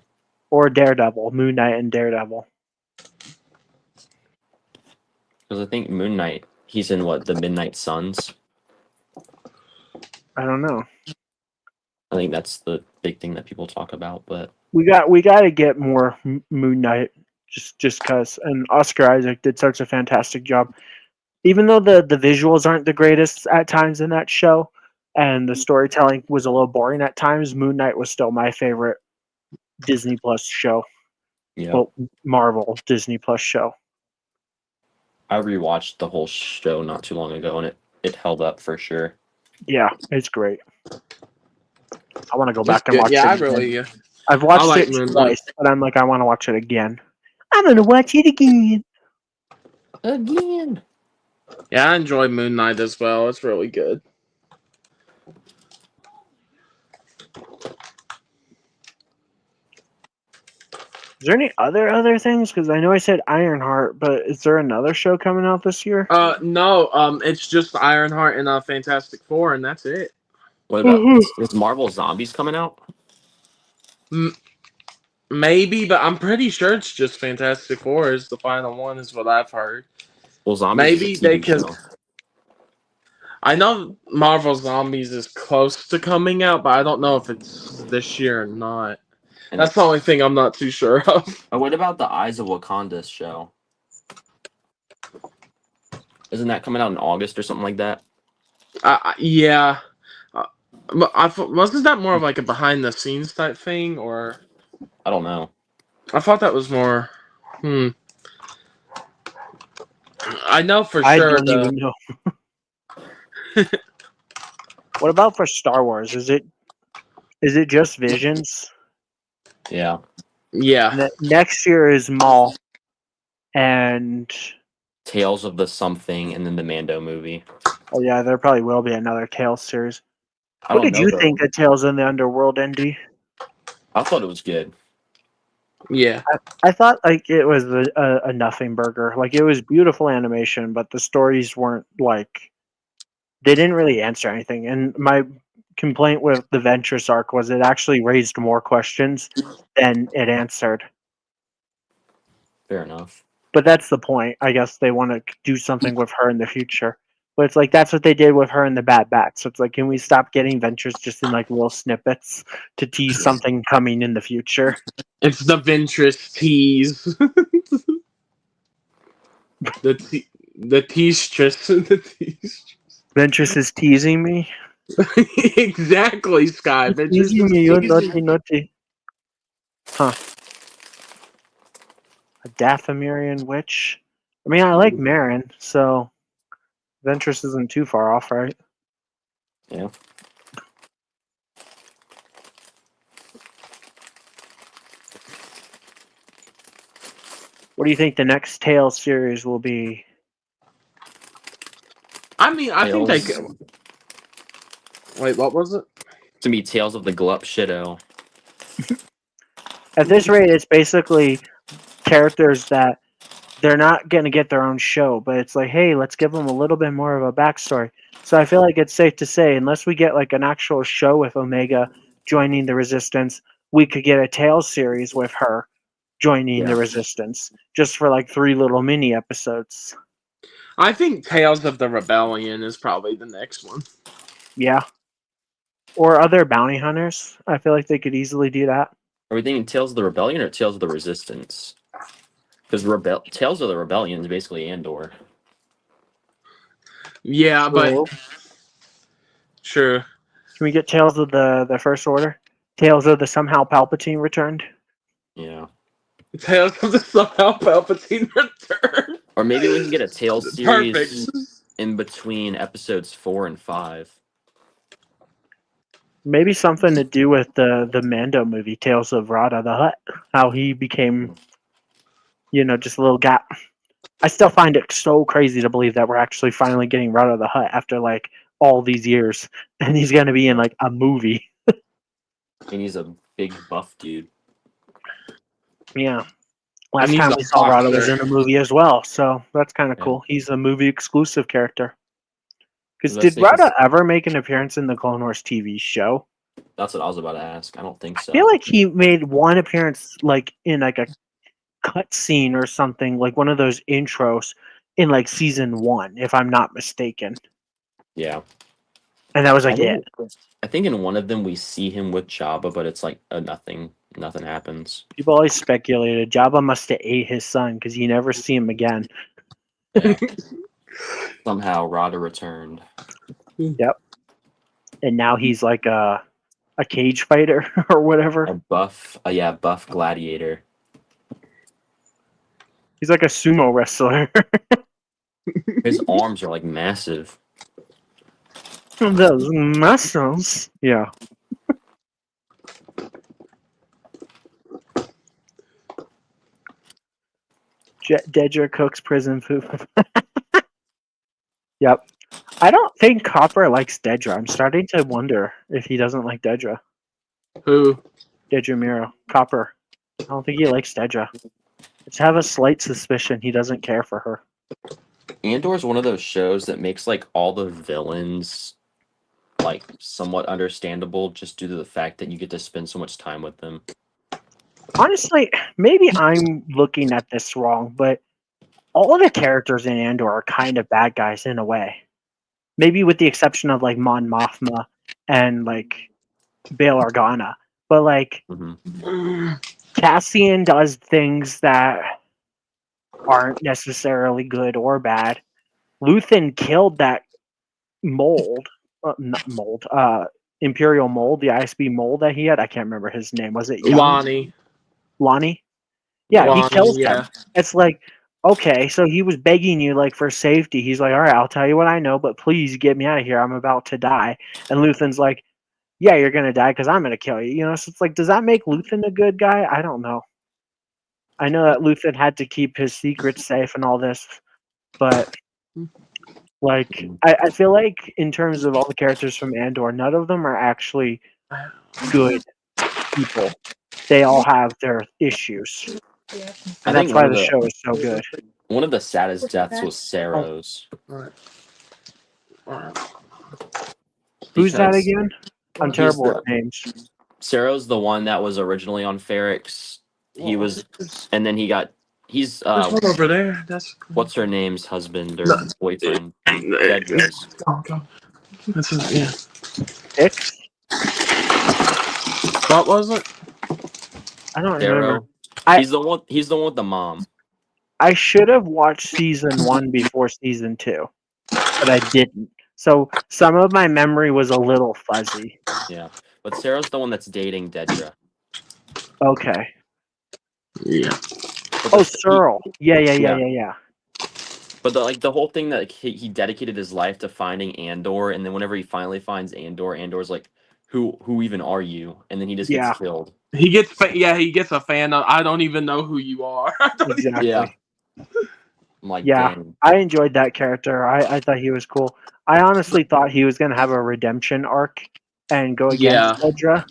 A: Or Daredevil. Moon Knight and Daredevil.
C: Because I think Moon Knight, he's in what, the Midnight Suns?
A: I don't know.
C: I think that's the big thing that people talk about, but
A: We got to get more Moon Knight just cuz, and Oscar Isaac did such a fantastic job. Even though the visuals aren't the greatest at times in that show, and the storytelling was a little boring at times, Moon Knight was still my favorite Disney Plus show.
C: yeah.
A: Well, Marvel Disney Plus show.
C: I rewatched the whole show not too long ago, and it held up for sure.
A: Yeah, it's great. I want to go back and watch it.
B: Yeah,
A: again. I've watched it twice, but I'm like, I want to watch it again. I'm gonna watch it again.
C: Again.
B: Yeah, I enjoy Moon Knight as well. It's really good.
A: Is there any other things? Because I know I said Ironheart, but is there another show coming out this year?
B: No. It's just Ironheart and Fantastic Four, and that's it.
C: What about is Marvel Zombies coming out?
B: Maybe, but I'm pretty sure it's just Fantastic Four is the final one, is what I've heard.
C: Well, Zombies
B: Maybe
C: is a
B: they
C: TV
B: could.
C: show.
B: I know Marvel Zombies is close to coming out, but I don't know if it's this year or not.
C: And
B: That's the only thing I'm not too sure of.
C: what about the Eyes of Wakanda show? Isn't that coming out in August or something like that?
B: Yeah. Wasn't that more of like a behind the scenes type thing, or
C: I don't know.
B: I thought that was more. I know for
A: I
B: sure
A: don't even know. What about for Star Wars? Is it just Visions?
C: Yeah.
B: Yeah.
A: Next year is Maul and
C: Tales of the Something, and then the Mando movie.
A: oh yeah, there probably will be another Tales series.
C: I
A: What
C: don't
A: did
C: know,
A: you
C: though.
A: think of Tales in the Underworld, Indy?
C: I thought it was good.
B: Yeah.
A: I thought like it was a nothing burger. Like it was beautiful animation, but the stories weren't like they didn't really answer anything. And my complaint with the Ventress arc was it actually raised more questions than it answered.
C: Fair enough.
A: But that's the point. I guess they want to do something with her in the future. But it's like that's what they did with her in the Bad Batch. So it's like, can we stop getting Ventures just in like little snippets to tease something coming in the future?
B: It's the Ventress tease. the teastress. The tease.
A: Ventress is teasing me.
B: Exactly, Sky. Ventress
A: Teasing
B: is
A: me, you
B: teasing.
A: naughty. Huh. A Dathomirian witch. I mean, I like Marin, so Ventress isn't too far off, right?
C: Yeah.
A: What do you think the next Tales series will be?
B: I mean, I think they
C: Tales.
B: could. Wait, what was it?
C: To me, Tales of the Glup Shido.
A: At this rate, it's basically characters that they're not going to get their own show, but it's like, hey, let's give them a little bit more of a backstory. So I feel like it's safe to say, unless we get like an actual show with Omega joining the Resistance, we could get a Tales series with her joining the Resistance, just for like 3 little mini episodes.
B: I think Tales of the Rebellion is probably the next one.
A: Yeah. Or other bounty hunters. I feel like they could easily do that.
C: Are we thinking Tales of the Rebellion or Tales of the Resistance? Because Tales of the Rebellion is basically Andor.
B: Yeah, but sure.
A: Can we get Tales of the First Order? Tales of the somehow Palpatine returned?
C: Yeah.
B: Tales of the somehow Palpatine return.
C: Or maybe we can get a Tales series
B: Perfect.
C: in between episodes 4 and 5.
A: Maybe something to do with the Mando movie, Tales of Rada the Hutt. How he became, just a little gap. I still find it so crazy to believe that we're actually finally getting Rada the Hutt after like all these years, and he's gonna be in like a movie.
C: And he's a big buff dude.
A: Yeah. Last
B: he's
A: time
B: a
A: we saw Rada
B: boxer.
A: was in a movie as well, so that's kind of
C: Yeah.
A: cool. He's a movie exclusive character. Because
C: Let's
A: did
C: say
A: Rada ever make an appearance in the Clone Wars TV show?
C: That's what I was about to ask. I don't think so.
A: I feel like he made one appearance like in like a cut scene or something, like one of those intros in like season 1, if I'm not mistaken.
C: Yeah.
A: And that was like it.
C: I think in one of them we see him with Jabba, but it's like nothing happens.
A: People always speculated Jabba must have ate his son because you never see him again.
C: Yeah. Somehow Rada returned.
A: Yep. And now he's like a cage fighter or whatever.
C: A buff gladiator.
A: He's like a sumo wrestler.
C: His arms are like massive.
A: Those muscles. Yeah. Dedra cooks prison food. Yep. I don't think Copper likes Dedra. I'm starting to wonder if he doesn't like Dedra.
B: Who?
A: Dedra Miro. Copper. I don't think he likes Dedra. I just have a slight suspicion he doesn't care for her.
C: Andor is one of those shows that makes like all the villains like somewhat understandable just due to the fact that you get to spend so much time with them.
A: Honestly, maybe I'm looking at this wrong, but all of the characters in Andor are kind of bad guys in a way. Maybe with the exception of like Mon Mothma and like Bail Organa. But like Cassian does things that aren't necessarily good or bad. Luthen killed that mold, not mold, Imperial mold, the ISB mold that he had. I can't remember his name. Was it Young? Lonnie? Yeah, he kills them. It's like, okay, so he was begging you like for safety. He's like, all right, I'll tell you what I know, but please get me out of here. I'm about to die. And Luthen's like, yeah, you're gonna die because I'm gonna kill you. You know, so it's like, does that make Luthen a good guy? I don't know. I know that Luthen had to keep his secrets safe and all this, but like, I feel like in terms of all the characters from Andor, none of them are actually good people. They all have their issues, and that's why the show is so good.
C: One of the saddest deaths was Saros.
A: Who's that again? I'm terrible with names.
C: Saros, the one that was originally on Ferrix. He was, and then he got. He's
B: There's one over there. That's
C: what's her name's husband or boyfriend? Dedra's.
B: This is yeah.
A: X?
B: What was it?
A: I don't remember.
C: He's the one. He's the one with the mom.
A: I should have watched season 1 before season 2, but I didn't. So some of my memory was a little fuzzy.
C: Yeah, but Sarah's the one that's dating Dedra.
A: Okay.
B: Yeah.
A: Oh, Searle. Yeah.
C: But the whole thing that he dedicated his life to finding Andor, and then whenever he finally finds Andor, Andor's like, who even are you? And then he just gets killed.
B: He gets a fan of, I don't even know who you are.
A: Exactly.
C: Yeah. I'm like,
A: yeah,
C: dang.
A: I enjoyed that character. I thought he was cool. I honestly thought he was going to have a redemption arc and go against Dedra.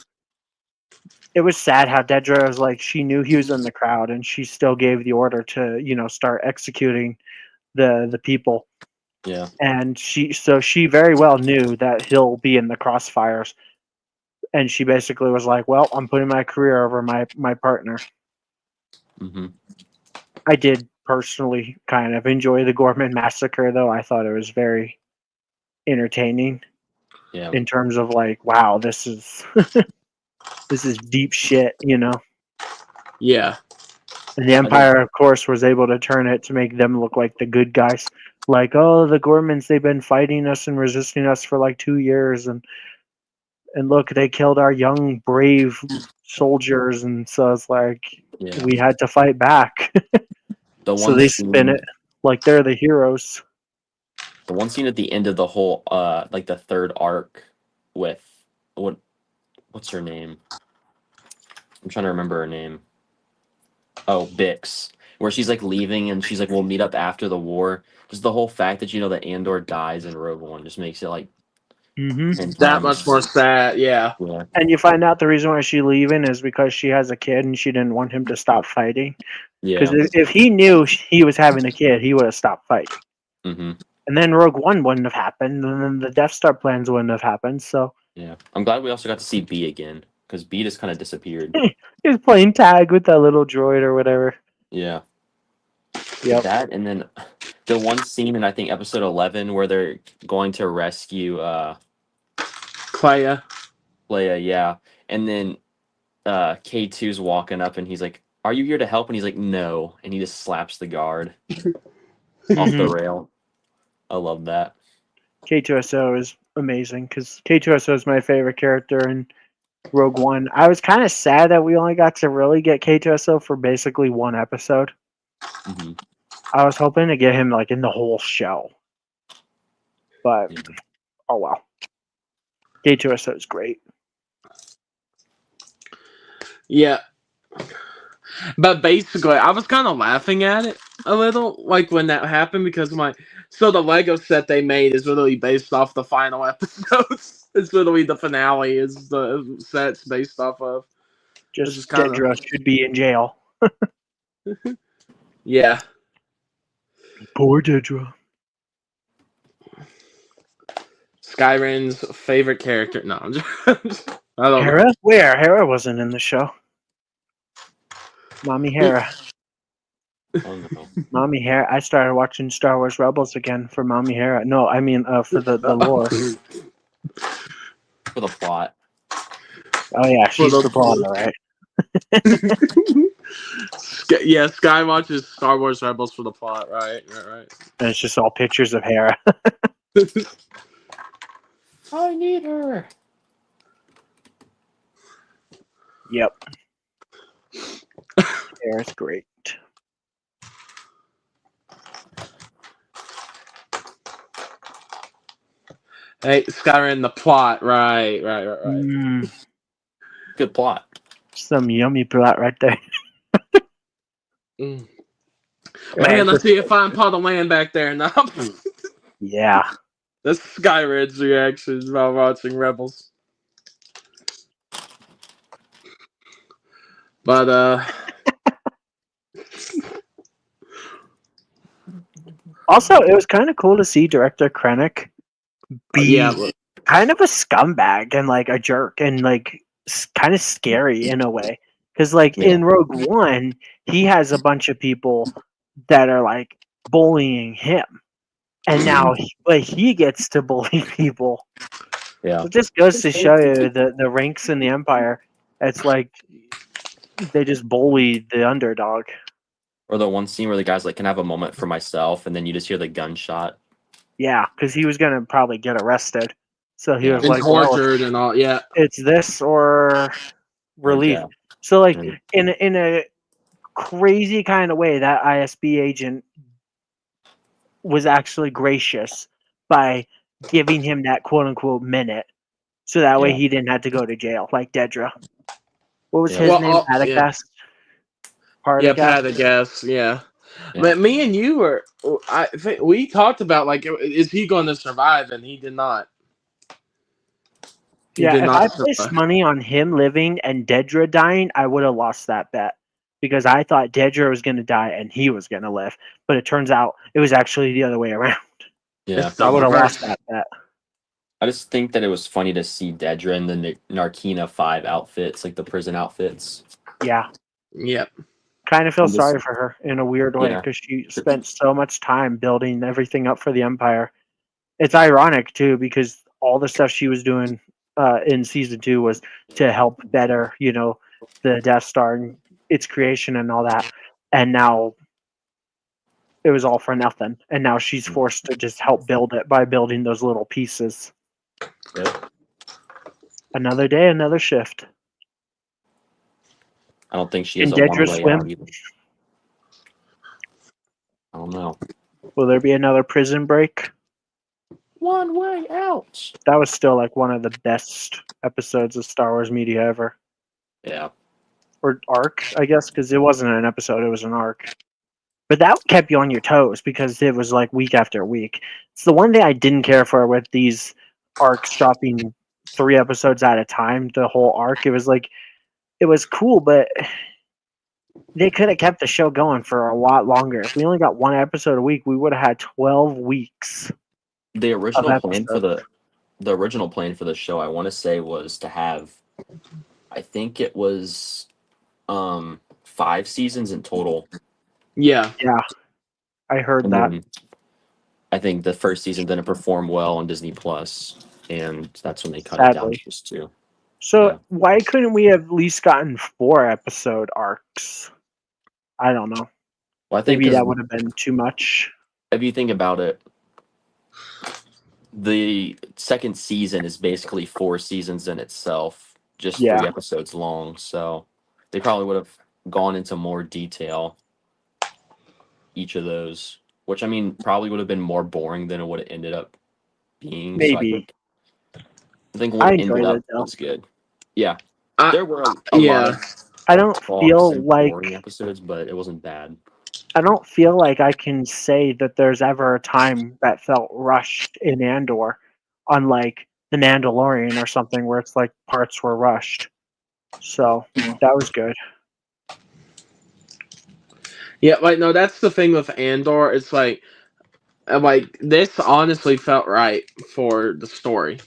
A: It was sad how Dedra was like, she knew he was in the crowd and she still gave the order to, start executing the people.
C: Yeah.
A: And she very well knew that he'll be in the crossfires. And she basically was like, well, I'm putting my career over my partner.
C: Mm-hmm.
A: I did personally kind of enjoy the Gorman massacre, though. I thought it was very entertaining.
C: Yeah.
A: In terms of like, wow, this is this is deep shit,
B: Yeah.
A: And the Empire, of course, was able to turn it to make them look like the good guys. Like, oh, the Gormans, they've been fighting us and resisting us for like 2 years, and look, they killed our young, brave soldiers, and so it's like we had to fight back. So they spin it like they're the heroes.
C: The one scene at the end of the whole, like the third arc with what's her name? I'm trying to remember her name. Oh, Bix, where she's like leaving and she's like, "We'll meet up after the war." Just the whole fact that that Andor dies in Rogue One just makes it like
B: that much more sad. Yeah.
A: And you find out the reason why she's leaving is because she has a kid and she didn't want him to stop fighting. Because if he knew he was having a kid, he would have stopped fighting.
C: Mm-hmm.
A: And then Rogue One wouldn't have happened, and then the Death Star plans wouldn't have happened. So
C: yeah, I'm glad we also got to see B again because B just kind of disappeared.
A: He was playing tag with that little droid or whatever.
C: Yeah.
A: Yep.
C: That and then the one scene in I think episode 11 where they're going to rescue
B: Leia,
C: yeah, and then K2's walking up and he's like, "Are you here to help?" And he's like, "No," and he just slaps the guard off the rail. I love that.
A: K2SO is amazing because K2SO is my favorite character in Rogue One. I was kind of sad that we only got to really get K2SO for basically one episode.
C: Mm-hmm.
A: I was hoping to get him like in the whole show, but oh well. K2SO is great.
B: Yeah. But basically, I was kind of laughing at it a little, like when that happened, because so the Lego set they made is literally based off the final episodes. It's literally the finale is the sets based off of.
A: Just Dedra should be in jail.
B: Yeah.
A: Poor Dedra.
B: Skyrim's favorite character. No, I'm just, I don't know.
A: Hera? Where? Hera wasn't in the show. Mommy Hera.
C: Oh no.
A: Mommy Hera. I started watching Star Wars Rebels again for Mommy Hera. No, I mean for the lore.
C: For the plot.
A: Oh yeah, she's
B: the-
A: the plot, all right.
B: Yeah, Sky watches Star Wars Rebels for the plot, right?
A: And it's just all pictures of Hera.
C: I need her.
A: Yep. Hera's great.
B: Hey, Skyrim, the plot, right.
C: Good plot.
A: Some yummy plot right there.
B: Man, let's see a fine pot of land back there now.
A: Yeah.
B: That's Skyrim's reactions while watching Rebels. But
A: Also, it was kind of cool to see director Krennic be
B: yeah,
A: kind of a scumbag and like a jerk and like kind of scary in a way. Because like in Rogue One, he has a bunch of people that are like bullying him, and now he gets to bully people.
C: Yeah.
A: It just goes to show you the ranks in the Empire. It's like they just bully the underdog.
C: Or the one scene where the guy's like, "Can I have a moment for myself?" And then you just hear the gunshot.
A: Yeah, because he was gonna probably get arrested, so he was
B: and
A: like, "Well,
B: tortured and all. Yeah,
A: it's this or relief."
C: Yeah.
A: So like
C: Mhm.
A: in a crazy kind of way, that ISB agent was actually gracious by giving him that quote unquote minute, so that way
C: Yeah.
A: he didn't have to go to jail like Dedra. What was
C: Yeah.
A: his
B: Well,
A: name? Paracast.
B: yeah, Pat, I guess, yeah. But me and you were, I think we talked about like, is he going to survive? And he did not. He did
A: If
B: not
A: I placed money on him living and Dedra dying, I would have lost that bet because I thought Dedra was going to die and he was going to live. But it turns out it was actually the other way around.
C: Yeah.
A: So I would have lost that bet.
C: I just think that it was funny to see Dedra in the Narkina 5 outfits, like the prison outfits.
A: Yeah.
B: Yep.
A: Kind of feel sorry for her in a weird way because she spent so much time building everything up for the Empire. It's ironic, too, because all the stuff she was doing in Season 2 was to help better, the Death Star and its creation and all that. And now it was all for nothing. And now she's forced to just help build it by building those little pieces.
C: Yep.
A: Another day, another shift.
C: I don't think she has
A: Can
C: a
A: Dedra
C: one-way
A: swim?
C: out either. I don't know.
A: Will there be another prison break?
C: One way out.
A: That was still like one of the best episodes of Star Wars media ever.
C: Yeah.
A: Or arc, I guess, because it wasn't an episode, it was an arc. But that kept you on your toes because it was like week after week. It's the one thing I didn't care for with these arcs dropping 3 episodes at a time, the whole arc. It was like, it was cool, but they could have kept the show going for a lot longer. If we only got 1 episode a week, we would have had 12 weeks.
C: The original plan for the original plan for the show, I want to say, was to have, I think it was 5 seasons in total.
B: Yeah.
A: Yeah. I heard that.
C: I think the first season didn't perform well on Disney Plus, and that's when they cut it down to just 2.
A: So why couldn't we have at least gotten 4 episode arcs? I don't know.
C: Well, I think
A: maybe that would have been too much.
C: If you think about it, the second season is basically 4 seasons in itself, just 3 episodes long. So they probably would have gone into more detail each of those, which I mean probably would have been more boring than it would have ended up being.
A: Maybe.
C: So I think what ended up was good. Yeah, there were a lot of
A: I don't feel like
C: boring episodes, but it wasn't bad.
A: I don't feel like I can say that there's ever a time that felt rushed in Andor, unlike The Mandalorian or something where it's like parts were rushed. So that was good.
B: Yeah, like no, that's the thing with Andor. It's like like this honestly felt right for the story.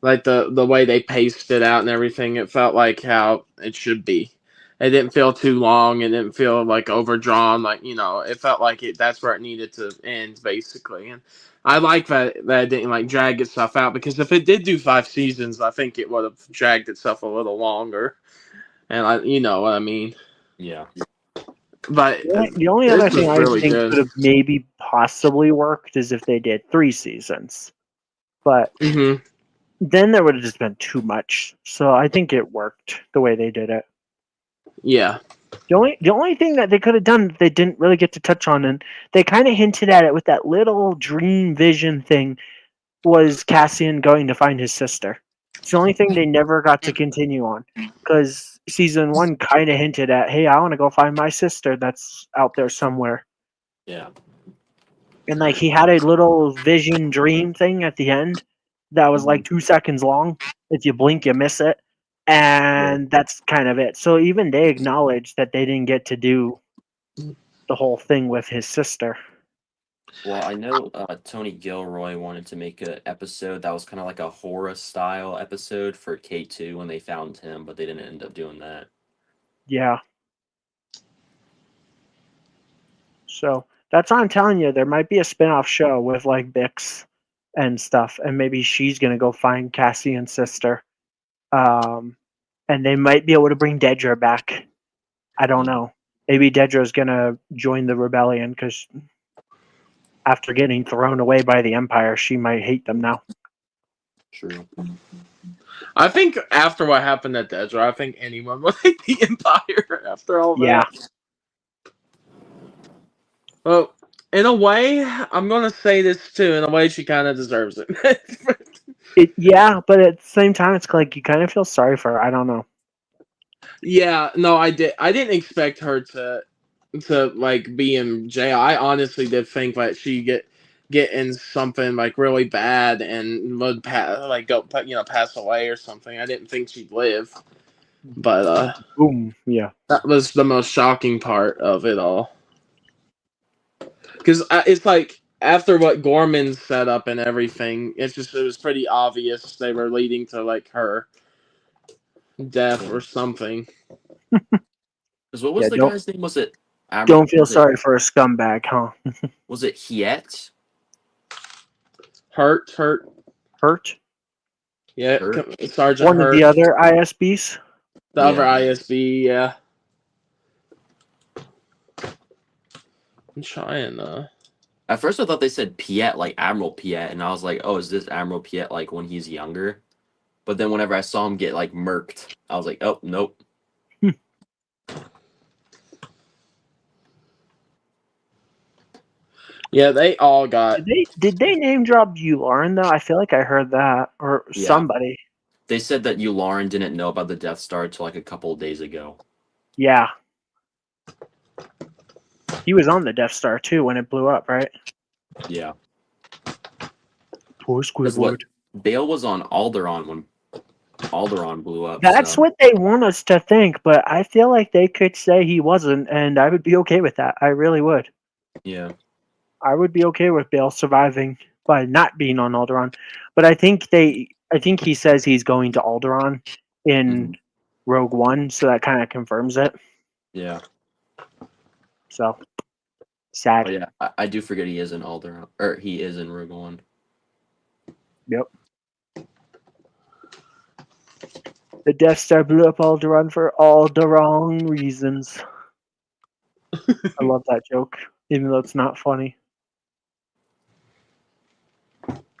B: Like the way they paced it out and everything, it felt like how it should be. It didn't feel too long. It didn't feel like overdrawn. Like, it felt like that's where it needed to end, basically. And I like that it didn't like drag itself out, because if it did do 5 seasons, I think it would have dragged itself a little longer. And you know what I mean.
C: Yeah.
B: But
A: The only
B: this
A: other thing
B: was
A: I
B: really
A: think
B: good.
A: could have maybe possibly worked is if they did 3 seasons. But
B: Mm-hmm.
A: then there would have just been too much. So I think it worked the way they did it.
B: Yeah.
A: The only thing that they could have done that they didn't really get to touch on, and they kind of hinted at it with that little dream vision thing, was Cassian going to find his sister. It's the only thing they never got to continue on, because season 1 kind of hinted at, hey, I want to go find my sister that's out there somewhere.
C: Yeah.
A: And like he had a little vision dream thing at the end that was like 2 seconds long. If you blink, you miss it. And that's kind of it. So even they acknowledged that they didn't get to do the whole thing with his sister.
C: Well, I know Tony Gilroy wanted to make an episode that was kind of like a horror style episode for K2 when they found him, but they didn't end up doing that.
A: Yeah. So that's why I'm telling you, there might be a spin-off show with like Bix and stuff, and maybe she's gonna go find Cassian's sister. And they might be able to bring Dedra back. I don't know. Maybe Dedra's gonna join the rebellion, because after getting thrown away by the Empire, she might hate them now.
C: True.
B: I think after what happened at Dedra, I think anyone would hate the Empire after all that.
A: Yeah.
B: Well, in a way, I'm going to say this too. In a way, she kind of deserves it.
A: Yeah, but at the same time, it's like you kind of feel sorry for her. I don't know.
B: Yeah, no, I didn't expect her to like be in jail. I honestly did think that she get in something like really bad and would pass away or something. I didn't think she'd live. But
A: Boom. Yeah.
B: that was the most shocking part of it all. Because it's like after what Gorman set up and everything, it was pretty obvious they were leading to like her death or something.
C: Because what was the guy's name? Was it?
A: Don't feel sorry for a scumbag, huh?
C: Was it Hiet?
B: Hurt. Yeah,
C: Hurt?
B: Sergeant
A: One
B: Hurt.
A: of the other ISBs.
B: The other ISB, yeah. I'm trying.
C: At first, I thought they said Piet, like Admiral Piet, and I was like, "Oh, is this Admiral Piet like when he's younger?" But then whenever I saw him get like murked, I was like, "Oh, nope."
B: Yeah, they all got.
A: Did they name drop Yularen though? I feel like I heard that, or somebody.
C: They said that Yularen didn't know about the Death Star till like a couple of days ago.
A: Yeah. He was on the Death Star too when it blew up, right?
C: Yeah.
A: Poor Squidward.
C: Bale was on Alderaan when Alderaan blew up.
A: That's what they want us to think, but I feel like they could say he wasn't, and I would be okay with that. I really would.
C: Yeah.
A: I would be okay with Bale surviving by not being on Alderaan. But I think he says he's going to Alderaan in Rogue One, so that kind of confirms it.
C: Yeah.
A: So sad.
C: Oh, yeah, I do forget he is in Alderaan, or he is in Rogue One.
A: Yep. The Death Star blew up Alderaan for all the wrong reasons. I love that joke, even though it's not funny.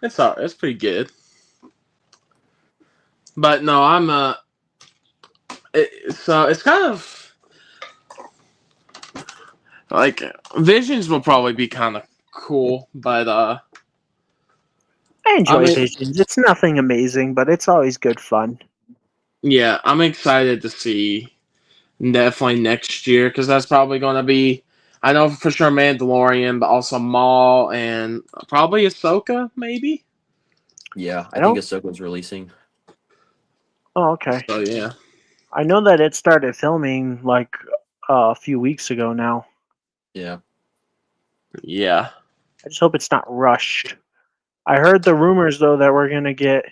B: It's pretty good. But no, I'm so it's kind of like Visions will probably be kind of cool, but
A: I enjoy Visions. It's nothing amazing, but it's always good fun.
B: Yeah, I'm excited to see definitely next year, because that's probably going to be, I know for sure Mandalorian, but also Maul and probably Ahsoka, maybe.
C: Yeah, I think Ahsoka's releasing.
A: Oh, okay.
B: So yeah,
A: I know that it started filming like a few weeks ago now.
C: Yeah.
B: Yeah.
A: I just hope it's not rushed. I heard the rumors though that we're gonna get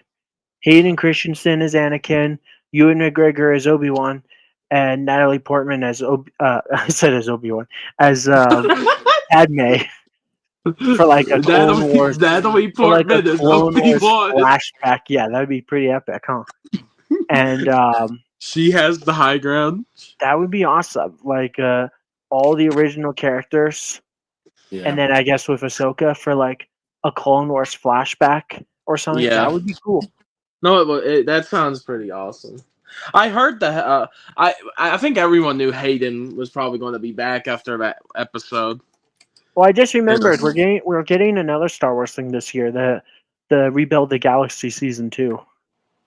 A: Hayden Christensen as Anakin, Ewan McGregor as Obi-Wan, and Natalie Portman as I said as Obi-Wan as Padme for like a Clone Wars
B: Natalie
A: for like a
B: Portman is
A: Clone Wars
B: Obi-Wan.
A: flashback. Yeah, that'd be pretty epic, huh? And
B: She has the high ground.
A: that would be awesome. Like all the original characters,
C: Yeah.
A: and then I guess with Ahsoka for like a Clone Wars flashback or something.
B: Yeah.
A: That would be cool.
B: No, that sounds pretty awesome. I heard that. I think everyone knew Hayden was probably going to be back after that episode.
A: Well, I just remembered we're getting another Star Wars thing this year. The Rebuild the Galaxy season 2.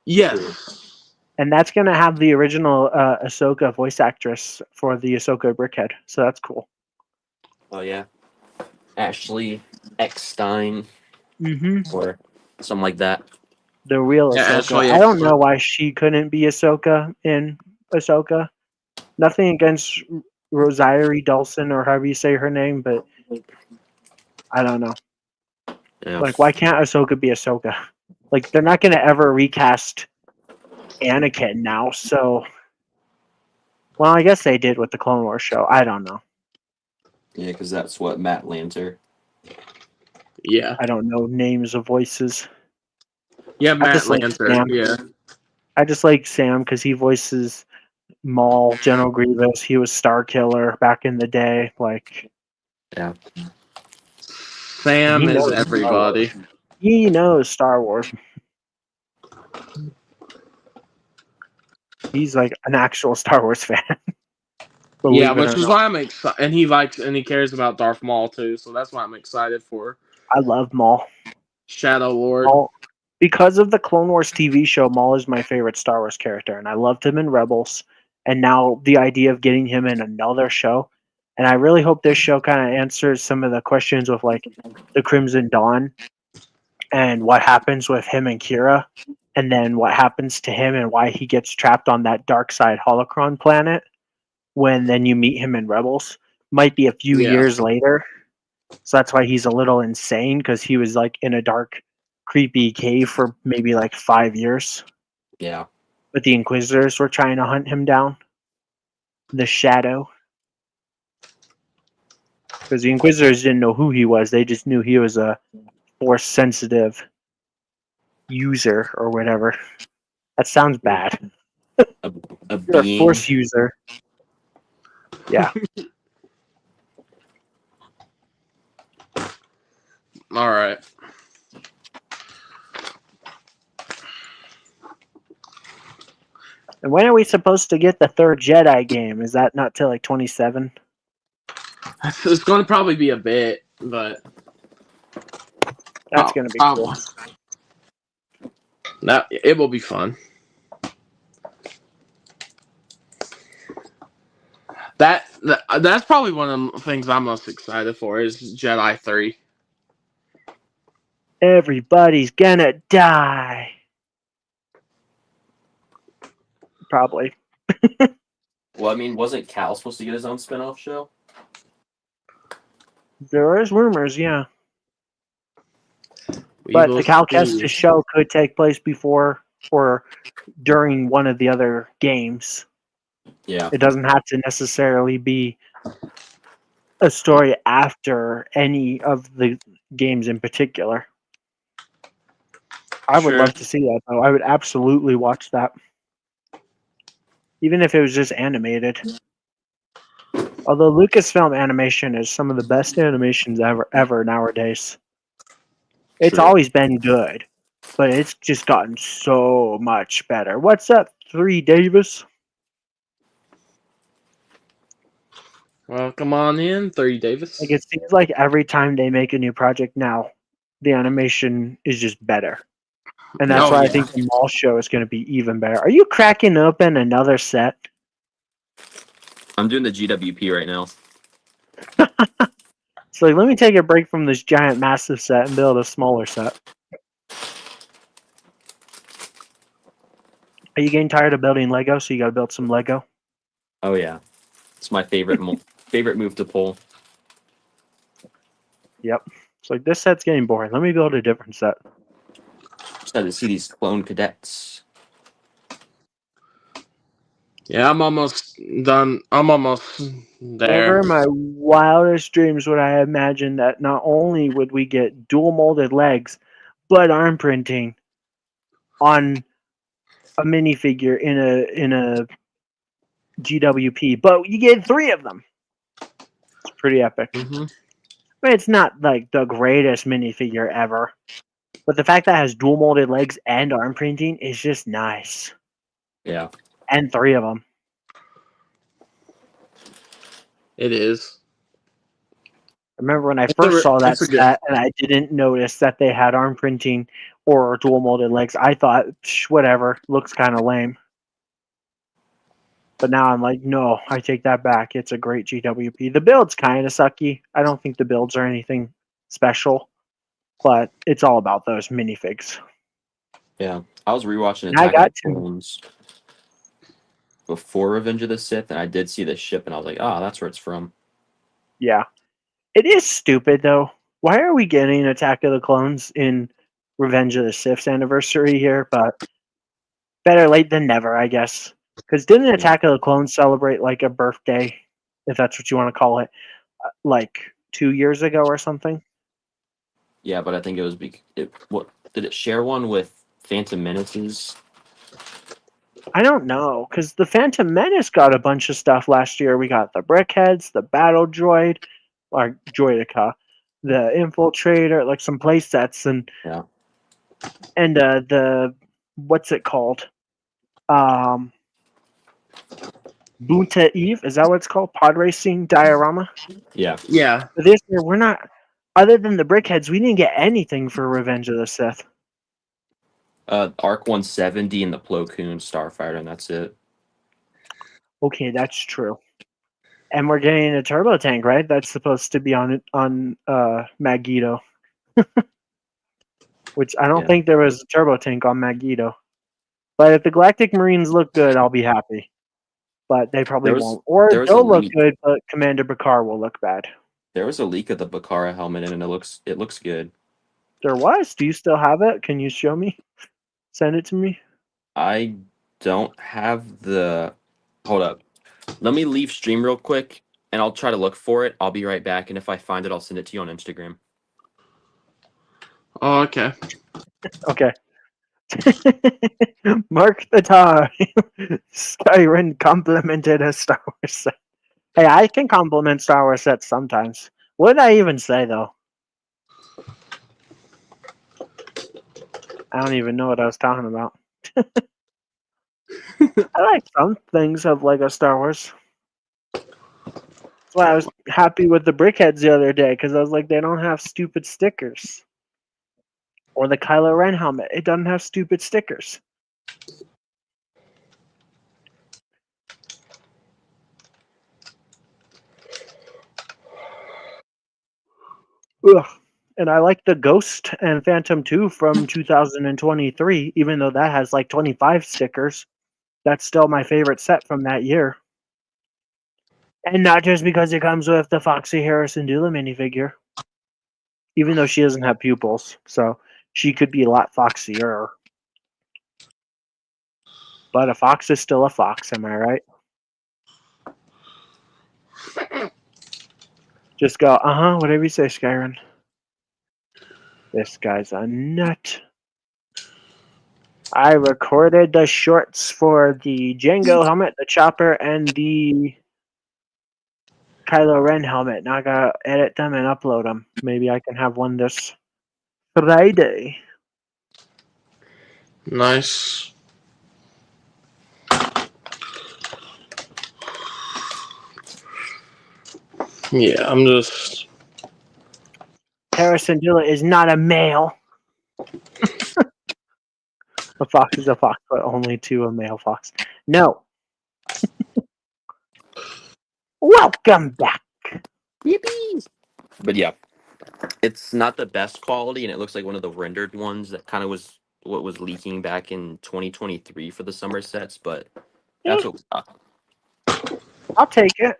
B: Yes.
A: And that's gonna have the original Ahsoka voice actress for the Ahsoka Brickhead. So that's cool.
C: Oh yeah. Ashley Eckstein
A: Mm-hmm.
C: or something like that.
A: The real
B: Yeah,
A: Ahsoka.
B: Ashley
A: I don't
B: Eckstein.
A: know why she couldn't be Ahsoka in Ahsoka. Nothing against Rosario Dawson or however you say her name, but I don't know.
C: Yeah.
A: Like, why can't Ahsoka be Ahsoka? Like, they're not gonna ever recast Anakin now, so. Well, I guess they did with the Clone Wars show. I don't know.
C: Yeah, because that's what Matt Lanter.
B: Yeah.
A: I don't know names of voices.
B: Yeah, Matt
A: just like
B: Lanter.
A: Sam.
B: Yeah.
A: I just like Sam because he voices Maul, General Grievous. He was Star Killer back in the day. Like,
C: Yeah.
B: Sam
A: He
B: is
A: knows
B: everybody.
A: he knows Star Wars. He's like an actual Star Wars fan.
B: Yeah, which is why I'm excited. And he cares about Darth Maul too, so that's why I'm excited for
A: I love Maul.
B: Shadow Lord.
A: Maul. Because of the Clone Wars TV show, Maul is my favorite Star Wars character, and I loved him in Rebels. And now the idea of getting him in another show, and I really hope this show kind of answers some of the questions with like the Crimson Dawn and what happens with him and Kira, and then what happens to him and why he gets trapped on that dark side holocron planet when then you meet him in Rebels. Might be a few years later. So that's why he's a little insane, because he was like in a dark, creepy cave for maybe like 5 years.
C: Yeah.
A: But the Inquisitors were trying to hunt him down. The Shadow. Because the Inquisitors didn't know who he was. They just knew he was a Force-sensitive user or whatever. That sounds bad.
C: A
A: You're
C: being.
A: a Force user. Yeah.
B: All right.
A: And when are we supposed to get the third Jedi game? Is that not till like 27?
B: It's going to probably be a bit, but
A: That's going to be cool.
B: It will be fun. That's probably one of the things I'm most excited for is Jedi 3.
A: Everybody's gonna die. Probably.
C: Well, I mean, wasn't Cal supposed to get his own spin-off show?
A: There is rumors, yeah.
B: We
A: But
B: will
A: the Cal
B: see.
A: Kestis show could take place before or during one of the other games.
C: Yeah.
A: It doesn't have to necessarily be a story after any of the games in particular. I would love to see that, though. I would absolutely watch that. Even if it was just animated. Although Lucasfilm animation is some of the best animations ever nowadays. It's
C: True.
A: always been good, but it's just gotten so much better. What's up, 3 Davis?
B: Welcome on in, 30 Davis.
A: Like, it seems like every time they make a new project now, the animation is just better. And that's why I think the Mall show is going to be even better. Are you cracking open another set?
C: I'm doing the GWP right now.
A: So let me take a break from this giant, massive set and build a smaller set. Are you getting tired of building Lego? So you got to build some Lego.
C: Oh yeah, it's my favorite favorite move to pull.
A: Yep. It's like, this set's getting boring. Let me build a different set.
C: Excited to see these clone cadets.
B: Yeah, I'm almost done. I'm almost there.
A: Never in my wildest dreams would I imagine that not only would we get dual molded legs, but arm printing on a minifigure in a GWP, but you get 3 of them. It's pretty epic.
B: Mm-hmm.
A: I mean, it's not like the greatest minifigure ever, but the fact that it has dual molded legs and arm printing is just nice.
C: Yeah.
A: And 3 of them.
B: It is.
A: I remember when I first saw that set and I didn't notice that they had arm printing or dual molded legs. I thought, whatever, looks kind of lame. But now I'm like, no, I take that back. It's a great GWP. The build's kind of sucky. I don't think the builds are anything special, but it's all about those minifigs.
C: Yeah. I was rewatching
A: And I
C: Attack
A: got
C: of the Clones before Revenge of the Sith, and I did see the ship, and I was like, oh, that's where it's from.
A: Yeah. It is stupid, though. Why are we getting Attack of the Clones in Revenge of the Sith's anniversary here? But better late than never, I guess. Because didn't Attack of the Clones celebrate like a birthday, if that's what you want to call it, like 2 years ago or something?
C: Yeah, but I think it was what did it share one with Phantom Menaces?
A: I don't know, because the Phantom Menace got a bunch of stuff last year. We got the Brickheads, the Battle Droid, or Droidica, the Infiltrator, like some play sets, and the what's it called? Bunta Eve, is that what it's called? Pod Racing Diorama?
C: Yeah.
B: Yeah.
A: But this year, we're not, other than the Brickheads, we didn't get anything for Revenge of the Sith.
C: Arc 170 and the Plo Koon Starfighter, and that's it.
A: Okay, that's true. And we're getting a turbo tank, right? That's supposed to be on Magneto. Which I don't think there was a turbo tank on Magneto. But if the Galactic Marines look good, I'll be happy. But they probably won't. Or they'll look good, but Commander Bakar will look bad.
C: There was a leak of the Bakara helmet, and it looks good.
A: There was? Do you still have it? Can you show me? Send it to me?
C: I don't have the... Hold up. Let me leave stream real quick, and I'll try to look for it. I'll be right back, and if I find it, I'll send it to you on Instagram.
B: Oh, okay.
A: Okay. Mark the time. Skyrim complimented a Star Wars set. Hey, I can compliment Star Wars sets sometimes. What did I even say, though? I don't even know what I was talking about. I like some things of Lego Star Wars. That's why I was happy with the Brickheads the other day, because I was like, they don't have stupid stickers. Or the Kylo Ren helmet. It doesn't have stupid stickers. Ugh. And I like the Ghost and Phantom 2 from 2023, even though that has like 25 stickers. That's still my favorite set from that year. And not just because it comes with the Foxy Harrison Dula minifigure. Even though she doesn't have pupils, so she could be a lot foxier. But a fox is still a fox, am I right? Just go, whatever you say, Skyrim. This guy's a nut. I recorded the shorts for the Jango helmet, the chopper, and the Kylo Ren helmet. Now I gotta edit them and upload them. Maybe I can have one this Friday.
B: Nice. Yeah, I'm just...
A: Harrison Dilla is not a male. A fox is a fox, but only to a male fox. No. Welcome back.
C: Yippee! But yeah, it's not the best quality, and it looks like one of the rendered ones that kind of was what was leaking back in 2023 for the summer sets, but that's what we got.
A: I'll take it.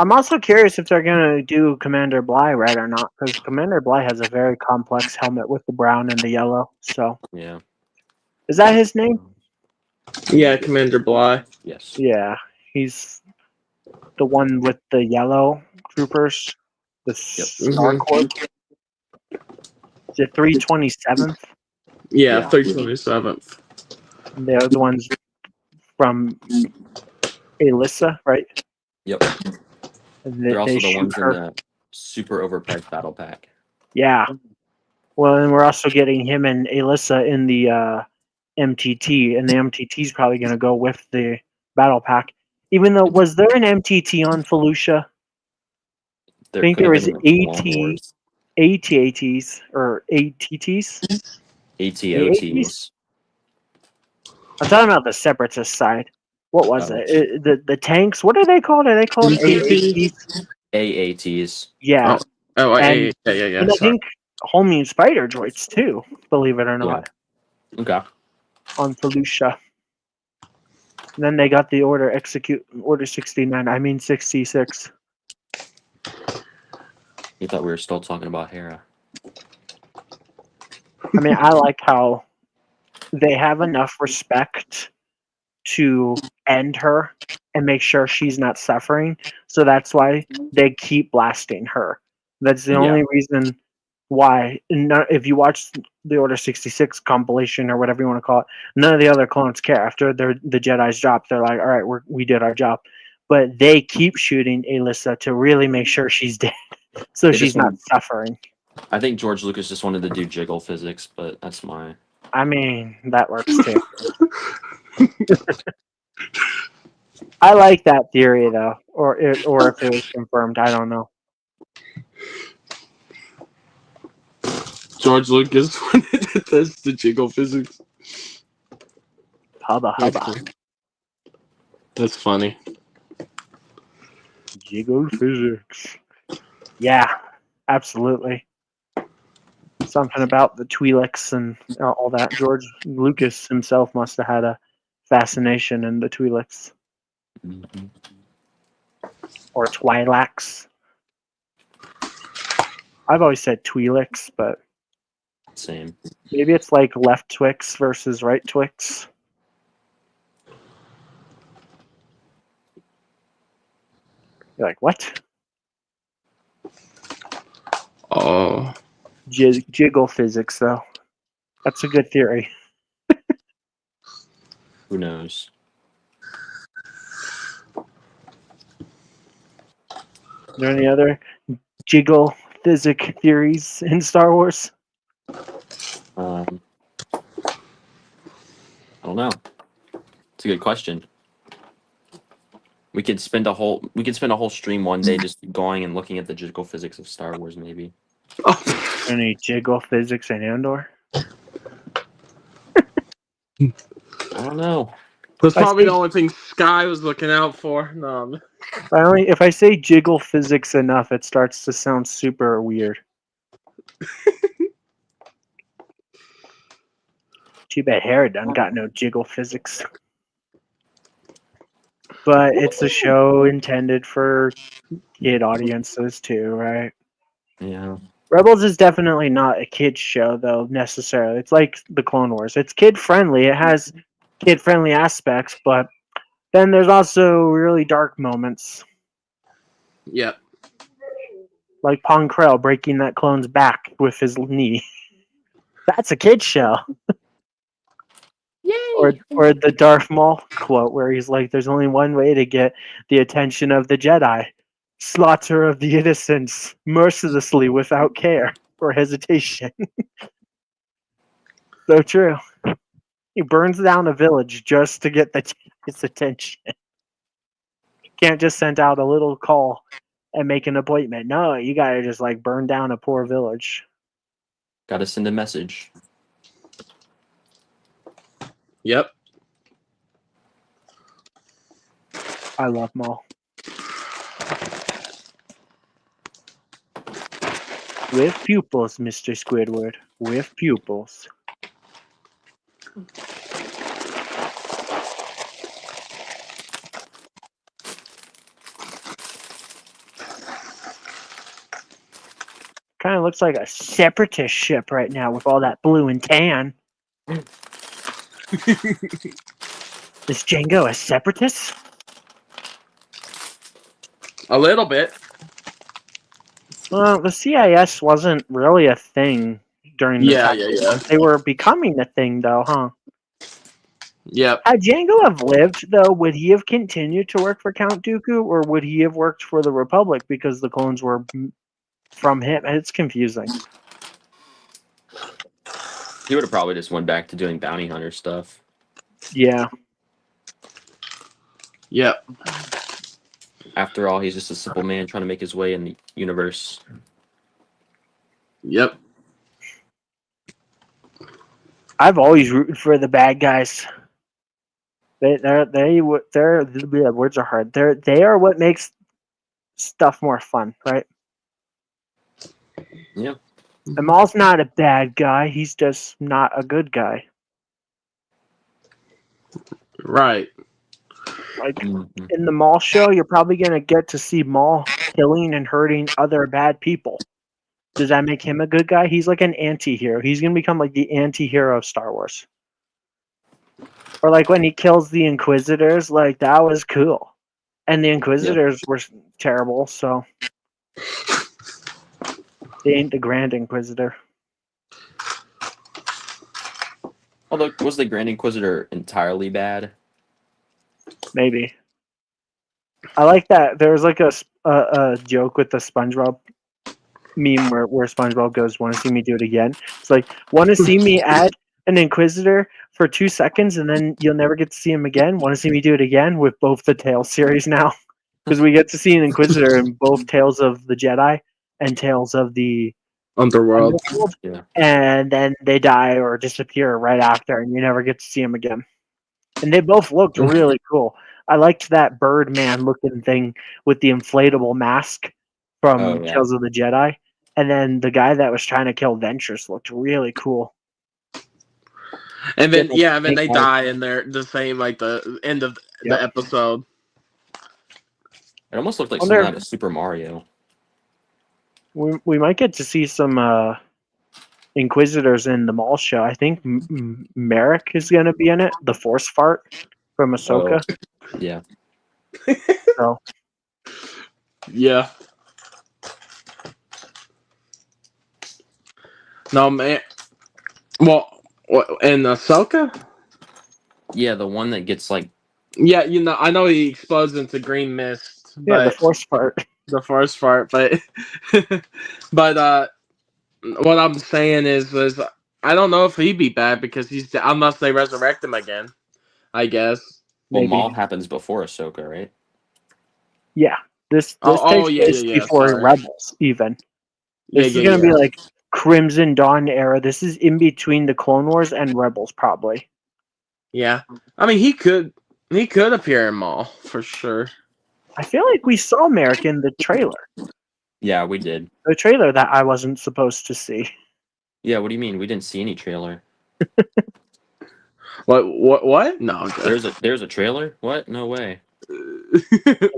A: I'm also curious if they're gonna do Commander Bly right or not, because Commander Bly has a very complex helmet with the brown and the yellow. So,
C: Yeah.
A: is that his name?
B: Yeah, Commander Bly.
C: Yes.
A: Yeah, he's the one with the yellow troopers, the Star Corps. Is it 327th?
B: Yeah,
C: Yeah.
B: 327th.
A: They're the ones from Alyssa, right?
C: Yep.
A: And
C: They're
A: they
C: also the
A: shoot
C: ones in
A: her.
C: the super overpriced battle pack.
A: Yeah. Well, and we're also getting him and Alyssa in the MTT, and the MTT is probably going to go with the battle pack. Even though, was there an MTT on Felucia? I
C: There
A: think
C: could
A: there
C: have
A: was
C: been Clone Wars.
A: ATATs or ATTs.
C: ATOTs.
A: I'm talking about the separatist side. What was
C: Oh.
A: it? The tanks. What are they called? Are they called
B: ATTs?
A: AATs?
C: AATs.
A: Yeah,
B: Oh,
A: and
B: yeah.
A: and I
B: Sorry.
A: think homing spider droids too. Believe it or not,
C: Okay.
A: on Felucia. And then they got the Order 69. I mean 66.
C: You thought we were still talking about Hera.
A: I mean, I like how they have enough respect to end her and make sure she's not suffering. So that's why they keep blasting her. That's the only reason why. If you watch the Order 66 compilation or whatever you want to call it, none of the other clones care. After the Jedi's drop, they're like, all right, we did our job. But they keep shooting Alyssa to really make sure she's dead. So
C: They
A: she's
C: just
A: not
C: wanted-
A: suffering.
C: I think George Lucas just wanted to do jiggle physics, but that's my.
A: I mean, that works too. I like that theory though, or if it was confirmed, I don't know.
B: George Lucas wanted to test the jiggle physics.
A: Hubba hubba.
B: That's funny.
A: Jiggle physics. Yeah, absolutely. Something about the Twi'leks and all that. George Lucas himself must have had a fascination in the Twi'leks
C: Mhm.
A: or Twi'leks. I've always said Twi'leks, but
C: Same.
A: maybe it's like left Twix versus right Twix. You're like, what?
B: Oh.
A: Jiggle physics, though. That's a good theory.
C: Who knows?
A: Are there any other jiggle physic theories in Star Wars?
C: I don't know. It's a good question. We could spend a whole stream one day just going and looking at the jiggle physics of Star Wars, maybe.
A: Any jiggle physics in Andor?
C: I don't know.
B: That's probably the only thing Sky was looking out for. No.
A: If I say jiggle physics enough, it starts to sound super weird. Too bad Hera done got no jiggle physics. But it's a show intended for kid audiences too, right?
C: Yeah.
A: Rebels is definitely not a kid's show, though, necessarily. It's like the Clone Wars. It's kid-friendly. It has kid-friendly aspects, but then there's also really dark moments.
B: Yep.
A: Like Pong Krell breaking that clone's back with his knee. That's a kid's show.
C: Yay!
A: Or the Darth Maul quote where he's like, there's only one way to get the attention of the Jedi. Slaughter of the innocents mercilessly without care or hesitation. So true. He burns down a village just to get the Jedi's attention. You can't just send out a little call and make an appointment. No, you gotta just like burn down a poor village.
C: Gotta send a message.
B: Yep.
A: I love Maul. With pupils, Mr. Squidward. With pupils. Kind of looks like a separatist ship right now with all that blue and tan. Is Jango a separatist?
B: A little bit.
A: Well, the CIS wasn't really a thing during the time.
B: Yeah.
A: They were becoming a thing, though, huh?
B: Yep.
A: Had Jango have lived, though, would he have continued to work for Count Dooku, or would he have worked for the Republic because the clones were from him? It's confusing.
C: He would have probably just went back to doing bounty hunter stuff.
A: Yeah.
B: Yep.
C: After all, he's just a simple man trying to make his way in the universe.
B: Yep.
A: I've always rooted for the bad guys. They're words are hard. They are what makes stuff more fun, right?
C: Yeah.
A: And Maul's not a bad guy. He's just not a good guy.
B: Right.
A: Like
C: Mhm.
A: in the Maul show, you're probably gonna get to see Maul killing and hurting other bad people. Does that make him a good guy? He's like an anti-hero. He's gonna become like the anti-hero of Star Wars. Or like when he kills the Inquisitors, like that was cool. And the Inquisitors were terrible, so they ain't the Grand Inquisitor.
C: Although, was the Grand Inquisitor entirely bad?
A: Maybe. I like that. There was like a joke with the SpongeBob meme where SpongeBob goes, "Want to see me do it again?" It's like, "Want to see me add an Inquisitor for 2 seconds and then you'll never get to see him again? Want to see me do it again with both the Tales series now?" Because we get to see an Inquisitor in both Tales of the Jedi and Tales of the
B: Underworld.
C: Yeah.
A: and then they die or disappear right after, and you never get to see them again. And they both looked really cool. I liked that Birdman looking thing with the inflatable mask from
C: Oh, yeah.
A: Tales of the Jedi, and then the guy that was trying to kill Ventress looked really cool.
B: And then
A: Yeah,
B: and then they
A: pink
B: die and they're the same like the end of
A: Yep.
B: the episode.
C: It almost looked like
A: Wonder-
C: something out of Super Mario.
A: We might get to see some Inquisitors in the Maul show. I think Merrick is going to be in it, the Force Fart from Ahsoka.
C: Oh, yeah.
A: So
B: Yeah. No man. Well, and Ahsoka?
C: Yeah, the one that gets like.
B: Yeah, I know he explodes into green mist,
A: yeah, the
B: but
A: Force Fart.
B: the first part, but but what I'm saying is I don't know if he'd be bad because he's unless they resurrect him again, I guess.
C: Well,
A: Maybe.
C: Maul happens before Ahsoka, right?
A: Yeah, this
B: Oh,
A: takes
B: yeah,
A: place
B: yeah,
A: before
B: sorry.
A: Rebels. Even this is going to be like Crimson Dawn era. This is in between the Clone Wars and Rebels, probably.
B: Yeah, I mean he could appear in Maul for sure.
A: I feel like we saw Merrick in the trailer.
C: Yeah, we did.
A: The trailer that I wasn't supposed to see.
C: Yeah, what do you mean? We didn't see any trailer.
B: What? No, I'm good.
C: There's a trailer? What? No way.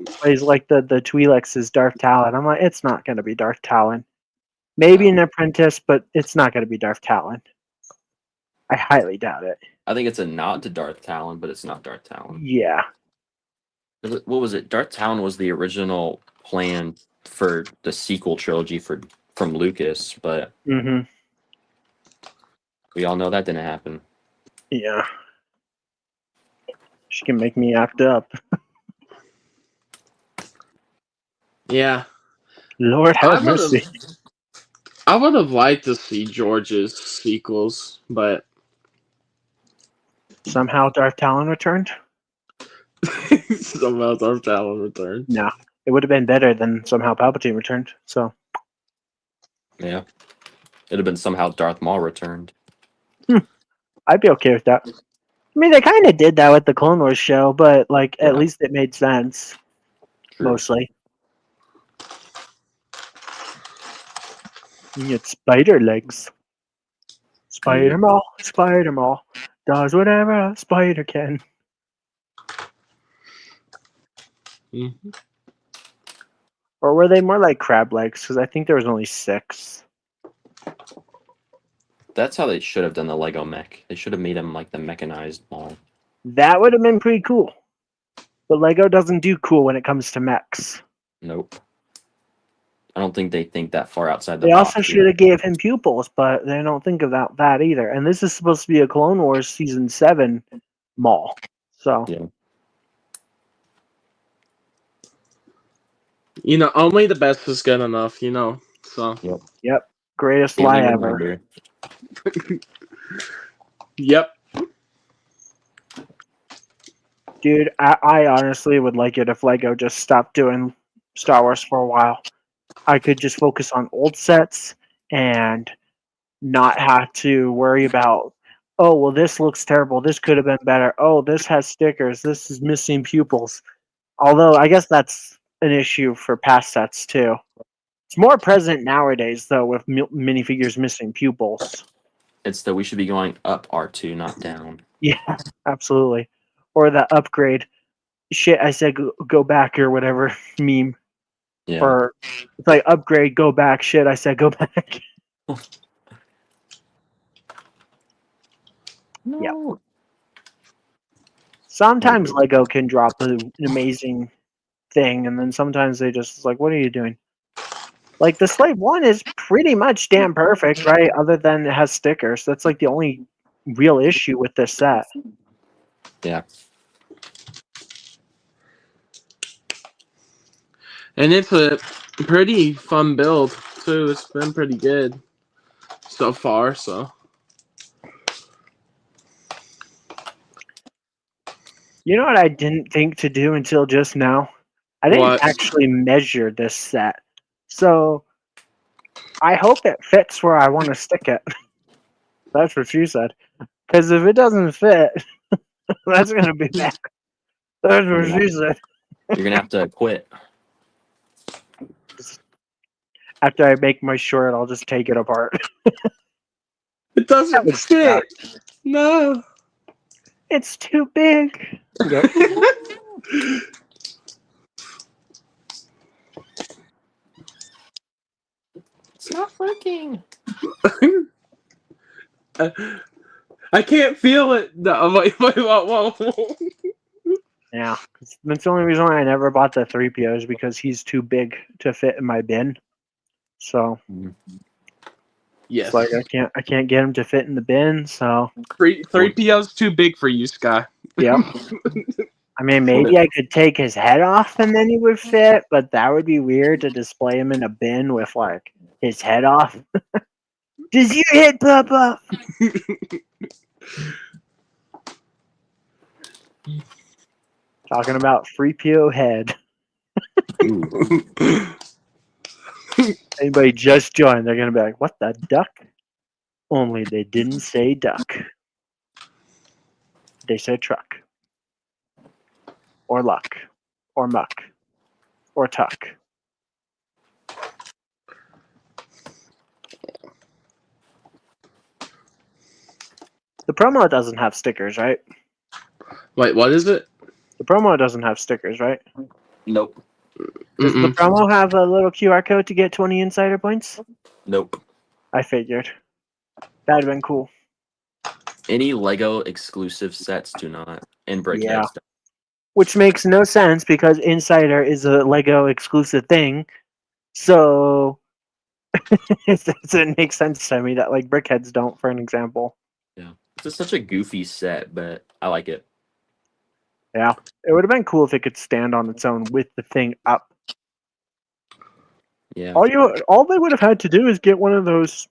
A: Plays like the Twi'leks is Darth Talon. I'm like, it's not going to be Darth Talon. Maybe an apprentice, but it's not going to be Darth Talon. I highly doubt it.
C: I think it's a nod to Darth Talon, but it's not Darth Talon.
A: Yeah.
C: What was it? Darth Talon was the original plan for the sequel trilogy from Lucas, but
A: Mm-hmm.
C: we all know that didn't happen.
A: Yeah. She can make me act up.
B: Yeah.
A: Lord have mercy.
B: I would have liked to see George's sequels, but
A: Somehow Darth Talon returned?
B: somehow Darth Talon returned.
A: No. It would have been better than somehow Palpatine returned. So
C: Yeah. It'd have been somehow Darth Maul returned.
A: I'd be okay with that. I mean, they kind of did that with the Clone Wars show, but like at least it made sense.
C: True.
A: Mostly. You get spider legs. Spider Maul does whatever a spider can.
B: Mm-hmm.
A: Or were they more like crab legs? Because I think there was only 6.
C: That's how they should have done the Lego mech. They should have made him like the mechanized ball.
A: That would have been pretty cool. But Lego doesn't do cool when it comes to mechs.
C: Nope. I don't think they think that far outside the
A: They
C: box.
A: also should have gave him pupils, but they don't think about that either. And this is supposed to be a Clone Wars Season 7 mall. So,
C: Yeah.
B: You know, only the best is good enough, you know. So,
A: yep. Greatest
C: Daily
A: lie ever.
C: reminder.
B: yep.
A: Dude, I honestly would like it if Lego just stopped doing Star Wars for a while. I could just focus on old sets and not have to worry about, oh, well, this looks terrible. This could have been better. Oh, this has stickers. This is missing pupils. Although, I guess that's an issue for past sets, too. It's more present nowadays, though, with minifigures missing pupils.
C: It's that we should be going up R2, not down.
A: Yeah, absolutely. Or the upgrade. Shit, I said go back or whatever meme.
C: Yeah.
A: Or it's like upgrade, go back. Shit, I said go back.
C: No.
A: Yep. Sometimes Lego can drop an amazing thing, and then sometimes they just like, what are you doing? Like the Slave 1 is pretty much damn perfect, right? Other than it has stickers. That's like the only real issue with this set.
C: Yeah.
B: And it's a pretty fun build, too. It's been pretty good so far, so.
A: You know what I didn't think to do until just now? I didn't actually measure this set. So I hope it fits where I want to stick it. That's what she said. Because if it doesn't fit, that's going to be bad. That's what she said.
C: You're going to have to quit.
A: After I make my shirt, I'll just take it apart.
B: It doesn't fit. No.
A: It's too big. Yep.
C: It's not working.
B: I can't feel it. No, wait, whoa.
A: Yeah. That's the only reason why I never bought the 3POs, because he's too big to fit in my bin. So
B: yes,
A: it's like I can't get him to fit in the bin. So
B: 3PO's too big for you, Sky.
A: Yep. I mean, maybe I could take his head off and then he would fit, but that would be weird to display him in a bin with like his head off. Does your head pop off? Talking about 3PO head. Anybody just joined, they're gonna be like, "What the duck?" Only they didn't say duck. They said truck. Or luck. Or muck. Or tuck. The promo doesn't have stickers, right?
B: Wait, what is it?
A: The promo doesn't have stickers, right?
C: Nope.
A: Does the promo have a little QR code to get 20 insider points?
C: Nope.
A: I figured. That'd have been cool.
C: Any Lego exclusive sets do not. And Brickheads.
A: Yeah. Which makes no sense because Insider is a Lego exclusive thing. So it makes sense to me that like Brickheads don't, for an example.
C: Yeah. It's just such a goofy set, but I like it.
A: Yeah. It would have been cool if it could stand on its own with the thing up.
C: Yeah.
A: All they would have had to do is get one of those.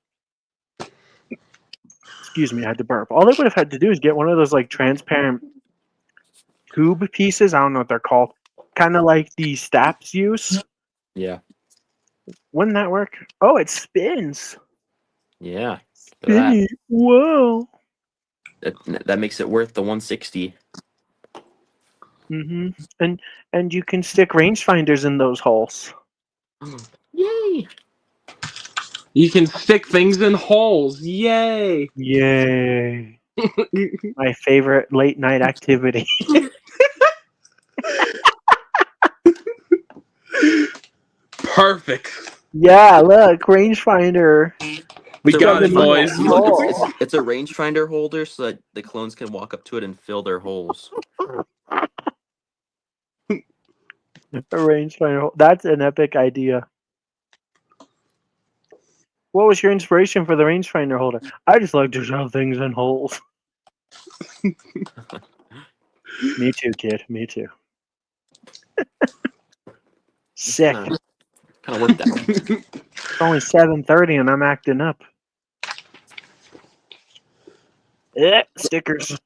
A: Excuse me, I had to burp. All they would have had to do is get one of those like transparent tube pieces. I don't know what they're called. Kind of like the Staps use.
C: Yeah.
A: Wouldn't that work? Oh, it spins.
C: Yeah.
A: Spinny. Whoa.
C: That makes it worth the 160.
A: Mm-hmm. And you can stick rangefinders in those holes.
C: Yay!
B: You can stick things in holes. Yay!
A: Yay! My favorite late night activity.
B: Perfect.
A: Yeah, look, rangefinder.
B: We
C: It's a
B: got it,
A: Coming in
B: boys.
A: that
C: Look,
A: hole.
C: it's a rangefinder holder so that the clones can walk up to it and fill their holes.
A: A rangefinder hole. That's an epic idea. What was your inspiration for the rangefinder holder? I just like to shove things in holes. Me too, kid. Me too. Sick.
C: Kind of worked out.
A: It's only 7:30 and I'm acting up. Stickers.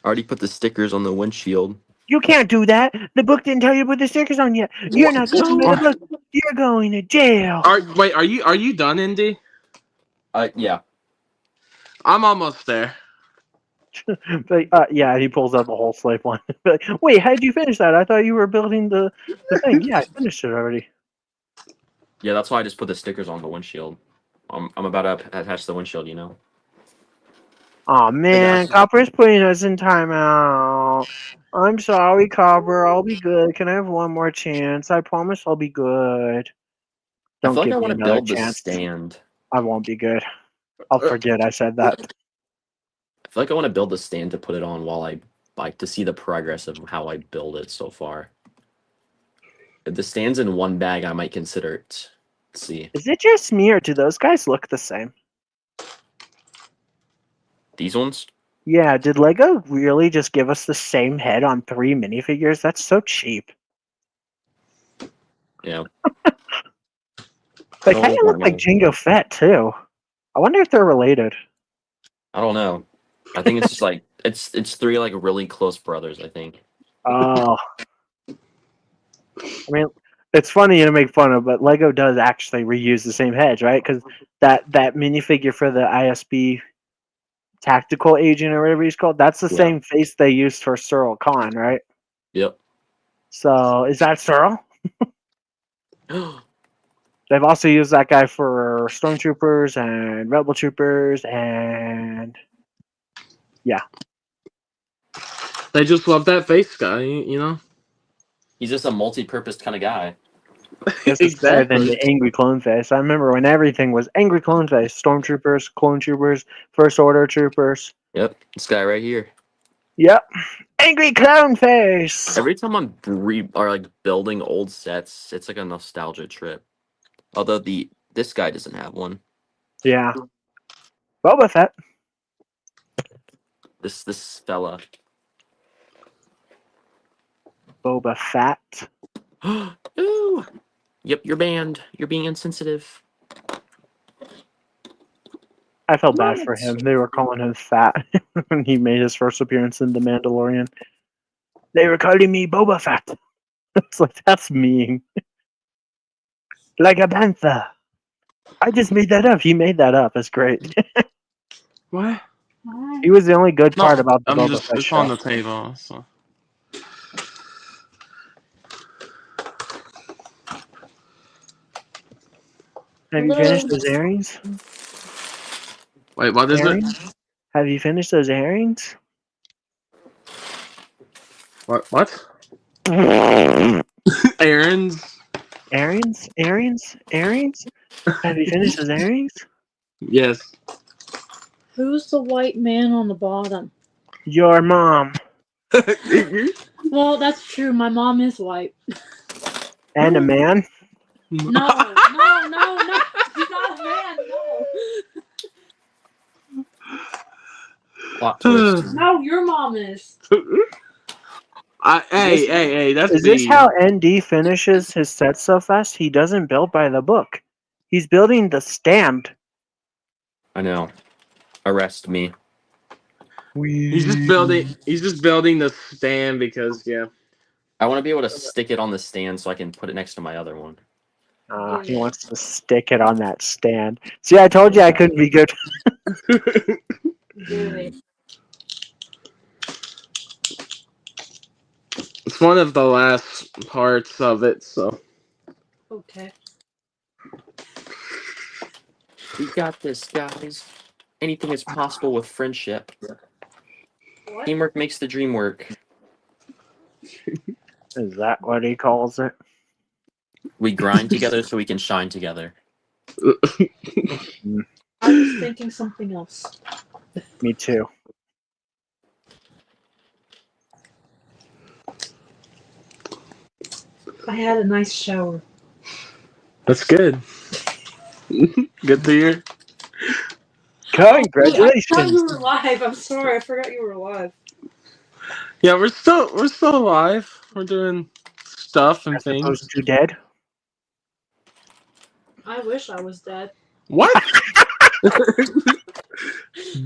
C: Already put the stickers on the windshield.
A: You can't do that. The book didn't tell you to put the stickers on yet. You're not going by the book. You're going to jail.
B: Wait, are you done, Indy?
C: Yeah.
B: I'm almost there.
A: But, yeah, he pulls out the whole slave one. Like, wait, how did you finish that? I thought you were building the thing. Yeah, I finished it already.
C: Yeah, that's why I just put the stickers on the windshield. I'm about to attach the windshield, you know.
A: Oh man,
C: guys.
A: Copper's putting us in timeout. I'm sorry, Copper. I'll be good. Can I have one more chance? I promise I'll be good.
C: I
A: Don't
C: feel like
A: give
C: I
A: me
C: want to
A: another
C: build the
A: chance.
C: stand.
A: I won't be good. I'll forget I said that.
C: I feel like I want to build the stand to put it on while I like to see the progress of how I build it so far. If the stand's in one bag, I might consider it. Let's see.
A: Is it just me or do those guys look the same?
C: These ones?
A: Yeah, did Lego really just give us the same head on 3 minifigures? That's so cheap.
C: Yeah.
A: They kind of look like Jango Fett too. I wonder if they're related.
C: I don't know. I think it's just like it's 3 like really close brothers, I think.
A: Oh. I mean, it's funny to make fun of, but Lego does actually reuse the same heads, right? Because that minifigure for the ISB tactical agent or whatever he's called, that's the
C: Yeah.
A: same face they used for Cyril Khan, right?
C: Yep.
A: So is that Cyril? They've also used that guy for Stormtroopers and Rebel Troopers, and yeah.
B: They just love that face guy, you know?
C: He's just a multi-purpose kind of guy.
A: This is better than the angry clone face. I remember when everything was angry clone face. Stormtroopers, clone troopers, First Order troopers.
C: Yep. This guy right here.
A: Yep. Angry clown face.
C: Every time I'm building old sets, it's like a nostalgia trip. Although this guy doesn't have one.
A: Yeah. Boba Fett.
C: This fella.
A: Boba Fett.
C: Ooh. Yep, you're banned. You're being insensitive.
A: I felt bad for him. They were calling him fat when he made his first appearance in The Mandalorian. They were calling me Boba Fett. It's like, that's mean. Like a panther. I just made that up. He made that up. It's great.
B: What?
A: He was the only good part
B: No,
A: about the
B: I'm
A: Boba
B: just
A: Fett
B: it's
A: show.
B: on the table. So.
A: Have you finished those earrings?
B: Wait, what is
A: Earrings?
B: it?
A: Have you finished those earrings?
B: What? Errands?
A: Earrings? Earrings? Earrings? Have you finished those earrings?
B: Yes.
D: Who's the white man on the bottom?
A: Your mom.
D: Well, that's true. My mom is white.
A: And a man?
D: No, no. She's not a man. No.
C: Plot twist.
D: No, your mom is.
B: Hey, that's
A: Is this how ND finishes his set so fast? He doesn't build by the book. He's building the stand.
C: I know. Arrest me.
B: He's just building the stand because
C: I want to be able to stick it on the stand so I can put it next to my other one.
A: He wants to stick it on that stand. See, I told you I couldn't be good.
B: It's one of the last parts of it, so.
D: Okay.
C: We got this, guys. Anything is possible with friendship.
D: What?
C: Teamwork makes the dream work.
A: Is that what he calls it?
C: We grind together so we can shine together.
D: I was thinking something else.
A: Me too.
D: I had a nice shower.
B: That's good. Good to hear.
A: Congratulations.
D: I forgot you were live. I'm sorry. I forgot you were live.
B: Yeah, we're still alive. We're doing stuff and
A: As
B: things.
A: opposed to dead.
D: I wish I was dead.
B: What?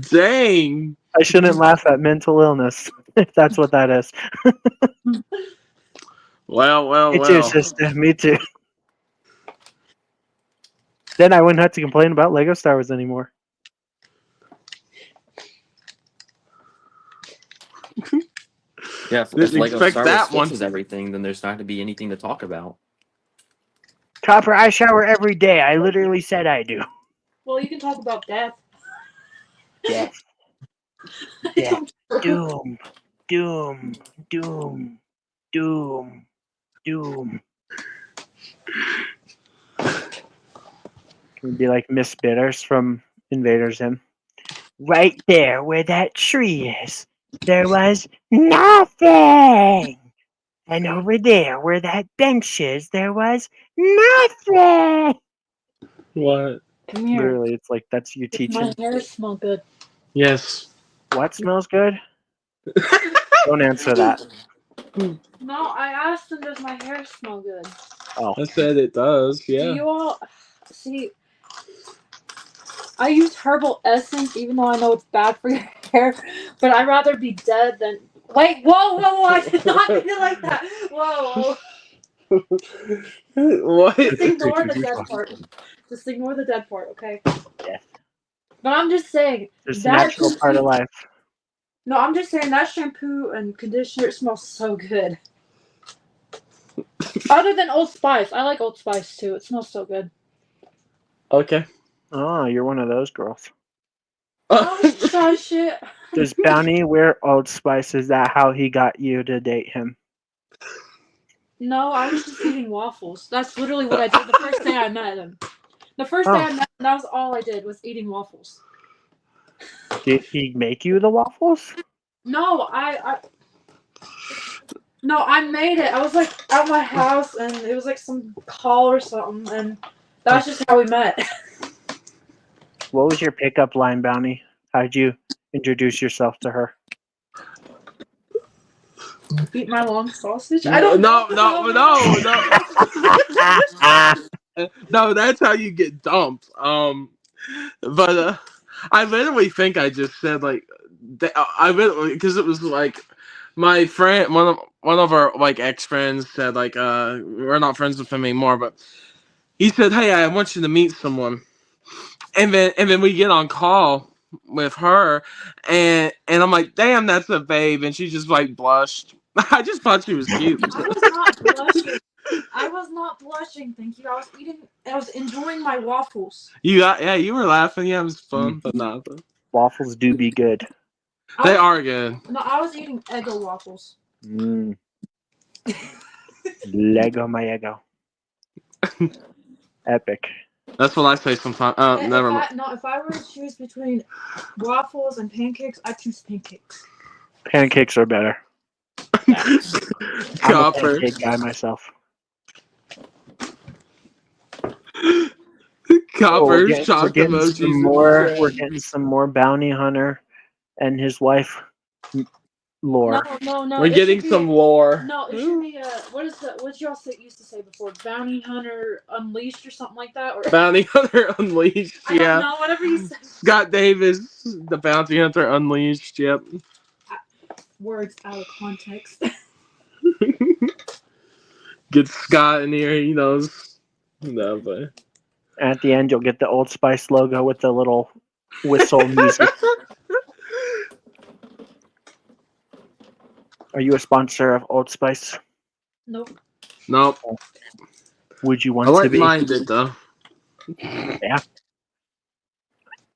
B: Dang.
A: I shouldn't laugh at mental illness, if that's what that is.
B: Well.
A: Me too, sister. Me too. Then I wouldn't have to complain about Lego Star Wars anymore.
C: Yeah, if
B: Didn't
C: Lego
B: expect
C: Star Wars
B: that one.
C: fixes everything, then there's not going to be anything to talk about.
A: Copper, I shower every day. I literally said I do.
D: Well, you can talk about death.
A: Death. Death. Doom. Doom. Doom. Doom. Doom. Can be like Miss Bitters from Invaders Zim. Right there where that tree is, there was nothing. And over there where that bench is, there was nothing.
B: What?
D: Come here.
A: Literally, it's like that's you
D: Does
A: teaching.
D: my hair smell good?
B: Yes.
A: What smells good? Don't answer that.
D: No, I asked him, does my hair smell good?
A: Oh,
B: I said it does.
D: Do
B: Yeah.
D: you all see? I use herbal essence, even though I know it's bad for your hair. But I'd rather be dead than. Wait! Whoa! I did not mean it like that. Whoa!
B: What?
D: Just ignore the dead part. Just ignore the dead part, okay?
A: yes.
D: But I'm just saying
A: It's a
D: that
A: natural part of life.
D: No, I'm just saying that shampoo and conditioner smells so good. Other than Old Spice, I like Old Spice too. It smells so good.
B: Okay.
A: Oh, you're one of those girls.
D: Oh, shush it.
A: Does Bounty wear Old Spice? Is that how he got you to date him?
D: No, I was just eating waffles. That's literally what I did the first day I met him. The first day I met him, that was all I did was eating waffles.
A: Did he make you the waffles?
D: No, No, I made it. I was like at my house and it was like some call or something and that's just how we met.
A: What was your pickup line, Bounty? How'd you introduce yourself to her?
D: Eat my long sausage? I
B: No,
D: don't
B: no.
D: know.
B: No, that's how you get dumped. But I literally think I just said like, I literally because it was like my friend, one of our like ex friends said like, we're not friends with him anymore, but he said, hey, I want you to meet someone, and then we get on call with her, and I'm like, damn, that's a babe, and she just like blushed. I just thought she was cute.
D: I was not blushing. I was not blushing, thank you. I was enjoying my waffles.
B: You were laughing. Yeah, it was fun, but not.
A: Waffles do be good.
B: They are good.
D: No, I was eating Eggo waffles.
A: Mm. Lego my ego. Epic.
B: That's what I say sometimes. Never mind.
D: If I were to choose between waffles and pancakes, I'd choose pancakes.
A: Pancakes are better. I'm a
B: Copper.
A: pancake guy myself.
B: Copper
A: we're
B: shock
A: getting
B: emojis.
A: some more. We're getting some more bounty hunter and his wife lore.
D: No.
B: We're getting some lore.
D: No, it should be what y'all used to say before? Bounty Hunter Unleashed or something like that? Or
B: Bounty Hunter Unleashed.
D: I
B: Yeah.
D: don't know, whatever you said.
B: Scott Davis, the Bounty Hunter Unleashed. Yep.
D: Words out of context.
B: Get Scott in here. He knows. No, but
A: At the end, you'll get the Old Spice logo with the little whistle music. Are you a sponsor of Old Spice?
D: Nope.
B: Nope.
A: Would you
B: I
A: want to
B: wouldn't
A: be?
B: mind it though.
A: Yeah.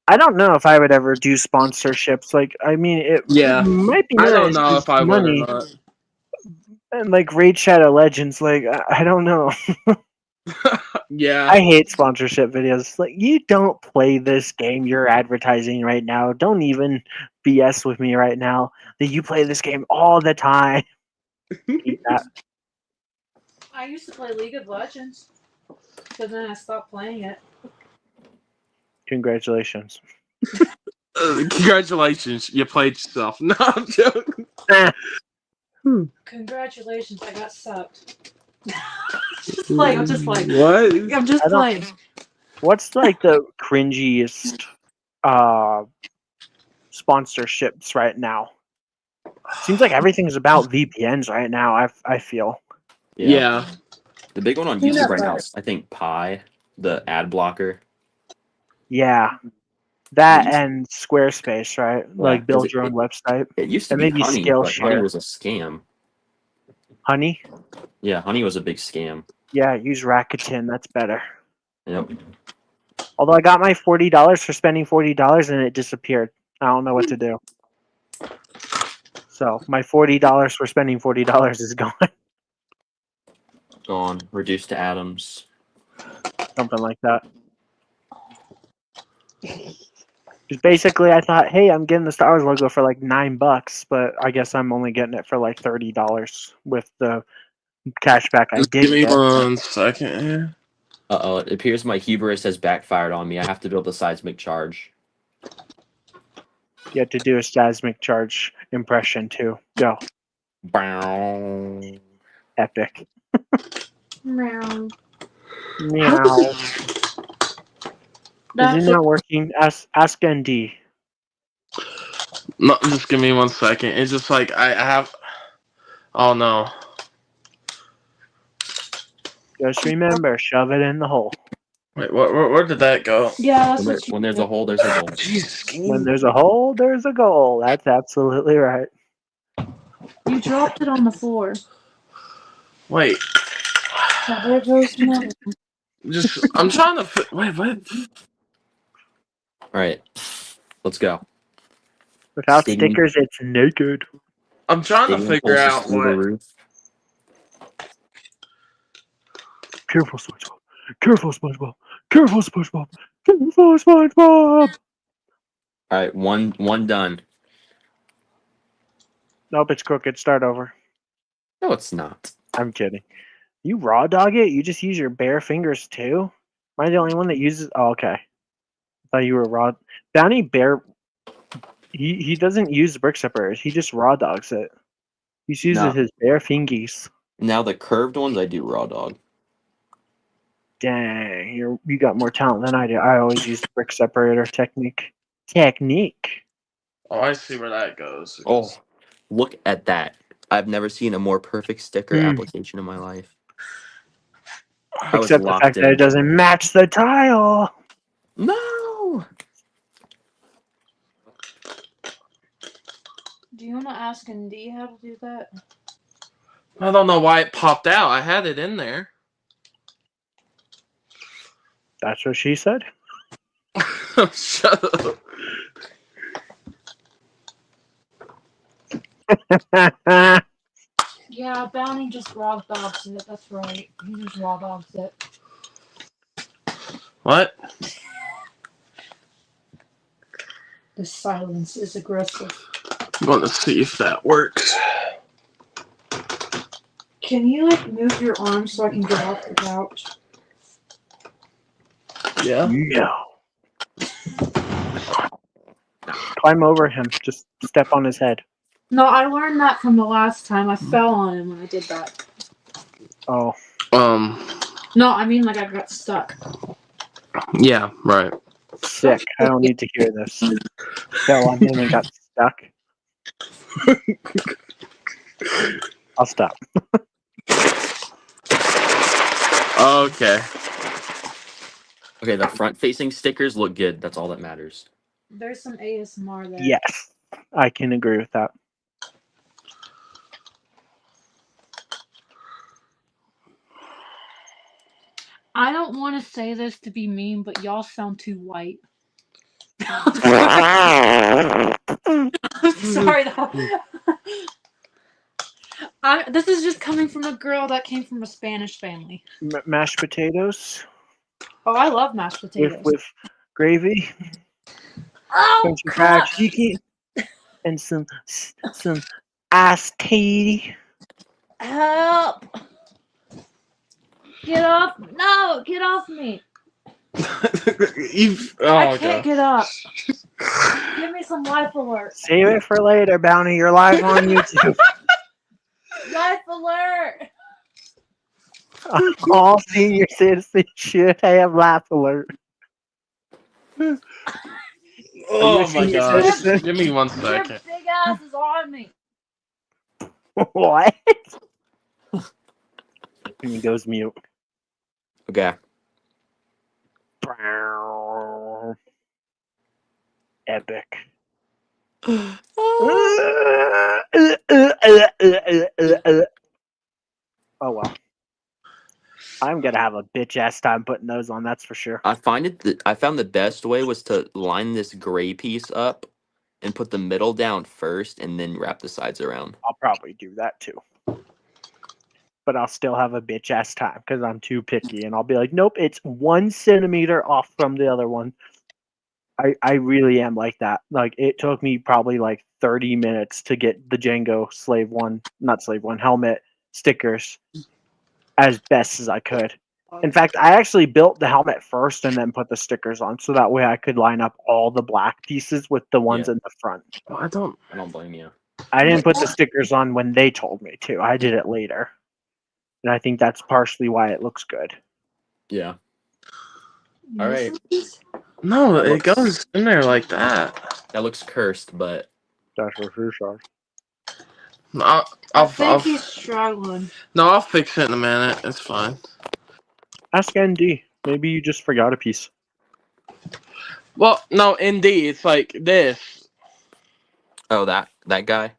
A: I don't know if I would ever do sponsorships. Like, I mean, it might be nice.
B: I don't know if I would or not.
A: And like Raid Shadow Legends, like I don't know.
B: Yeah.
A: I hate sponsorship videos. Like, you don't play this game you're advertising right now. Don't even BS with me right now that you play this game all the time. Hate that.
D: I used to play League of Legends, but then I stopped playing it.
A: Congratulations.
B: Congratulations, you played yourself. No, I'm joking.
D: Congratulations, I got sucked. Just playing. I'm just playing.
B: What?
D: I'm just
A: I don't-
D: playing.
A: What's like the cringiest sponsorships right now? Seems like everything's about VPNs right now. I feel.
B: Yeah.
C: The big one on
D: Peanut
C: YouTube right now
D: butter.
C: is, I think, Pi, the ad blocker.
A: Yeah, that
C: It used-
A: and Squarespace, right? Like
C: 'cause
A: build your own website.
C: It used to
A: And
C: be
A: maybe
C: Honey,
A: Skillshare.
C: but Honey was a scam.
A: Honey,
C: Yeah, Honey was a big scam.
A: yeah, use Rakuten. That's better.
C: Yep.
A: Although I got my $40 for spending $40 and it disappeared. I don't know what to do. So my $40 for spending $40 is gone.
C: Gone. Reduced to atoms.
A: Something like that. Just basically, I thought, hey, I'm getting the Star Wars logo for like $9, but I guess I'm only getting it for like $30 with the cashback I
B: Just
A: did
B: give me
A: get.
B: 1 second here.
C: Uh-oh, it appears my hubris has backfired on me. I have to build a seismic charge.
A: You have to do a seismic charge impression too. Go.
C: Bow.
A: Epic.
D: Meow.
A: Meow. Is
D: That's
A: it not working? Ask ND.
B: No, just give me 1 second. It's just like I have. Oh no.
A: Just remember, shove it in the hole.
B: Wait, where did that go?
D: yeah, that's
C: When,
D: what you
C: when there's
D: do.
C: a hole, there's a goal.
B: Jesus, can
A: When
B: you...
A: there's a hole, there's a goal. That's absolutely right.
D: You dropped it on the floor.
B: Wait.
D: So there goes another.
B: Just, I'm trying to... Wait, what?
C: Alright. Let's go.
A: Without
C: Stinging-
A: stickers, it's naked.
B: I'm trying to
C: stinging
B: figure
C: pulses
B: out
C: through the
B: what...
C: roof.
A: Careful, SpongeBob. Careful, SpongeBob. Careful, SpongeBob. Careful, SpongeBob.
C: Alright, one done.
A: Nope, it's crooked. Start over.
C: No, it's not.
A: I'm kidding. You raw dog it? You just use your bare fingers too? Am I the only one that uses? Oh, okay. I thought you were raw. Bounty Bear. He doesn't use brick separators. He just raw dogs it. He uses
C: No.
A: his bare fingies.
C: Now the curved ones I do raw dog.
A: Dang, you got more talent than I do. I always use the brick separator technique.
B: Oh, I see where that goes.
C: Oh, look at that. I've never seen a more perfect sticker application in my life. I was
A: Except the
C: locked
A: fact that
C: in.
A: it doesn't match the tile.
C: No!
D: Do you want to ask ND how to do that?
B: I don't know why it popped out. I had it in there.
A: That's what she said.
B: Shut up.
D: Yeah, Bounty just raw dogs it. That's right. He just raw dogs it.
B: What?
D: The silence is aggressive.
B: I'm going to see if that works.
D: Can you like move your arm so I can get off the couch?
B: Yeah.
A: No. Climb over him. Just step on his head.
D: No, I learned that from the last time. I fell on him when I did that.
A: Oh.
D: No, I mean like I got stuck.
B: Yeah, right.
A: Sick. I don't need to hear this. Fell on him and got stuck. I'll stop.
B: Okay.
C: Okay, the front-facing stickers look good. That's all that matters.
D: There's some ASMR there.
A: Yes. I can agree with that.
D: I don't want to say this to be mean, but y'all sound too white. Sorry though. This is just coming from a girl that came from a Spanish family.
A: Mashed potatoes
D: Oh, I love mashed potatoes.
A: with gravy,
D: Oh,
A: country fried
D: gosh.
A: chicken, and some iced tea.
D: Help! Get off! No, get off me! I can't get up. Give me some life alert.
A: Save it for later, Bounty. You're live on YouTube.
D: Life alert!
A: All senior citizens should have life alert.
B: Oh my
A: senior
B: gosh.
A: citizen?
B: Give me 1
D: Your
B: second.
D: big ass is on me.
A: What? And he goes mute.
C: Okay.
A: Epic. Oh well. I'm gonna have a bitch ass time putting those on, that's for sure.
C: I found the best way was to line this gray piece up and put the middle down first and then wrap the sides around.
A: I'll probably do that too. But I'll still have a bitch ass time because I'm too picky, and I'll be like, nope, it's 1 centimeter off from the other one. I really am like that. Like, it took me probably like 30 minutes to get the Jango helmet stickers as best as I could. In fact, I actually built the helmet first and then put the stickers on, so that way I could line up all the black pieces with the ones in the front.
B: Oh, I don't
C: blame you.
A: I didn't put the stickers on when they told me to. I did it later. And I think that's partially why it looks good.
C: Yeah. All right.
B: No, it goes in there like that.
C: That looks cursed, but
A: That's for sure.
B: I'll
D: He's struggling.
B: No, I'll fix it in a minute. It's fine.
A: Ask ND. Maybe you just forgot a piece.
B: Well, no, ND, it's like this.
C: oh, that guy.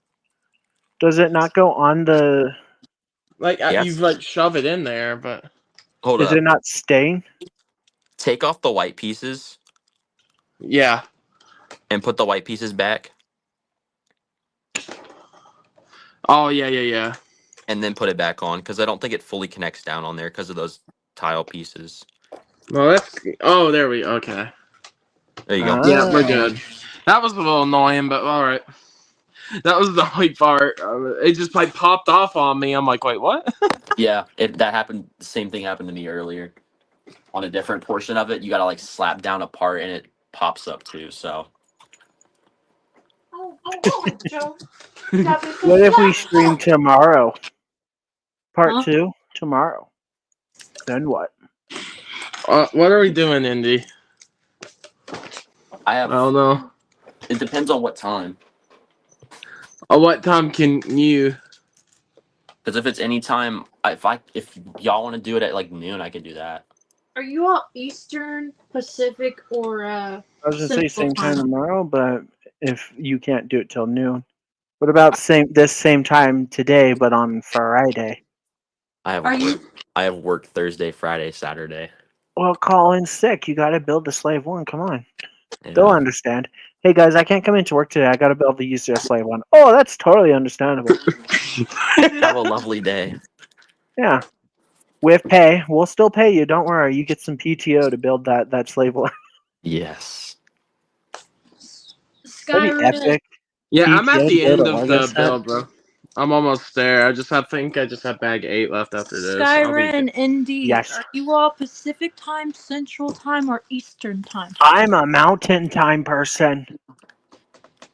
A: Does it not go on the...
B: Like,
C: Yes.
B: you've like shove it in there, but
C: Hold
A: Is
C: up.
A: it not staying?
C: Take off the white pieces
B: yeah.
C: and put the white pieces back,
B: Oh yeah.
C: and then put it back on because I don't think it fully connects down on there because of those tile pieces.
B: Well, that's there we okay.
C: There you go.
B: Yeah, we're good. That was a little annoying, but all right. That was the only part. It just like popped off on me. I'm like, wait, what?
C: Yeah, that happened. The same thing happened to me earlier. On a different portion of it, you gotta like slap down a part and it pops up too. So
D: Oh, Joe.
A: What if we stream tomorrow? Part 2? Tomorrow. Then what?
B: What are we doing, Indy?
C: I
B: don't know.
C: It depends on what time.
B: What time can you?
C: Because if it's any time, if y'all want to do it at like noon, I could do that.
D: Are you all Eastern, Pacific, or
A: I was gonna say
D: Central
A: same time
D: time?
A: tomorrow, but if you can't do it till noon. What about this same time today, but on Friday?
C: I have
D: Are
C: work.
D: you?
C: I have work Thursday, Friday, Saturday.
A: Well, call in sick. You gotta build the Slave 1. Come on.
C: Yeah.
A: They'll understand. Hey guys, I can't come into work today. I gotta build the UCS Slave 1. Oh, that's totally understandable.
C: Have a lovely day.
A: Yeah. With pay. We'll still pay you. Don't worry. You get some PTO to build that Slave 1.
C: Yes.
A: That'd be epic.
B: Yeah, I'm at
A: PTO
B: the
A: build
B: end
A: a
B: of
A: Lego
B: the
A: set.
B: build, bro. I'm almost there. I think I just have bag 8 left after this.
D: Skyrim, ND.
A: Yes.
D: Are you all Pacific time, Central time, or Eastern time?
A: I'm a mountain time person.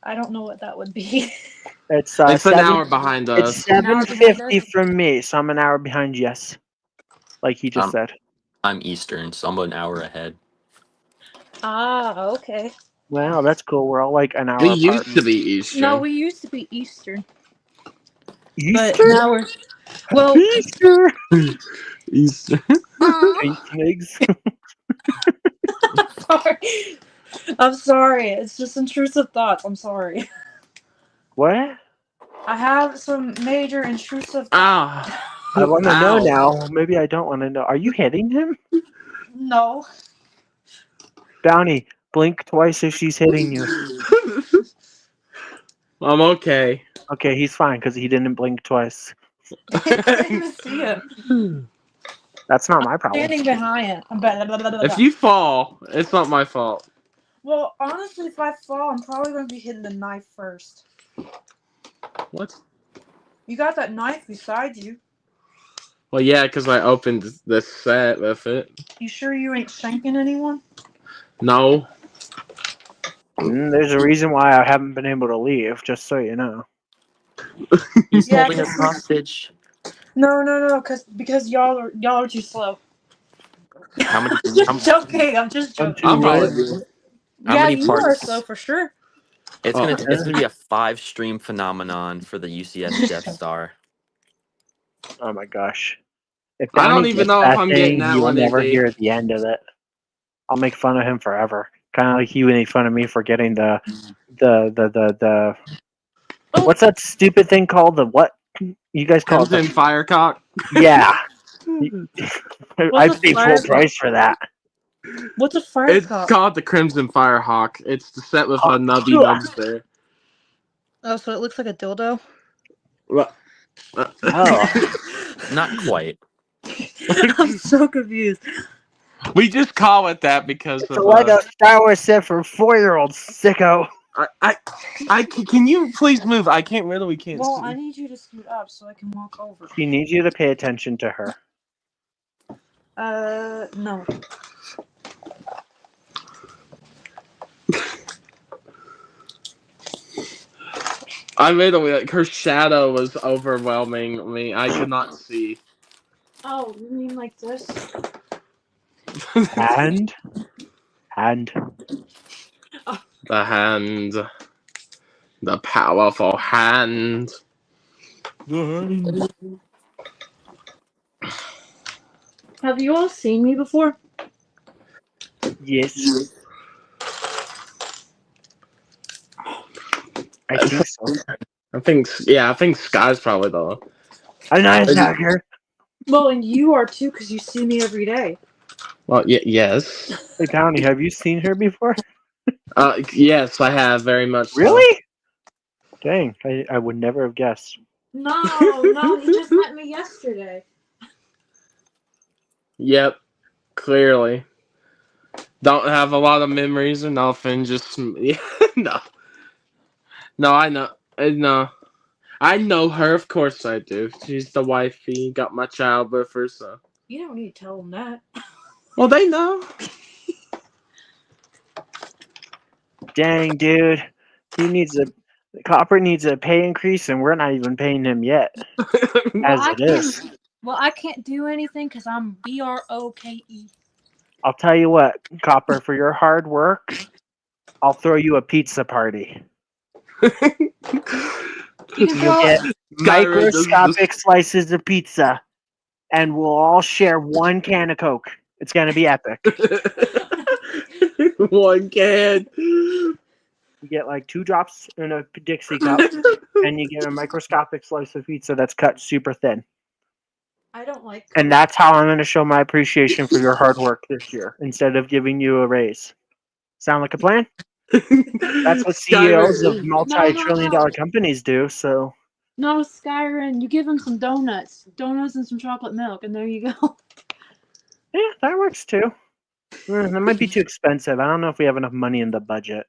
D: I don't know what that would be.
A: It's
B: It's an hour behind us.
A: It's
D: An hour behind
A: 7:50
D: us?
A: from me, so I'm an hour behind. Yes, like he just said.
C: I'm Eastern, so I'm an hour ahead.
D: Ah, okay.
A: Wow, that's cool. We're all like an hour
B: We
A: apart.
B: used to be Eastern.
D: No, we used to be Eastern. But
A: Easter?
D: now we're. Well,
A: Easter?
B: Eastern.
A: Pink snakes.
D: sorry. I'm sorry. It's just intrusive thoughts. I'm sorry.
A: What?
D: I have some major intrusive thoughts.
B: Ah.
A: I want to know
B: Ow.
A: now. Maybe I don't want to know. Are you hitting him?
D: No.
A: Bounty, blink twice if she's hitting you.
B: I'm okay.
A: Okay, he's fine because he didn't blink twice.
D: I can't even see it.
A: That's not my problem.
D: Standing behind it.
B: If you fall, it's not my fault.
D: Well, honestly, if I fall, I'm probably going to be hitting the knife first.
B: What?
D: You got that knife beside you.
B: Well, yeah, because I opened this set with it.
D: You sure you ain't shanking anyone?
B: No.
A: There's a reason why I haven't been able to leave, just so you know.
C: He's
D: Yeah,
C: holding us hostage.
D: No, because y'all are too slow.
C: How many?
D: I'm just joking. I'm just
A: I'm
D: joking.
A: too
B: I'm
A: what?
B: probably.
C: How
D: Yeah,
C: many
D: you are
C: parts?
D: slow for sure.
C: It's
B: Oh,
C: gonna be a 5-stream phenomenon for the UCS Death Star.
A: Oh my gosh. If
B: I don't
A: Downey
B: even
A: gets
B: know if
A: that
B: I'm
A: thing,
B: getting that
A: you will
B: one,
A: never
B: AD.
A: hear the end of it. I'll make fun of him forever. Kind of like you made fun of me for getting the
D: Oh.
A: what's that stupid thing called? The what? You guys call it
B: Crimson
A: the
B: Firecock.
A: yeah. I
D: What's a
A: paid full
D: fire
A: price for that.
D: What's a fire
B: It's
D: cop?
B: called the Crimson Firehawk. It's the set with a nubby nubs there.
D: Oh, so it looks like a dildo?
B: Well,
A: Oh.
C: Not quite.
D: I'm so confused.
B: we just call it that because
A: It's
B: of
A: a Lego Star Wars set for 4-year-olds, sicko.
B: can you please move? I can't really can't
D: Well,
B: see.
D: I need you to scoot up so I can walk over.
A: She needs you to pay attention to her.
D: No.
B: I literally like her shadow was overwhelming me. I could not see.
D: Oh, you mean like this?
A: Hand.
B: The hand. The powerful hand.
D: Have you all seen me before?
A: Yes. I think so.
B: I think Sky's probably the
A: A nice hacker.
D: Well, and you are too, because you see me every day.
B: well, yes.
A: Hey, Tony, have you seen her before?
B: Yes, I have very much. So.
A: Really? Dang, I would never have guessed.
D: No, he just met me yesterday.
B: Yep, clearly. Don't have a lot of memories or nothing. Just yeah, no. I know. No, I know her. Of course I do. She's the wifey. Got my child with her, so.
D: You don't need to tell him that.
B: Well, they know.
A: Dang, dude. Copper needs a pay increase, and we're not even paying him yet. As it is.
D: Well, I can't do anything because I'm broke.
A: I'll tell you what, Copper, for your hard work, I'll throw you a pizza party.
D: You can
A: You'll get
B: Skyrim does
A: microscopic slices of pizza, and we'll all share one can of Coke. It's going to be epic.
B: One can.
A: You get like 2 drops in a Dixie cup, and you get a microscopic slice of pizza that's cut super thin.
D: I don't like.
A: And that's how I'm going to show my appreciation for your hard work this year, instead of giving you a raise. Sound like a plan? That's what CEOs of multi-trillion-dollar companies do. So
D: No, Skyrim, you give him some donuts and some chocolate milk, and there you go.
A: yeah, that works too. That might be too expensive. I don't know if we have enough money in the budget.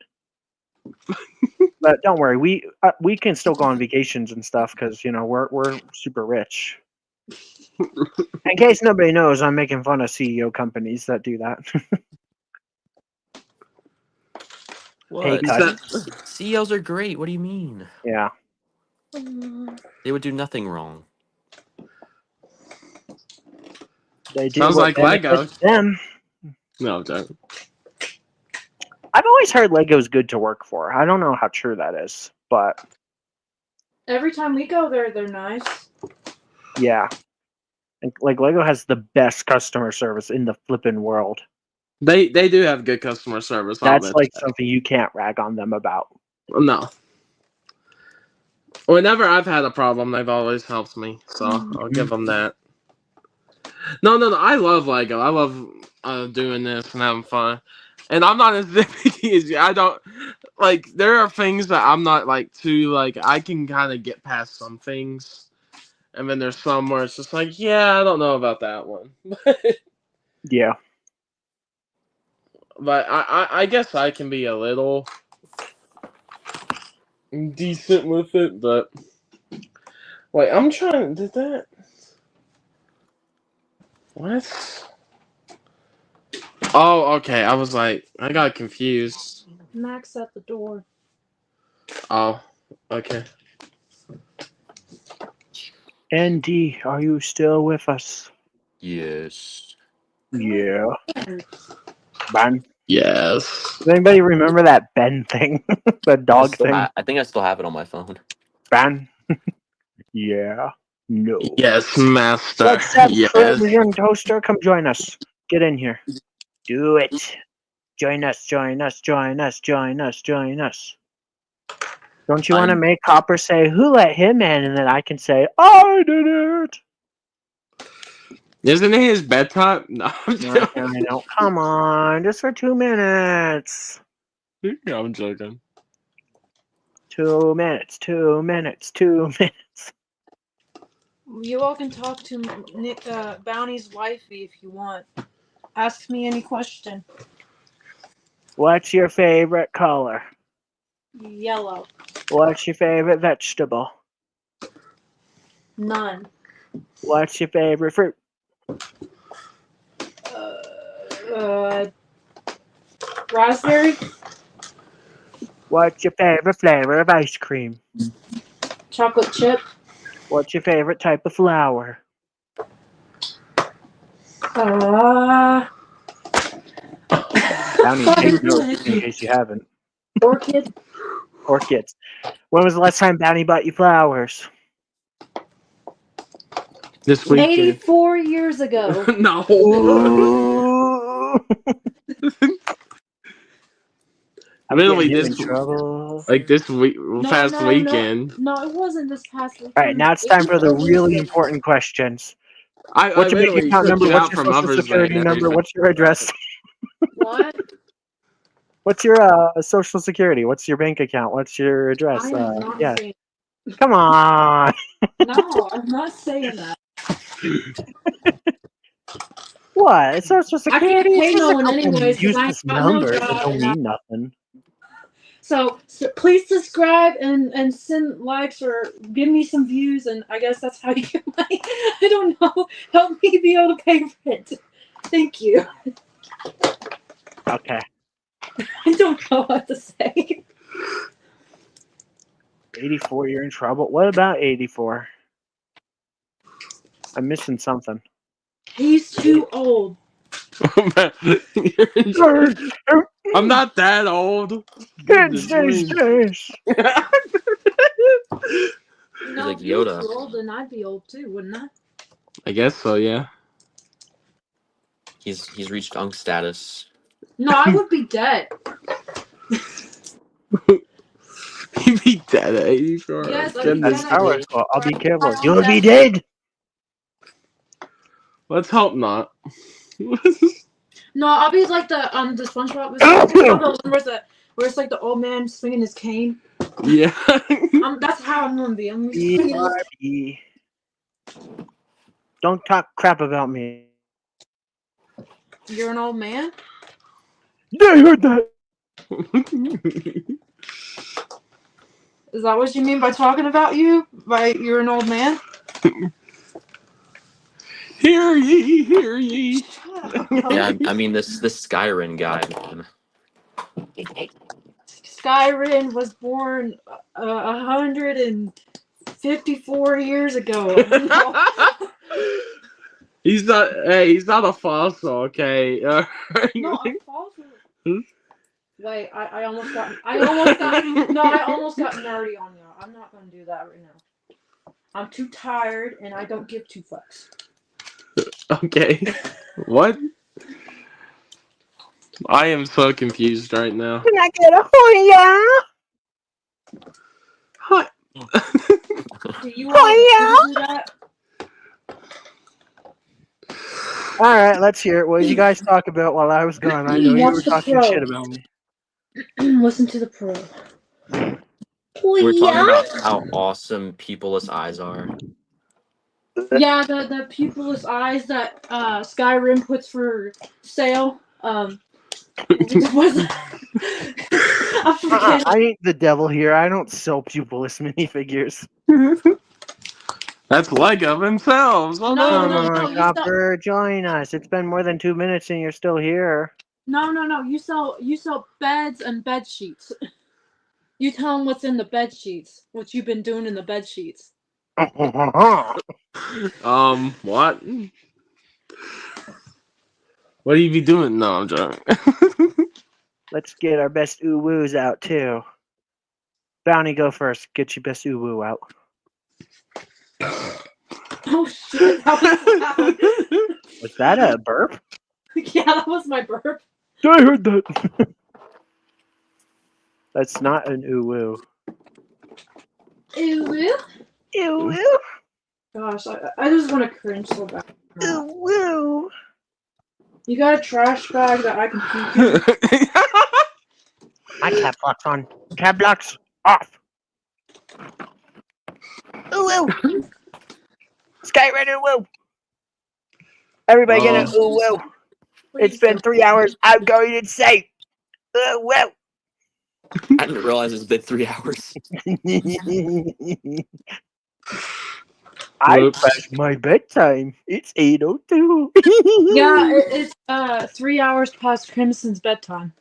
A: But don't worry, we can still go on vacations and stuff because we're super rich. In case nobody knows, I'm making fun of CEO companies that do that. Pay
C: What?
A: cuts.
C: CEOs are great. What do you mean?
A: Yeah.
C: They would do nothing wrong.
A: They do
B: Sounds
A: what
B: like Lego.
A: benefits them.
B: No, don't.
A: I've always heard Lego's good to work for. I don't know how true that is, but
D: Every time we go there, they're nice.
A: yeah. And, like, Lego has the best customer service in the flippin' world.
B: They do have good customer service.
A: That's like something you can't rag on them about.
B: No. Whenever I've had a problem, they've always helped me. So I'll give them that. No. I love Lego. I love doing this and having fun. And I'm not as nitpicky as you. I don't like. There are things that I'm not like too like. I can kind of get past some things, And then there's some where it's just like, yeah, I don't know about that one.
A: Yeah.
B: But I guess I can be a little decent with it, but wait, I'm trying. Did that? What? Oh, okay. I was like, I got confused.
D: Max at the door.
B: Oh, okay.
A: ND, are you still with us?
C: Yes.
A: Yeah. Ben?
B: Yes.
A: Does anybody remember that Ben thing? The dog thing?
C: I think I still have it on my phone.
A: Ben? Yeah. No.
B: Yes, master.
A: What's up,
B: Yes.
A: Persian Toaster? Come join us. Get in here. Do it. Join us, join us, join us, join us, join us. Don't you want to make Copper say, who let him in? And then I can say, I did it.
B: Isn't it his bedtime? No, I'm
A: No,
B: joking.
A: I know. Come on, just for 2 minutes.
B: I'm joking.
A: 2 minutes, 2 minutes, 2 minutes.
D: You all can talk to Nick, Bounty's wifey if you want. Ask me any question.
A: What's your favorite color?
D: Yellow.
A: What's your favorite vegetable?
D: None.
A: What's your favorite fruit?
D: Raspberry.
A: What's your favorite flavor of ice cream?
D: Chocolate chip.
A: What's your favorite type of flower? Bounty, take notes in case you haven't.
D: Orchid.
A: Orchids. When was the last time Bounty bought you flowers?
B: This weekend.
D: 84 years ago.
B: No.
A: Ooh. I'm
B: Literally
A: getting you
B: this
A: in trouble.
B: like this week past weekend.
D: No, it wasn't this past weekend.
A: All right, now it's time for the really important questions.
B: I
A: What's your bank
B: literally
A: account
B: took
A: number?
B: it
A: What's
B: out
A: your
B: from
A: social
B: Mother's Day
A: security
B: and
A: number?
B: everything.
A: What's your address?
D: What?
A: What's your social security? What's your bank account? What's your address?
D: I am not
A: Yeah.
D: saying.
A: Come on.
D: No, I'm not saying that.
A: What? It's social
D: I can't
A: security?
D: pay
A: It's just
D: no
A: a
D: one
A: couple
D: anyways because I
A: useless
D: got no
A: numbers that
D: job.
A: don't mean nothing.
D: So please subscribe and send likes or give me some views, and I guess that's how you get my. I don't know. Help me be able to pay rent. Thank you.
A: Okay.
D: I don't know what to say.
A: 84, you're in trouble. What about 84? I'm missing something.
D: He's too old.
B: I'm not that old.
A: It's this.
D: No,
C: like
D: if you were
C: Yoda.
D: too old, then I'd be old too, wouldn't I?
B: I guess so, yeah.
C: He's reached unk status.
D: No, I would be dead.
B: He'd be dead at 84.
D: Yes, I'd be
B: Goodness.
D: dead.
A: That's Star Wars. Well, I'll be
D: Right.
A: careful.
D: My own
A: You'll be
D: death.
A: dead.
B: Let's hope not.
D: No, I'll be like the SpongeBob episode where it's like the old man swinging his cane.
B: Yeah.
D: That's how I'm gonna be. I'm gonna be swinging his
A: BRB. Don't talk crap about me.
D: You're an old man?
A: I heard that.
D: Is that what you mean by talking about you? By you're an old man?
B: Hear ye, hear ye.
C: Yeah, I mean this Skyrim guy, man.
D: Skyrim was born 154 years ago.
B: He's not. Hey, he's not a fossil. Okay.
D: No, I'm fossil. Wait, I almost got nerdy on y'all. I'm not gonna do that right now. I'm too tired and I don't give two fucks.
B: Okay. What? I am so confused right now.
A: Can I get a hoya?
B: Hi.
D: Do you want to do that?
A: All right, let's hear it. What did you guys talk about while I was gone? I know you
D: Watch
A: were
D: the
A: talking
D: pro.
A: shit about me.
D: Listen to the pro.
C: We're talking about how awesome peopleless eyes are.
D: Yeah, the pupilless eyes that Skyrim puts for sale. Was I'm forgetting.
A: I ain't the devil here. I don't sell pupilless minifigures.
B: That's Lego themselves. Oh,
D: No,
A: Come
D: no,
B: no.
A: on,
D: you sell.
A: Copper, join us. It's been more than 2 minutes and you're still here.
D: No. You sell beds and bed sheets. You tell them what's in the bed sheets. What you've been doing in the bed sheets.
B: What? What do you be doing? No, I'm joking.
A: Let's get our best ooh-woos out, too. Bounty, go first. Get your best ooh-woo out.
D: Oh shit! That was loud.
A: Was that a burp?
D: Yeah, that was my burp.
A: I heard that. That's not an ooh-woo.
D: Ew.
A: Ooh-woo.
D: Gosh, I just want to cringe so bad.
A: Ooh-woo.
D: You got a trash bag that I can puke in?
A: My cap lock's on. Cap lock's off. Ooh-woo. Skyrim ooh-woo. Everybody get an ooh-woo. It's been 3 hours. I'm going insane. Ooh-woo.
C: I didn't realize it's been 3 hours.
A: I
B: Whoops.
A: passed my bedtime. It's 8:02.
D: Yeah, it's 3 hours past Crimson's bedtime.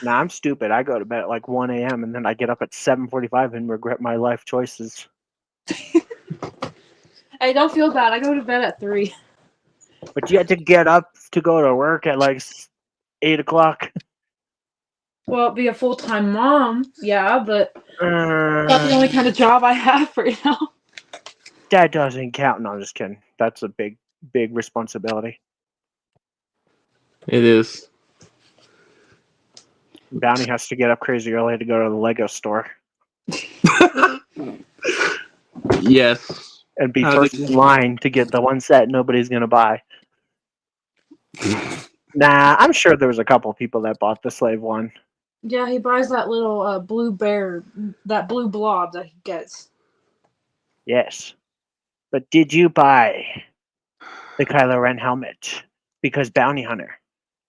A: Nah, I'm stupid. I go to bed at like 1 a.m. and then I get up at 7:45 and regret my life choices.
D: Hey, don't feel bad. I go to bed at 3.
A: But you had to get up to go to work at like 8 o'clock.
D: Well, be a full-time mom, yeah, but that's the only kind of job I have right now.
A: That doesn't count. No, I'm just kidding. That's a big responsibility.
B: It is.
A: Bounty has to get up crazy early to go to the Lego store
B: Yes.
A: and be
B: How's
A: first
B: it-
A: in line to get the one set nobody's gonna buy. Nah, I'm sure there was a couple people that bought the Slave one.
D: Yeah, he buys that little blue bear, that blue blob that he gets.
A: Yes. But did you buy the Kylo Ren helmet? Because Bounty Hunter.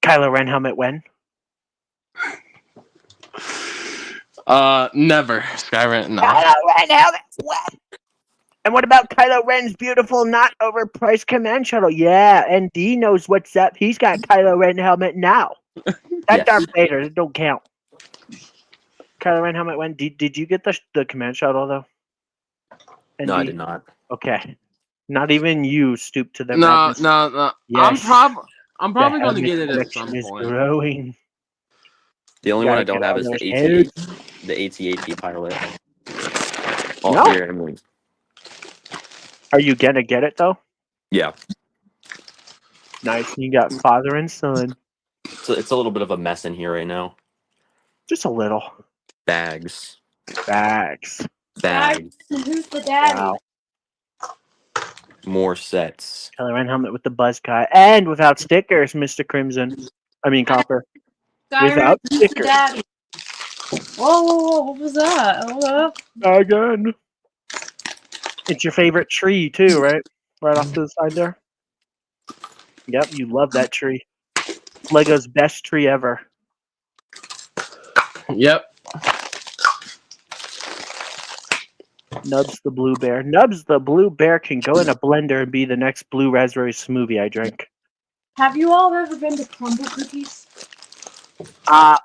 A: Kylo Ren helmet when?
B: Never. Skyrim, no.
A: Kylo Ren helmet when? And what about Kylo Ren's beautiful, not overpriced command shuttle? Yeah, and D knows what's up. He's got Kylo Ren helmet now. That
C: Yes.
A: Darth Vader, it don't count. Kylo Ren helmet when? Did you get the command shuttle though? And
C: No, I
A: D?
C: did not.
A: Okay. Not even you stooped to the
B: No.
A: madness.
B: I'm
A: Yes.
B: probably going to
A: helmet
B: get it at
A: collection
B: some
A: is
B: point.
A: growing.
C: The only one I
A: Gotta
C: don't
A: get
C: have
A: all
C: is the
A: those
C: AT-AT, the AT-AT pilot. Oh,
A: No?
C: here, Emily.
A: Are you gonna get it though?
C: Yeah.
A: Nice. You got father and son.
C: So it's a little bit of a mess in here right now.
A: Just a little.
C: Bags.
A: Bags.
C: Bags.
D: Who's the daddy?
A: Wow.
C: More sets.
A: Kylo Ren helmet with the buzz cut. And without stickers, Mr. Crimson. I mean Copper. Without
D: Who's the
A: stickers.
D: daddy? Whoa, what was that? Hold up.
A: Again. It's your favorite tree too, right? Right off to the side there. Yep, you love that tree. Lego's best tree ever.
B: Yep.
A: Nubs the blue bear. Nubs the blue bear can go in a blender and be the next blue raspberry smoothie I drink.
D: Have you all ever been to Crumble Cookies?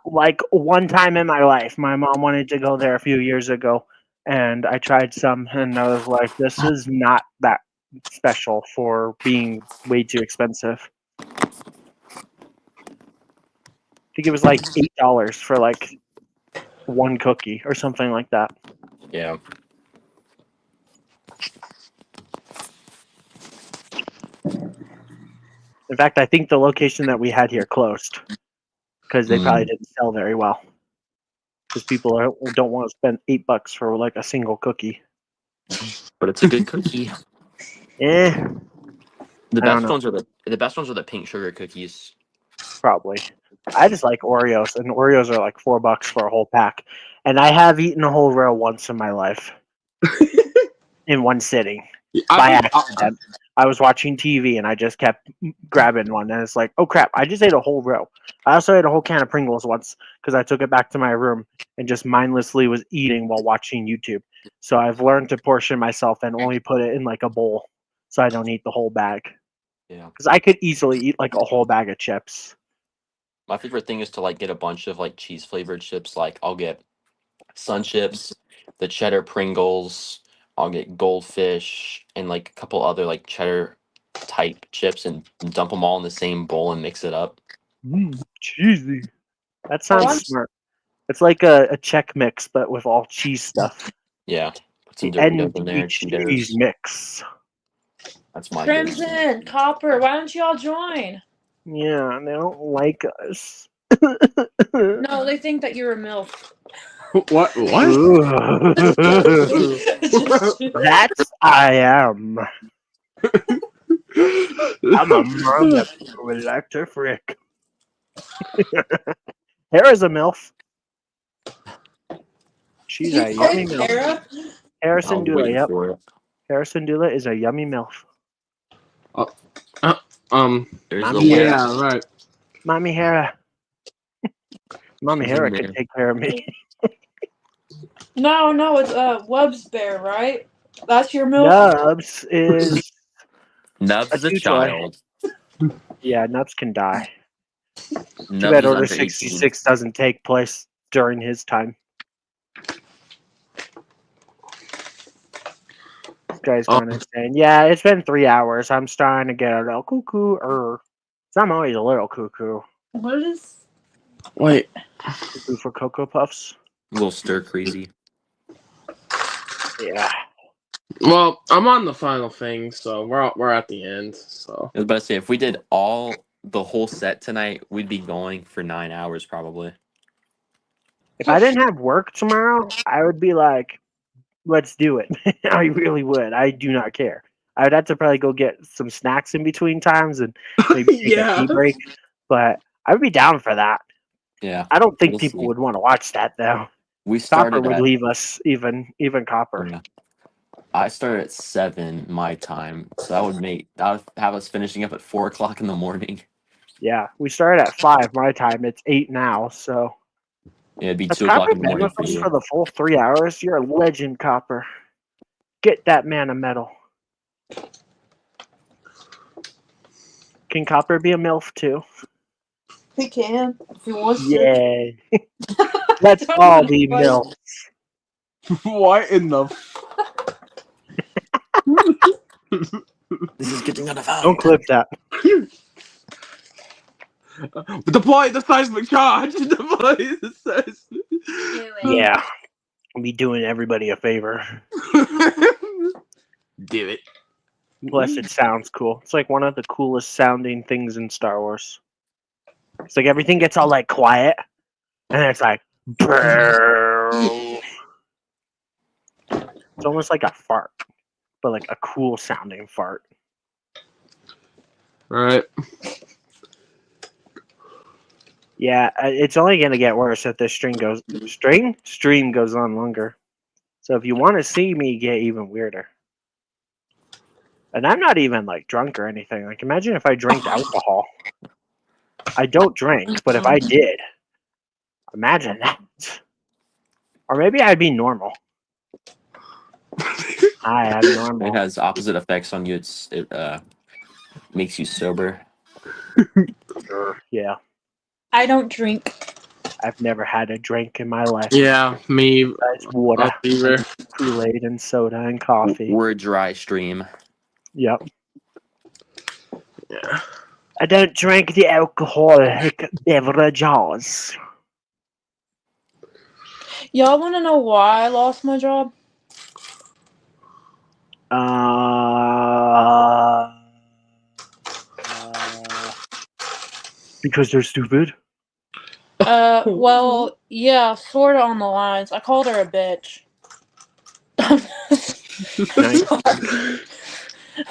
A: Like one time in my life, my mom wanted to go there a few years ago, and I tried some, and I was like, "This is not that special for being way too expensive." I think it was like $8 for like one cookie or something like that.
C: Yeah.
A: In fact, I think the location that we had here closed because they probably didn't sell very well. Because people don't want to spend $8 for like a single cookie.
C: But it's a good cookie.
A: Eh,
C: The
A: I don't
C: best
A: know.
C: ones are the best ones are the pink sugar cookies.
A: Probably. I just like Oreos, and Oreos are like $4 for a whole pack. And I have eaten a whole row once in my life, in one sitting. by accident. I was watching TV and I just kept grabbing one, and it's like, oh crap! I just ate a whole row. I also ate a whole can of Pringles once because I took it back to my room and just mindlessly was eating while watching YouTube. So I've learned to portion myself and only put it in like a bowl, so I don't eat the whole bag.
C: Yeah.
A: Because I could easily eat like a whole bag of chips.
C: My favorite thing is to like get a bunch of like cheese flavored chips. Like I'll get Sun Chips, the cheddar Pringles. I'll get Goldfish and like a couple other like cheddar type chips and dump them all in the same bowl and mix it up.
A: Cheesy. That
D: Oh,
A: sounds
D: I'm-
A: smart. It's like a Czech mix, but with all cheese stuff.
C: Yeah, put some
A: The
C: Doritos in there,
A: cheese
C: Cheetos.
A: mix.
C: That's my go-to.
D: Crimson, Copper, why don't you all join?
A: Yeah, they don't like us.
D: No, they think that you're a MILF.
B: What?
A: That's I am. I'm a mom that would like to frick. Hera's a MILF. She's a yummy MILF.
D: Tara?
A: Harrison
C: I'll
A: Dula,
C: wait
A: yep.
C: for it.
A: Harrison Dula is a yummy MILF.
C: There's
A: Mommy
C: the
B: Yeah,
C: list.
B: right.
A: Mommy Hera. Mommy
C: She's in
A: Hera
C: there.
A: could take care of me.
D: No, it's Webb's bear, right? That's your MILF?
A: Nubs is
C: Nubs is a
A: chew toy.
C: child.
A: Yeah, Nubs can die. Too
C: Nubs
A: bad
C: is
A: Order
C: under 18.
A: 66 doesn't take place during his time. This guy's going to say, yeah, it's been 3 hours. I'm starting to get a little cuckoo. So I'm always a little cuckoo.
D: What is...
B: Wait.
A: Cuckoo for Cocoa Puffs.
C: A little stir crazy.
A: Yeah.
B: Well, I'm on the final thing, so we're at the end. So
C: I was about to say, if we did the whole set tonight, we'd be going for 9 hours probably.
A: If I didn't have work tomorrow, I would be like, let's do it. I really would. I do not care. I would have to probably go get some snacks in between times and maybe take a tea break. But I would be down for that.
C: Yeah.
A: I don't think
C: We'll
A: people
C: see.
A: would want to watch that though.
C: We
A: Copper
C: started
A: would
C: at
A: leave us, even Copper.
C: yeah. I started at 7 my time, so that would have us finishing up at 4 o'clock in the morning.
A: Yeah, we started at 5 my time. It's 8 now, so
C: Yeah, it'd be
A: has
C: 2 o'clock
A: Copper
C: in the
A: been
C: morning
A: with
C: for
A: us
C: you.
A: for the full 3 hours? You're a legend, Copper. Get that man a medal. Can Copper be a MILF too?
D: He can, if he wants to.
A: Yay. Let's all be MILF.
B: what in the?
C: This is getting out of hand.
A: Don't clip that.
B: Deploy the seismic charge. Deploy the seismic.
A: Yeah. I'll be doing everybody a favor.
B: Do it.
A: Plus, it sounds cool. It's like one of the coolest sounding things in Star Wars. It's like everything gets all like quiet, and then it's like, brrrr. It's almost like a fart, but like a cool sounding fart.
B: Right.
A: Yeah, it's only gonna get worse if this stream goes on longer. So if you want to see me get even weirder. And I'm not even like drunk or anything. Like imagine if I drank alcohol. I don't drink, but if I did, imagine that. Or maybe I'd be normal. I'm
C: It
A: normal.
C: has opposite effects on you. It makes you sober.
A: Yeah.
D: I don't drink.
A: I've never had a drink in my life.
B: Yeah, me.
A: Besides water,
B: Either.
A: Kool-Aid, and soda and coffee.
C: We're a dry stream.
A: Yep.
B: Yeah.
A: I don't drink the alcoholic beverages.
D: Y'all want to know why I lost my job?
A: Because they're stupid.
D: Well, yeah, sort of on the lines. I called her a bitch.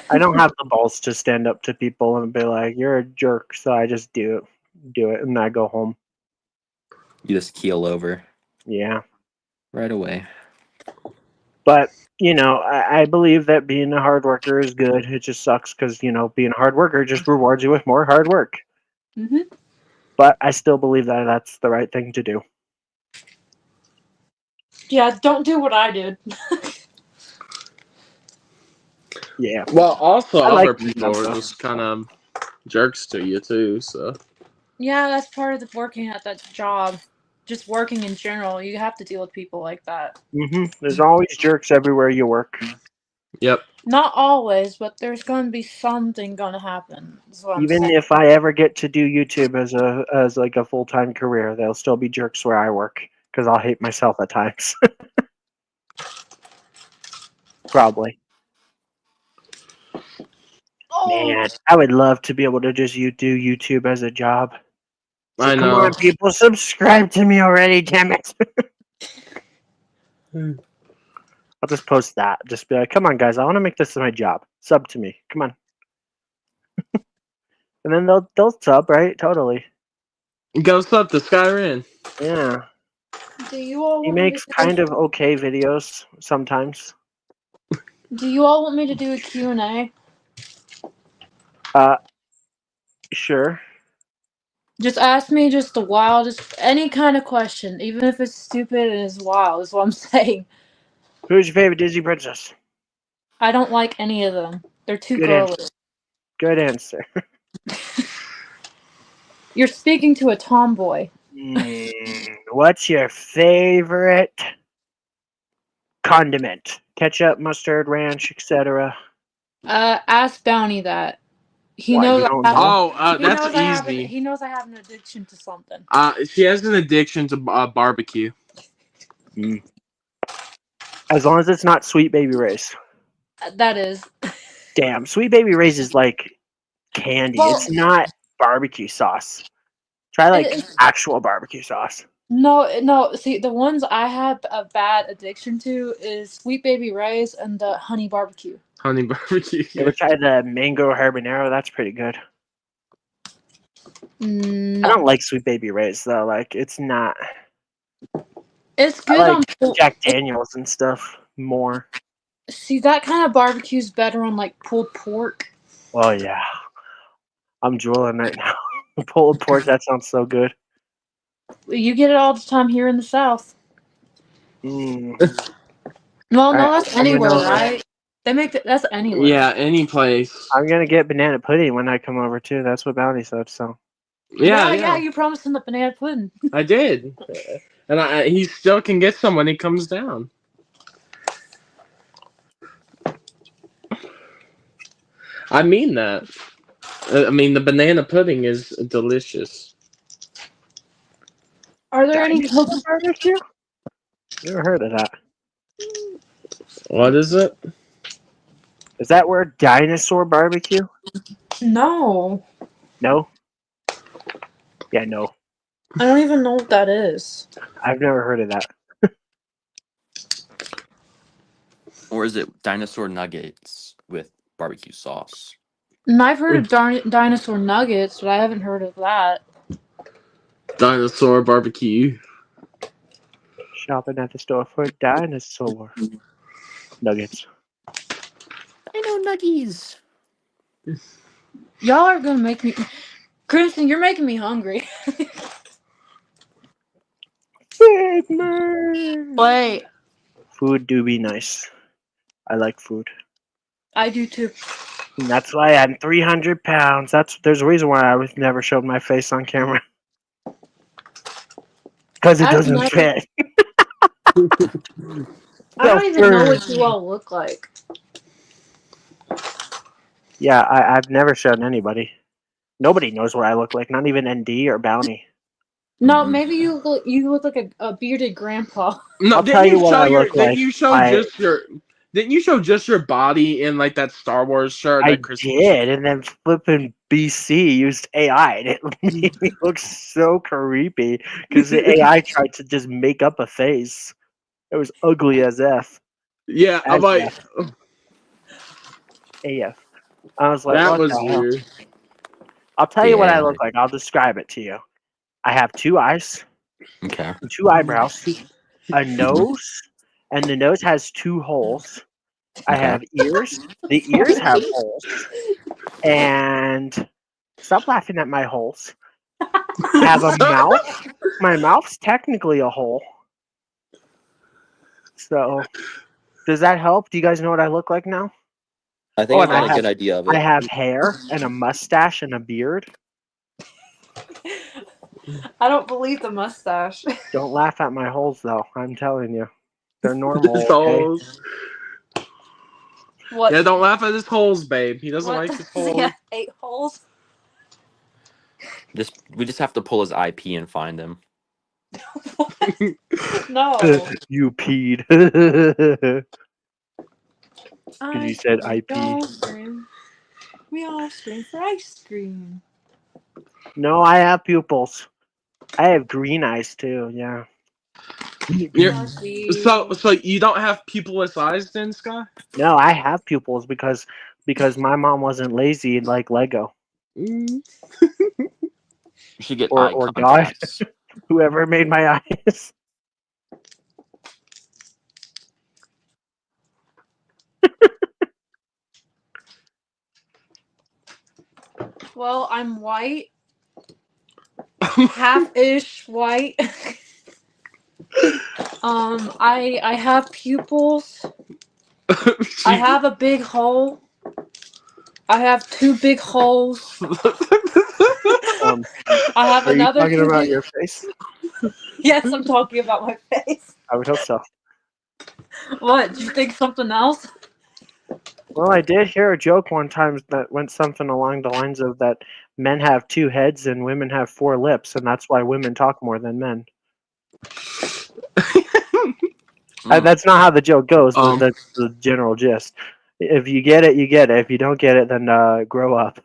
A: I don't have the balls to stand up to people and be like, "You're a jerk," so I just do it, and I go home.
C: You just keel over
A: Yeah,
C: right away.
A: But I believe that being a hard worker is good. It just sucks because being a hard worker just rewards you with more hard work.
D: Mhm.
A: But I still believe that that's the right thing to do.
D: Yeah, don't do what I did.
A: Yeah.
B: Well, also
A: I like
B: other
A: doing
B: people
A: that
B: are
A: stuff.
B: just kind of jerks to you too. So
D: Yeah, that's part of the working at that job. Just working in general, you have to deal with people like that.
A: There's always jerks everywhere you work.
B: yep.
D: Not always, but there's going to be something going to happen. Is what I'm
A: Even
D: saying.
A: if I ever get to do YouTube as like a full-time career, there'll still be jerks where I work because I'll hate myself at times. Probably.
D: Oh,
A: Man, I would love to be able to just do YouTube as a job. So
B: I
A: come
B: know.
A: on, people, subscribe to me already, damn it. I'll just post that. Just be like, come on, guys, I want to make this my job. Sub to me. Come on. And then they'll sub, right? Totally.
B: Ghost up to Skyrim.
A: Yeah.
D: do you all
A: He
D: want me
A: makes
D: to
A: kind of okay videos sometimes.
D: do you all want me to do a Q&A?
A: Sure.
D: Just ask me just the wildest, any kind of question, even if it's stupid and it's wild, is what I'm saying.
A: Who's your favorite Disney princess?
D: I don't like any of them. They're too
A: Good
D: girly.
A: answer. Good answer.
D: You're speaking to a tomboy.
A: What's your favorite condiment? Ketchup, mustard, ranch, etc.
D: Ask Bounty that. He
A: Why,
D: knows
A: you
D: I
A: don't
D: have.
A: know?
B: Oh,
D: He
B: that's
D: knows I have.
B: easy.
D: He knows I have an addiction to something.
B: She has an addiction to barbecue.
A: As long as it's not Sweet Baby Ray's.
D: That is.
A: Damn, Sweet Baby Ray's is like candy.
D: Well,
A: It's not barbecue sauce. Try like
D: it's
A: actual barbecue sauce.
D: no. See, the ones I have a bad addiction to is Sweet Baby Ray's and the honey barbecue.
B: Honey barbecue.
A: You ever try the mango habanero? That's pretty good. I
D: No,
A: don't like Sweet Baby Ray's though. Like it's not.
D: it's
A: I
D: good
A: like
D: on.
A: Jack Daniels and stuff more.
D: See, that kind of barbecue's better on like pulled pork.
A: Oh yeah, I'm drooling right now. Pulled pork. That sounds so good.
D: You get it all the time here in the South.
A: Mm.
D: Well, no,
A: Alright,
D: that's
A: I'm
D: anywhere,
A: gonna-
D: right? They make that's anywhere.
B: Yeah, any place.
A: I'm gonna get banana pudding when I come over too. That's what Bounty said. So
B: Yeah.
D: You promised him the banana pudding.
B: I did, and he still can get some when he comes down. I mean that. I mean the banana pudding is delicious.
D: Are there any
A: dinosaur
D: coconut?
A: barbecue? Never heard of that.
B: What is it?
A: Is that word dinosaur barbecue?
D: No,
A: No. Yeah, no.
D: I don't even know what that is.
A: I've never heard of that.
C: Or is it dinosaur nuggets with barbecue sauce?
D: And I've heard of dinosaur nuggets, but I haven't heard of that.
B: Dinosaur barbecue.
A: Shopping at the store for dinosaur nuggets.
C: I know nuggies.
D: Y'all are gonna make me, Crimson. You're making me hungry. Wait,
A: Food do be nice. I like food.
D: I do too.
A: And that's why I'm 300 pounds. There's a reason why I was never showed my face on camera. Because it
D: I've
A: doesn't
D: never-
A: fit.
D: I don't even know what you all look like.
A: Yeah, I've never shown anybody. Nobody knows what I look like, not even ND or Bounty.
D: No, maybe you look like a bearded grandpa.
B: No,
A: I'll tell you what I look like.
B: Didn't you show just your body in like that Star Wars shirt?
A: I
B: that Christmas
A: did, and then flipping BC used AI, and it made me look so creepy because the AI tried to just make up a face. It was ugly as F.
B: Yeah, I'm
A: As
B: like,
A: F. AF. I was like,
B: that
A: what
B: was
A: the hell?
B: weird.
A: I'll tell you what I
C: Yeah.
A: look like. I'll describe it to you. I have 2 eyes,
C: Okay.
A: 2 eyebrows, a nose, and the nose has 2 holes. I
C: Okay.
A: have ears. The ears have holes. And stop laughing at my holes. I have a mouth. My mouth's technically a hole. So, does that help? Do you guys know what I look like now?
C: I think
A: and
C: I got a good idea of it.
A: I have hair and a mustache and a beard.
D: I don't believe the mustache.
A: Don't laugh at my holes, though. I'm telling you. They're normal,
B: His
A: okay?
B: holes.
D: What?
B: Yeah, don't laugh at his holes, babe. He doesn't
D: What
B: like his
D: does he
B: holes.
D: have 8 holes?
C: We just have to pull his IP and find him.
D: No.
A: You peed. Because you said IP.
D: We all scream for ice cream.
A: No, I have pupils. I have green eyes, too, yeah.
B: So you don't have pupilless eyes then, Sky?
A: No, I have pupils because my mom wasn't lazy like Lego.
B: Mm.
C: You should get
A: Or
C: eye
A: God.
C: contacts.
A: Whoever made my eyes.
D: Well, I'm white. Half-ish white. I have pupils. I have a big hole. I have 2 big holes. I have
A: Are you
D: another
A: talking
D: 2
A: about
D: big...
A: your face?
D: Yes, I'm talking about my face.
A: I would hope so.
D: What? Do you think something else?
A: Well, I did hear a joke one time that went something along the lines of that men have 2 heads and women have 4 lips, and that's why women talk more than men. That's not how the joke goes. That's the general gist. If you get it, you get it. If you don't get it, then grow up.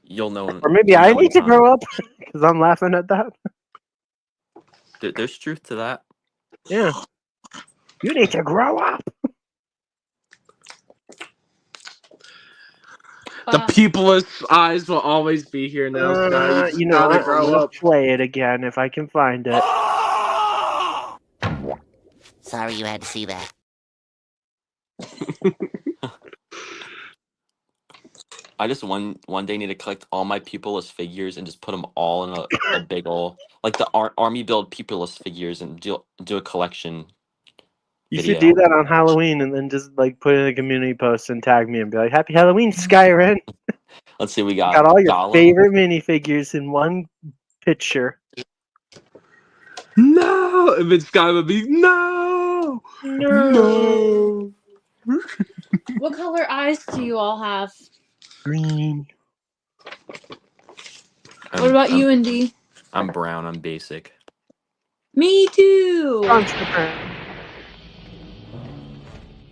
C: You'll know.
A: Or maybe I need to grow up because I'm laughing at that.
C: There's truth to that.
A: Yeah. You need to grow up.
B: The pupilless eyes will always be here now, Sky. You just gotta grow
A: I'm gonna
B: up.
A: play it again if I can find it.
E: Sorry you had to see that.
C: I just one day need to collect all my pupilless figures and just put them all in a big ol' like the army build pupilless figures and do a collection.
A: You
C: video.
A: should do that on Halloween and then just like put in a community post and tag me and be like, "Happy Halloween, Skyrim!"
C: Let's see, we got
A: all your
C: Gollum.
A: favorite minifigures in one picture.
B: No, if it's Sky would be no.
D: What color eyes do you all have?
A: Green.
D: What about you, Indy?
C: I'm brown. I'm basic.
D: Me too.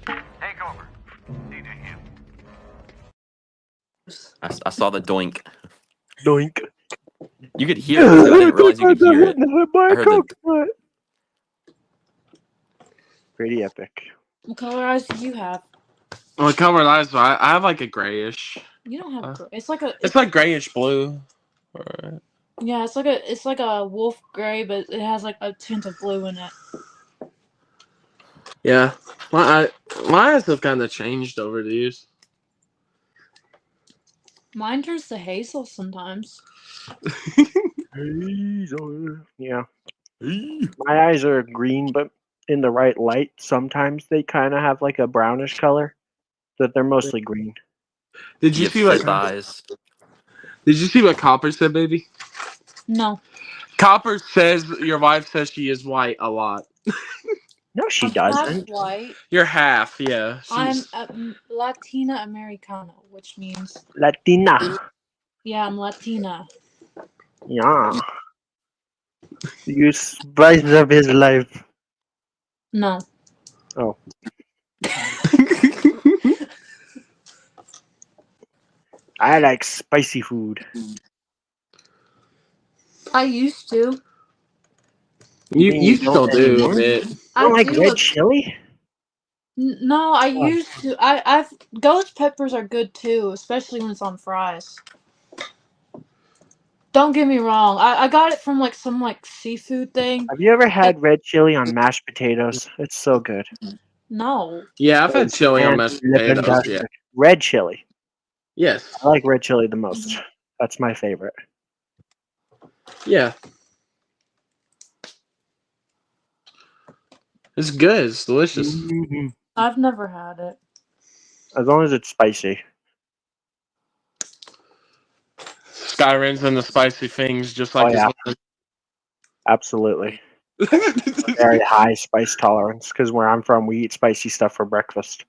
F: Take over. DJ him.
C: I saw the doink.
A: Doink.
C: You could hear it. Too. I didn't realize you could hear it. I heard the...
A: Pretty epic.
D: What color eyes do you have?
B: Well, colored eyes. I have like a grayish.
D: You don't have gray. It's like a.
B: It's like grayish blue. Alright.
D: Yeah, it's like a wolf gray, but it has like a tint of blue in it.
B: Yeah, my eyes have kind of changed over the years.
D: Mine turns to hazel sometimes.
A: Hazel. Yeah. My eyes are green, but in the right light, sometimes they kind of have like a brownish color. But they're mostly green.
B: Did you see what
C: eyes?
B: Did you see what Copper said, baby?
D: No.
B: Copper says your wife says she is white a lot.
A: No, she
D: I'm
A: doesn't.
D: half white.
B: You're half, yeah.
D: I'm Latina Americana, which means
A: Latina.
D: yeah, I'm Latina.
A: Yeah. You spice up his life.
D: No.
A: Oh. I like spicy food.
D: I used to.
B: You still do a bit.
A: I don't like red chili.
D: No, I used to. I've ghost peppers are good too, especially when it's on fries. Don't get me wrong. I got it from like some like seafood thing.
A: Have you ever had red chili on mashed potatoes? It's so good.
D: No.
B: Yeah, I've had chili on mashed potatoes. Yeah.
A: Red chili.
B: Yes.
A: I like red chili the most. That's my favorite.
B: Yeah. It's good. It's delicious.
A: Mhm.
D: I've never had it.
A: As long as it's spicy.
B: Skyrim's into spicy things, just like
A: yeah.
B: his
A: Absolutely.
B: mother.
A: Very high spice tolerance because where I'm from, we eat spicy stuff for breakfast.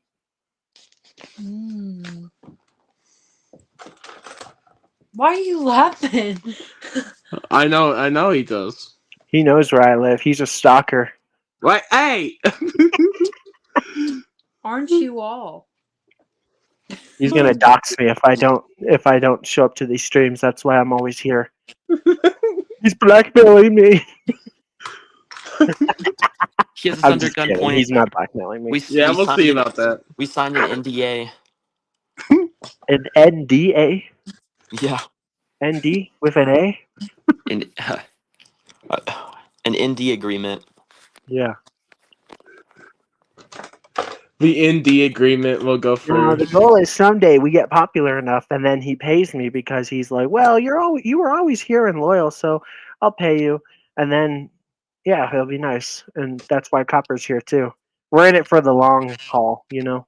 D: Mm. Why are you laughing?
B: I know he does.
A: He knows where I live. He's a stalker.
B: Like, hey!
D: Aren't you all?
A: He's gonna dox me if I don't show up to these streams. That's why I'm always here. He's blackmailing me.
C: He has us
A: I'm
C: under
A: just kidding.
C: gunpoint.
A: He's not blackmailing me.
B: Yeah, we'll
C: signed
B: see
C: an-
B: about that.
C: We signed an NDA.
A: An NDA?
C: Yeah.
A: ND with an A?
C: And an ND agreement.
A: Yeah.
B: The ND agreement will go
A: Now
B: for.
A: the goal is someday we get popular enough, and then he pays me because he's like, "Well, you were always here and loyal, so I'll pay you." And then, yeah, it'll be nice, and that's why Copper's here too. We're in it for the long haul, the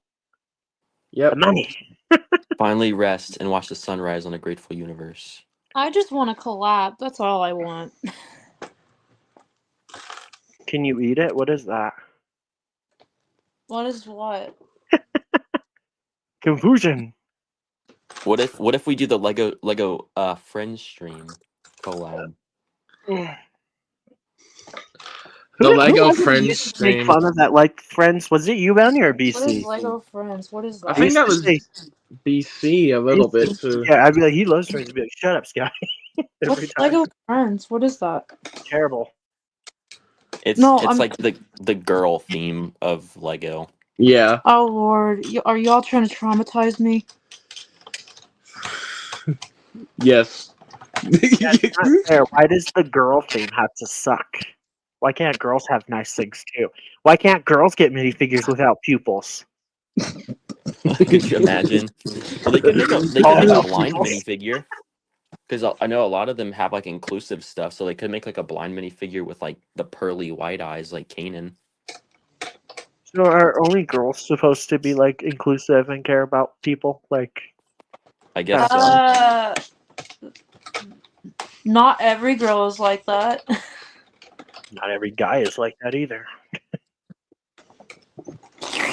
B: Yep.
A: money.
C: Finally rest and watch the sunrise on a grateful universe.
D: I just want to collab. That's all I want.
A: Can you eat it? What is that?
D: What is what?
A: Confusion.
C: What if we do the Lego Friends stream collab?
B: The Lego
A: was it
B: Friends
A: used to make
B: stream.
A: fun of that, like Friends. Was it you, Bounty, or
D: What is
A: BC?
D: Lego Friends? What is
B: I
D: that?
B: think that
A: used
B: was
A: to say-
B: BC a little bit too.
A: Yeah, I'd be like, he loves Friends. He'd be like, shut up, Sky. Every
D: What's
A: time.
D: Lego Friends? What is that?
A: Terrible.
C: It's
D: No,
C: it's
D: I'm-
C: like the girl theme of Lego.
B: Yeah.
D: Oh Lord, are y'all trying to traumatize me?
B: Yes.
A: That's not fair. Why does the girl theme have to suck? Why can't girls have nice things too? Why can't girls get minifigures without pupils?
C: Could you imagine? Well, they could make a blind minifigure. Because I know a lot of them have like inclusive stuff, so they could make like a blind minifigure with like the pearly white eyes, like Kanan.
A: So are only girls supposed to be like inclusive and care about people? Like,
C: I guess so.
D: Not every girl is like that.
A: not every guy is like that either.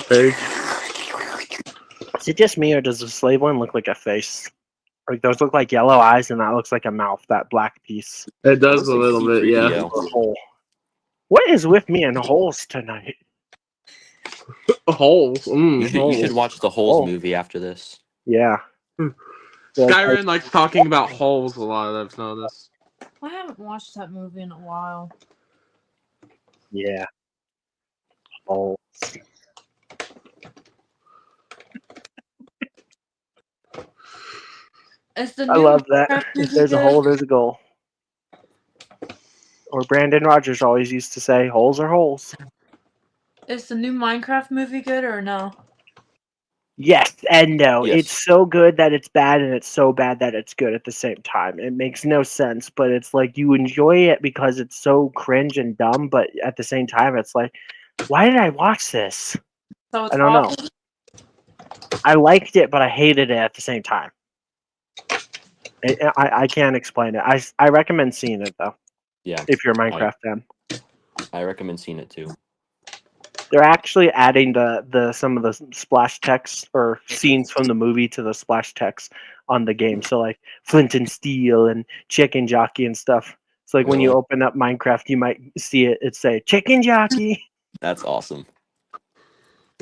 B: Very-
A: Is it just me, or does the slave one look like a face? Like those look like yellow eyes, and that looks like a mouth. That black piece.
B: It does
C: Looks
B: a
C: like
B: little bit, yeah.
C: C-3PO.
A: Or hole. What is with me and holes tonight?
B: Holes.
C: You should
B: Holes.
C: watch the Holes
A: Oh.
C: movie after this.
A: Yeah.
B: Skyrim likes talking about holes a lot. I've noticed.
D: I haven't watched that movie in a while.
A: Yeah. Holes.
D: It's the
A: I
D: new
A: love that.
D: Minecraft
A: If
D: movie
A: there's a
D: good?
A: hole, there's a goal. Or Brandon Rogers always used to say, holes are holes.
D: Is the new Minecraft movie good or no?
A: Yes and no.
C: Yes.
A: It's so good that it's bad, and it's so bad that it's good at the same time. It makes no sense, but it's like you enjoy it because it's so cringe and dumb, but at the same time, it's like, why did I watch this?
D: So it's
A: I don't know.
D: awful?
A: I liked it, but I hated it at the same time. I can't explain it. I recommend seeing it, though,
C: Yeah,
A: if you're a Minecraft fan.
C: I recommend seeing it too.
A: They're actually adding the some of the splash text or scenes from the movie to the splash text on the game. So like Flint and Steel and Chicken Jockey and stuff. So like when you
C: Really?
A: open up Minecraft, you might see it say Chicken Jockey,
C: That's awesome.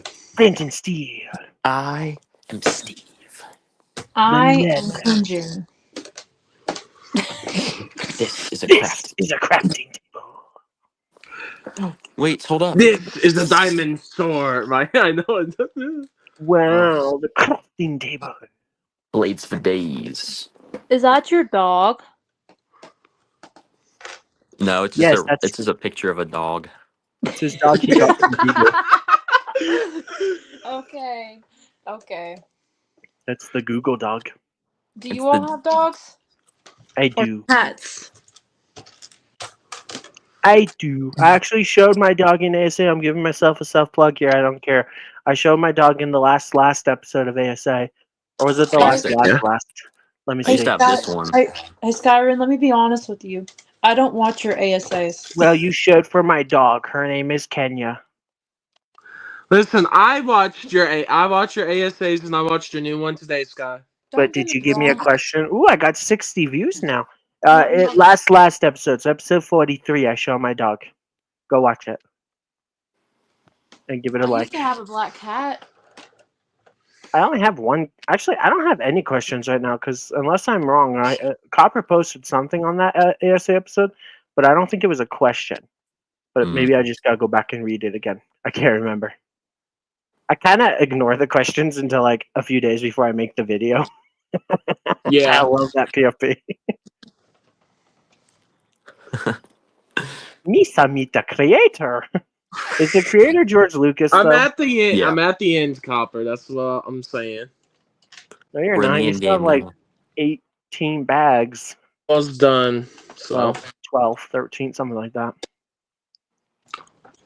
A: Flint and Steel.
C: I am Steve.
D: I
A: The
D: am
A: leather.
D: cringing.
C: This is a
A: This
C: craft.
A: is a crafting table.
C: Wait, hold up.
B: This is a diamond sword, right? I know it.
A: Wow, the crafting table.
C: Blades for days.
D: Is that your dog?
C: No, it's just
A: Yes, that's
C: it's just a picture of a dog.
A: it's his dog he got from Google.
D: Okay. Okay.
A: That's the Google dog.
D: Do
C: It's
D: you all
C: the-
D: have dogs?
A: I
D: Or
A: do.
D: pets?
A: I do. I actually showed my dog in ASA. I'm giving myself a self plug here. I don't care. I showed my dog in the last episode of ASA, or was it the
D: I
A: last
D: used
B: to-
A: last? Let me
C: I used
A: see.
C: to have this one.
D: Hey, Skyrim, let me be honest with you. I don't watch your ASAs.
A: Well, you showed for my dog. Her name is Kenya.
B: Listen, I watched your ASAs and I watched your new one today, Sky.
A: But
D: Don't
A: did
D: get
A: you
D: me
A: give me a
D: wrong.
A: question? Ooh, I got 60 views now.
D: No.
A: Last episode, so episode 43. I show my dog. Go watch it and give it a
D: I
A: like.
D: used to have a black cat.
A: I only have one. Actually, I don't have any questions right now because unless I'm wrong, Copper posted something on that ASA episode, but I don't think it was a question. But maybe I just gotta go back and read it again. I can't remember. I kind of ignore the questions until like a few days before I make the video. I
B: Yeah.
A: love that PFP. Misa meet the creator. Is the creator George Lucas?
B: I'm
A: Though?
B: at the end.
C: Yeah.
B: I'm at the end, Copper. That's what I'm saying.
A: No, you're
C: We're in
A: not.
C: the
A: You
C: end
A: still have
C: game
A: like
C: now.
A: 18 bags.
B: Almost done. So
A: Well, 12, 13, something like that.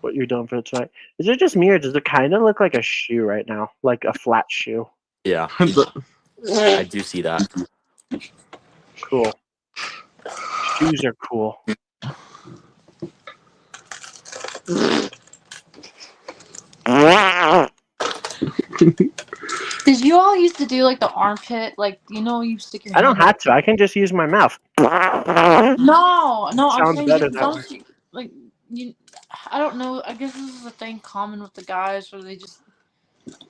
A: What you're doing for tonight. Is it just me or does it kind of look like a shoe right now? Like a flat shoe.
C: Yeah, I do see that.
A: Cool. Shoes are cool.
D: Did you all used to do like the armpit? Like, you stick your
A: I don't
D: hand
A: have to. I can just use my mouth.
D: No, I'm
A: Sounds
D: saying
A: better that way.
D: don't you like you I don't know, I guess this is a thing common with the guys where they just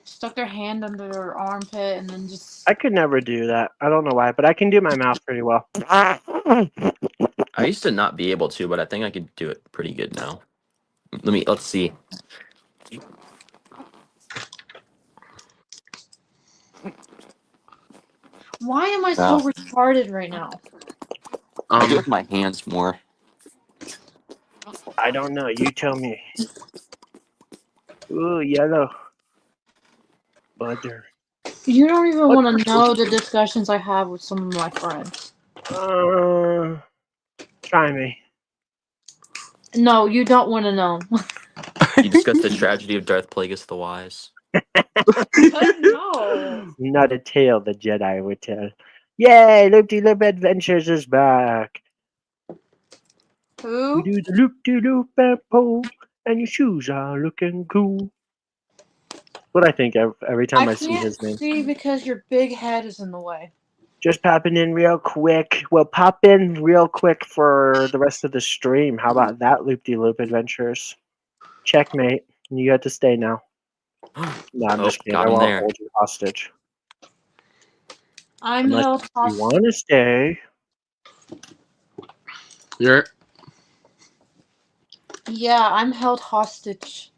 D: stuck their hand under their armpit and then just
A: I could never do that. I don't know why, but I can do my mouth pretty well.
C: I used to not be able to, but I think I could do it pretty good now. Let's see.
D: Why am I so retarded right now?
C: I do it with my hands more.
A: I don't know. You tell me. Ooh, yellow. Butter.
D: You don't even want to know the discussions I have with some of my friends.
A: Try me.
D: No, you don't want to know.
C: You discuss the tragedy of Darth Plagueis the Wise.
D: No.
A: Not a tale the Jedi would tell. Yay! Loop-de-loop Adventures is back.
D: Who?
A: You do the loop-de-loop and pole, and your shoes are looking cool. What I think every time I see his name.
D: See because your big head is in the way.
A: Just popping in real quick. Well, pop in real quick for the rest of the stream. How about that, Loop-de-loop Adventures? Checkmate. You got to stay now. No, I'm just kidding.
C: got
A: I
C: him
A: won't
C: there.
A: hold you hostage.
D: I'm
A: Unless
D: held
A: you
D: hostage.
A: want to stay.
B: You're
D: Yeah, I'm held hostage.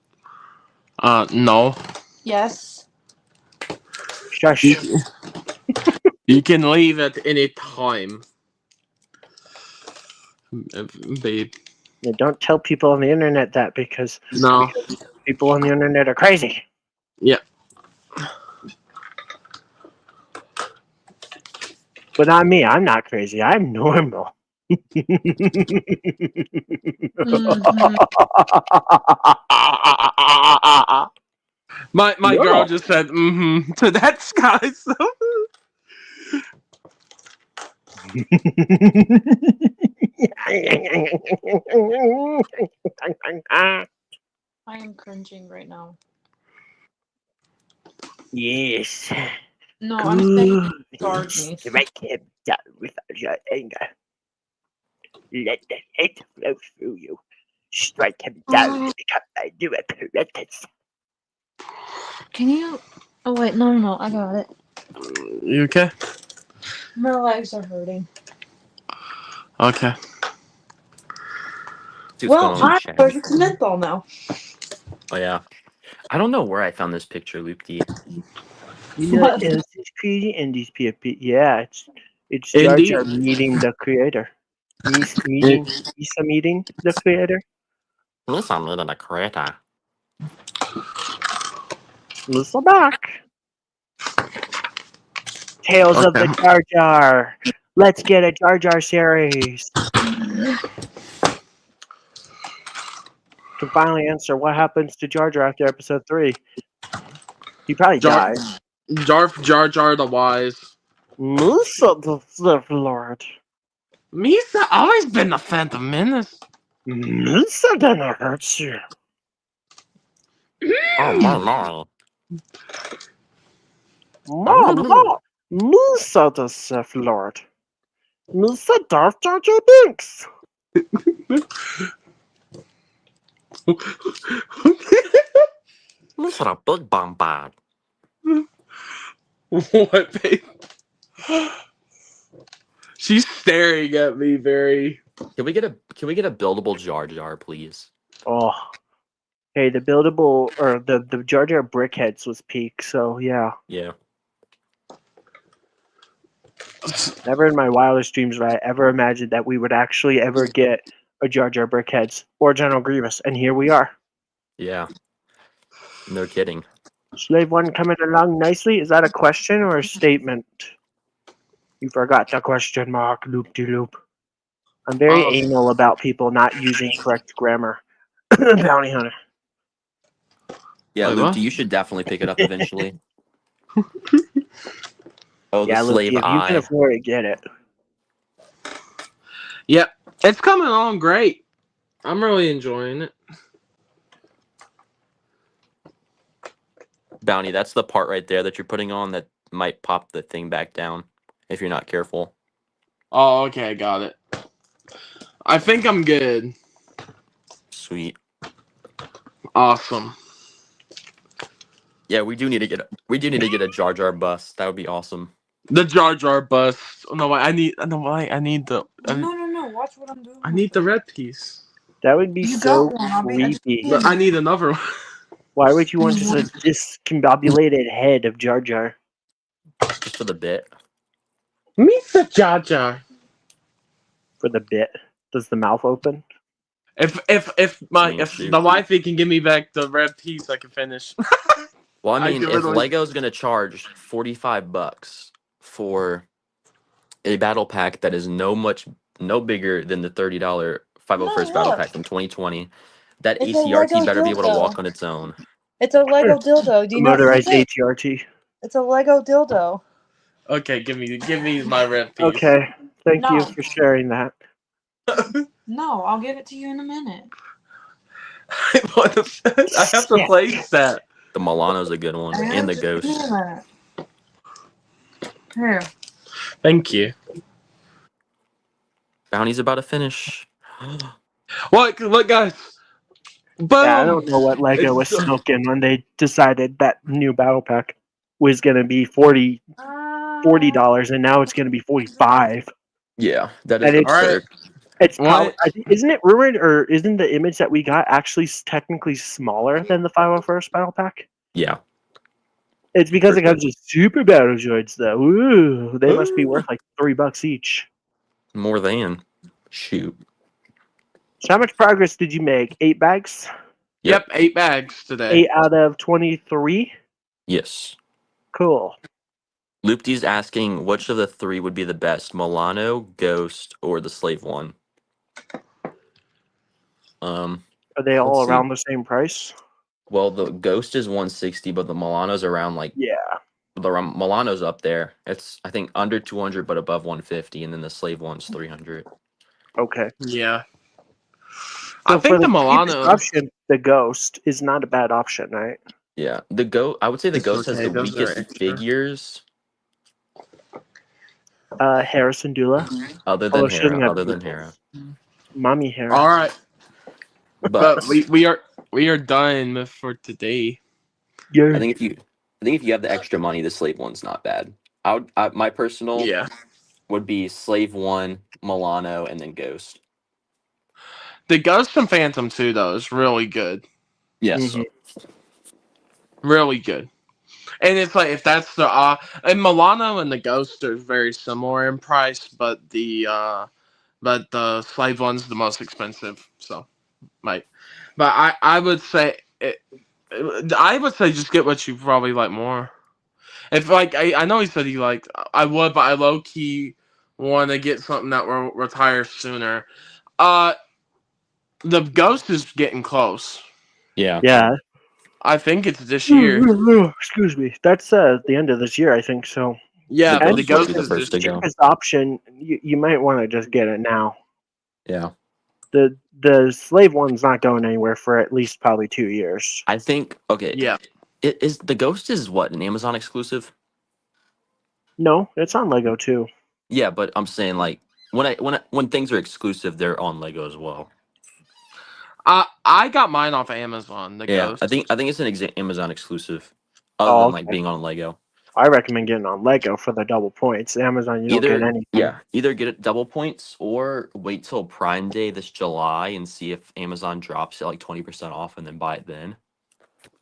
B: no.
D: Yes.
A: Shush.
B: You can leave at any time. Babe.
A: Yeah, don't tell people on the internet that because
B: No.
A: people on the internet are crazy.
B: Yeah.
A: But not me. I'm not crazy. I'm normal.
B: My
A: Yeah.
B: girl just said to that Sky. So.
D: I am cringing right now.
A: Yes.
D: No, I'm saying
A: Good.
D: darkness.
A: Strike him down without your anger. Let the hate flow through you. Strike him down to become a new apparatus.
D: Can you? Oh wait, no, I got it.
B: You okay?
D: My legs are hurting.
B: Okay.
C: See what's
D: Well,
C: going on in
D: I'm
C: the chat.
D: allergic to menthol now.
C: Oh yeah. I don't know where I found this picture, Loop-de.
A: You know what else is crazy? Indies PFP. Yeah, it starts
B: Indeed.
A: our meeting the creator. meeting the creator.
C: Listen, little the creator.
A: Listen back. Tales of the
B: Okay.
A: Jar Jar. Let's get a Jar Jar series. To finally answer what happens to Jar Jar after episode 3. He probably
B: Jar
A: dies.
B: Jar Jar the Wise.
A: Musa the Sith Lord.
B: Misa always been the Phantom Menace.
A: Musa gonna hurt you.
C: Oh my.
A: Mom, Musa the Sith Lord. Musa Darth Jar Jar Binks.
C: Listen, a big bombard.
B: What, babe? She's staring at me very.
C: Can we get a buildable Jar Jar, please?
A: Oh. Hey, the buildable or the Jar Jar brickheads was peak, so yeah.
C: Yeah.
A: Never in my wildest dreams would I ever imagined that we would actually ever get a Jar Jar brickheads or General Grievous, and here we are.
C: Yeah. No kidding.
A: Slave One coming along nicely. Is that a question or a statement? You forgot the question mark, loop de loop. I'm very anal about people not using correct grammar. Bounty hunter.
C: Yeah,
B: Wait,
C: Luke,
B: what?
C: you should definitely pick it up eventually. Oh, the
A: Yeah, look,
C: slave
A: if you can
C: eye.
A: afford it, get it.
B: Yep, it's coming along great. I'm really enjoying it.
C: Bounty, that's the part right there that you're putting on that might pop the thing back down if you're not careful.
B: Oh, okay, got it. I think I'm good.
C: Sweet.
B: Awesome.
C: Yeah, we do need to get a Jar Jar bus. That would be awesome.
B: The Jar Jar bus. Oh, no, I need the.
D: No. Watch what I'm doing.
B: I need the red piece.
A: That would be
D: You
A: so
D: got one. I'll be
A: creepy.
B: But I need another one.
A: Why would you want just a discombobulated head of Jar Jar?
C: Just for the bit.
B: Meet the Jar Jar.
A: For the bit? Does the mouth open?
B: If the wifey can give me back the red piece, I can finish.
C: Well, I mean,
B: can
C: if
B: literally-
C: Lego's gonna charge $45 for a battle pack that is no bigger than the $30 501st battle
D: look.
C: pack from 2020, that
D: It's a
C: ACRT
D: Lego
C: better be able to
D: dildo.
C: walk on its own.
D: It's a Lego dildo. Do
A: A
D: you not
A: motorized
D: see it?
A: ATRT.
D: It's a Lego dildo.
B: Okay, give me my red piece.
A: Okay, thank you
D: No.
A: for sharing that.
D: No, I'll give it to you in a minute.
B: What the I have to
A: Yeah.
B: place that.
C: The Milano's a good one, and the Ghost.
D: Here.
B: Thank you.
C: Bounty's about to finish.
B: What, guys? Boom.
A: Yeah, I don't know what Lego was
B: It's-
A: smoking when they decided that new battle pack was going to be $40, and now it's going to be $45.
C: Yeah, that
A: And
C: is
A: it's-
C: absurd.
A: It's
B: What?
A: isn't it rumored, or isn't the image that we got actually technically smaller than the 501st battle pack?
C: Yeah.
A: It's because
C: For
A: it comes with super battle droids, though. Ooh, they must be worth like $3 each.
C: More than. Shoot.
A: So how much progress did you make? 8 bags?
B: Yep, 8 bags today.
A: 8 out of 23?
C: Yes.
A: Cool.
C: Loopty's asking which of the 3 would be the best, Milano, Ghost, or the Slave One?
A: Are they all
C: Let's see.
A: around the same price?
C: Well, the Ghost is 160, but the Milano's around like
A: Yeah.
C: the Milano's up there. It's I think under 200, but above 150, and then the Slave One's 300.
A: Okay.
B: Yeah.
A: So
B: I think the
A: cheapest
B: Milano.
A: option, the Ghost, is not a bad option, right?
C: Yeah, I would say the
B: It's
C: Ghost
B: okay,
C: has the
B: those are
C: weakest
B: extra.
C: figures,
A: Harrison Dula,
C: other
A: Although
C: than
A: she doesn't
C: Hera.
A: have
C: Other than
A: nipples.
C: Hera,
A: Mommy Hera.
B: All right,
C: but
B: but we are done for today.
A: Yeah.
C: I think if you have the extra money, the Slave One's not bad. My personal
B: Yeah.
C: would be Slave One, Milano, and then Ghost.
B: The Ghost and Phantom 2, though, is really good.
C: Yes.
A: Mhm.
B: Really good. And it's like, if that's the... and Milano and the Ghost are very similar in price, but the but the Slave 1's the most expensive. So, but I would say just get what you probably like more. If like I know he said he liked I would, but I low key want to get something that will retire sooner. The Ghost is getting close.
C: Yeah.
A: Yeah.
B: I think it's this year.
A: Excuse me. That's the end of this year, I think so.
B: Yeah,
C: The
B: but the
C: Ghost
B: Ghost
C: will be the
B: is
C: first
B: this
C: to
B: year.
C: go.
A: Cheapest option, you might want to just get it now.
C: Yeah.
A: The Slave 1's not going anywhere for at least probably 2 years.
C: I think okay.
B: Yeah.
C: It is the Ghost is what, an Amazon exclusive?
A: No, it's on Lego too.
C: Yeah, but I'm saying like when things are exclusive, they're on Lego as well.
B: I got mine off Amazon. The
C: Yeah,
B: Ghost.
C: I think it's an Amazon exclusive, other than like
A: Okay.
C: being on Lego.
A: I recommend getting on Lego for the double points. Amazon, you don't get anything.
C: Either get it double points or wait till Prime Day this July and see if Amazon drops it like 20% off and then buy it then.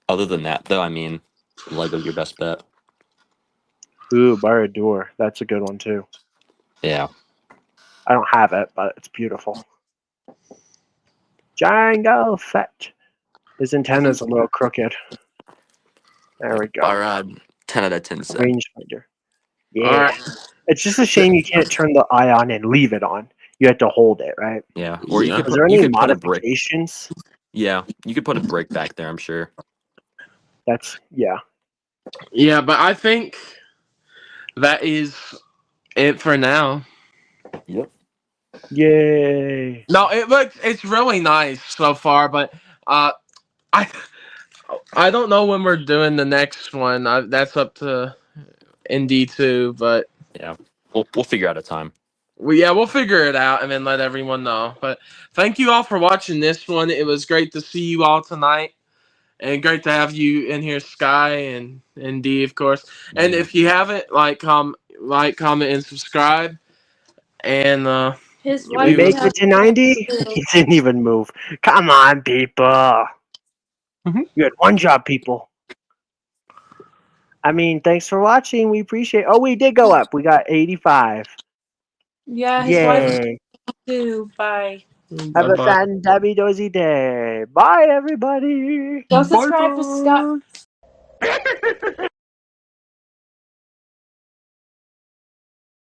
C: Other than that, though, I mean, Lego's your best bet.
A: Ooh, Barradur. That's a good one too.
C: Yeah.
A: I don't have it, but it's beautiful. Jango Fett. His antenna's a little crooked. There we go.
C: All right, 10 out of 10 set.
A: Rangefinder. Yeah.
B: All right.
A: It's just a shame you can't turn the eye on and leave it on. You have to hold it, right?
C: Yeah. Or you
B: Yeah.
C: could
A: Is
C: put,
A: there
C: you
A: any
C: could put a brick.
A: modifications?
C: Yeah, you could put a brick back there, I'm sure.
A: That's
B: Yeah, but I think that is it for now.
C: Yep.
A: Yay.
B: No, it's really nice so far, but I don't know when we're doing the next one. That's up to ND2, but
C: Yeah. We'll figure out a time.
B: we'll figure it out and then let everyone know. But thank you all for watching this one. It was great to see you all tonight. And great to have you in here, Sky and D, of course. And if you haven't, comment, and subscribe. And
D: His
A: Did
D: wife
A: we make
D: has
A: it to 90? He didn't even move. Come on, people.
B: Mhm.
A: You had one job, people. I mean, thanks for watching. We appreciate. Oh, we did go up. We got 85.
D: Yeah, his wife
A: Yay.
D: too. Bye.
A: Have a
B: bye-bye.
A: fantabulous day. Bye, everybody.
D: Go subscribe to Scott.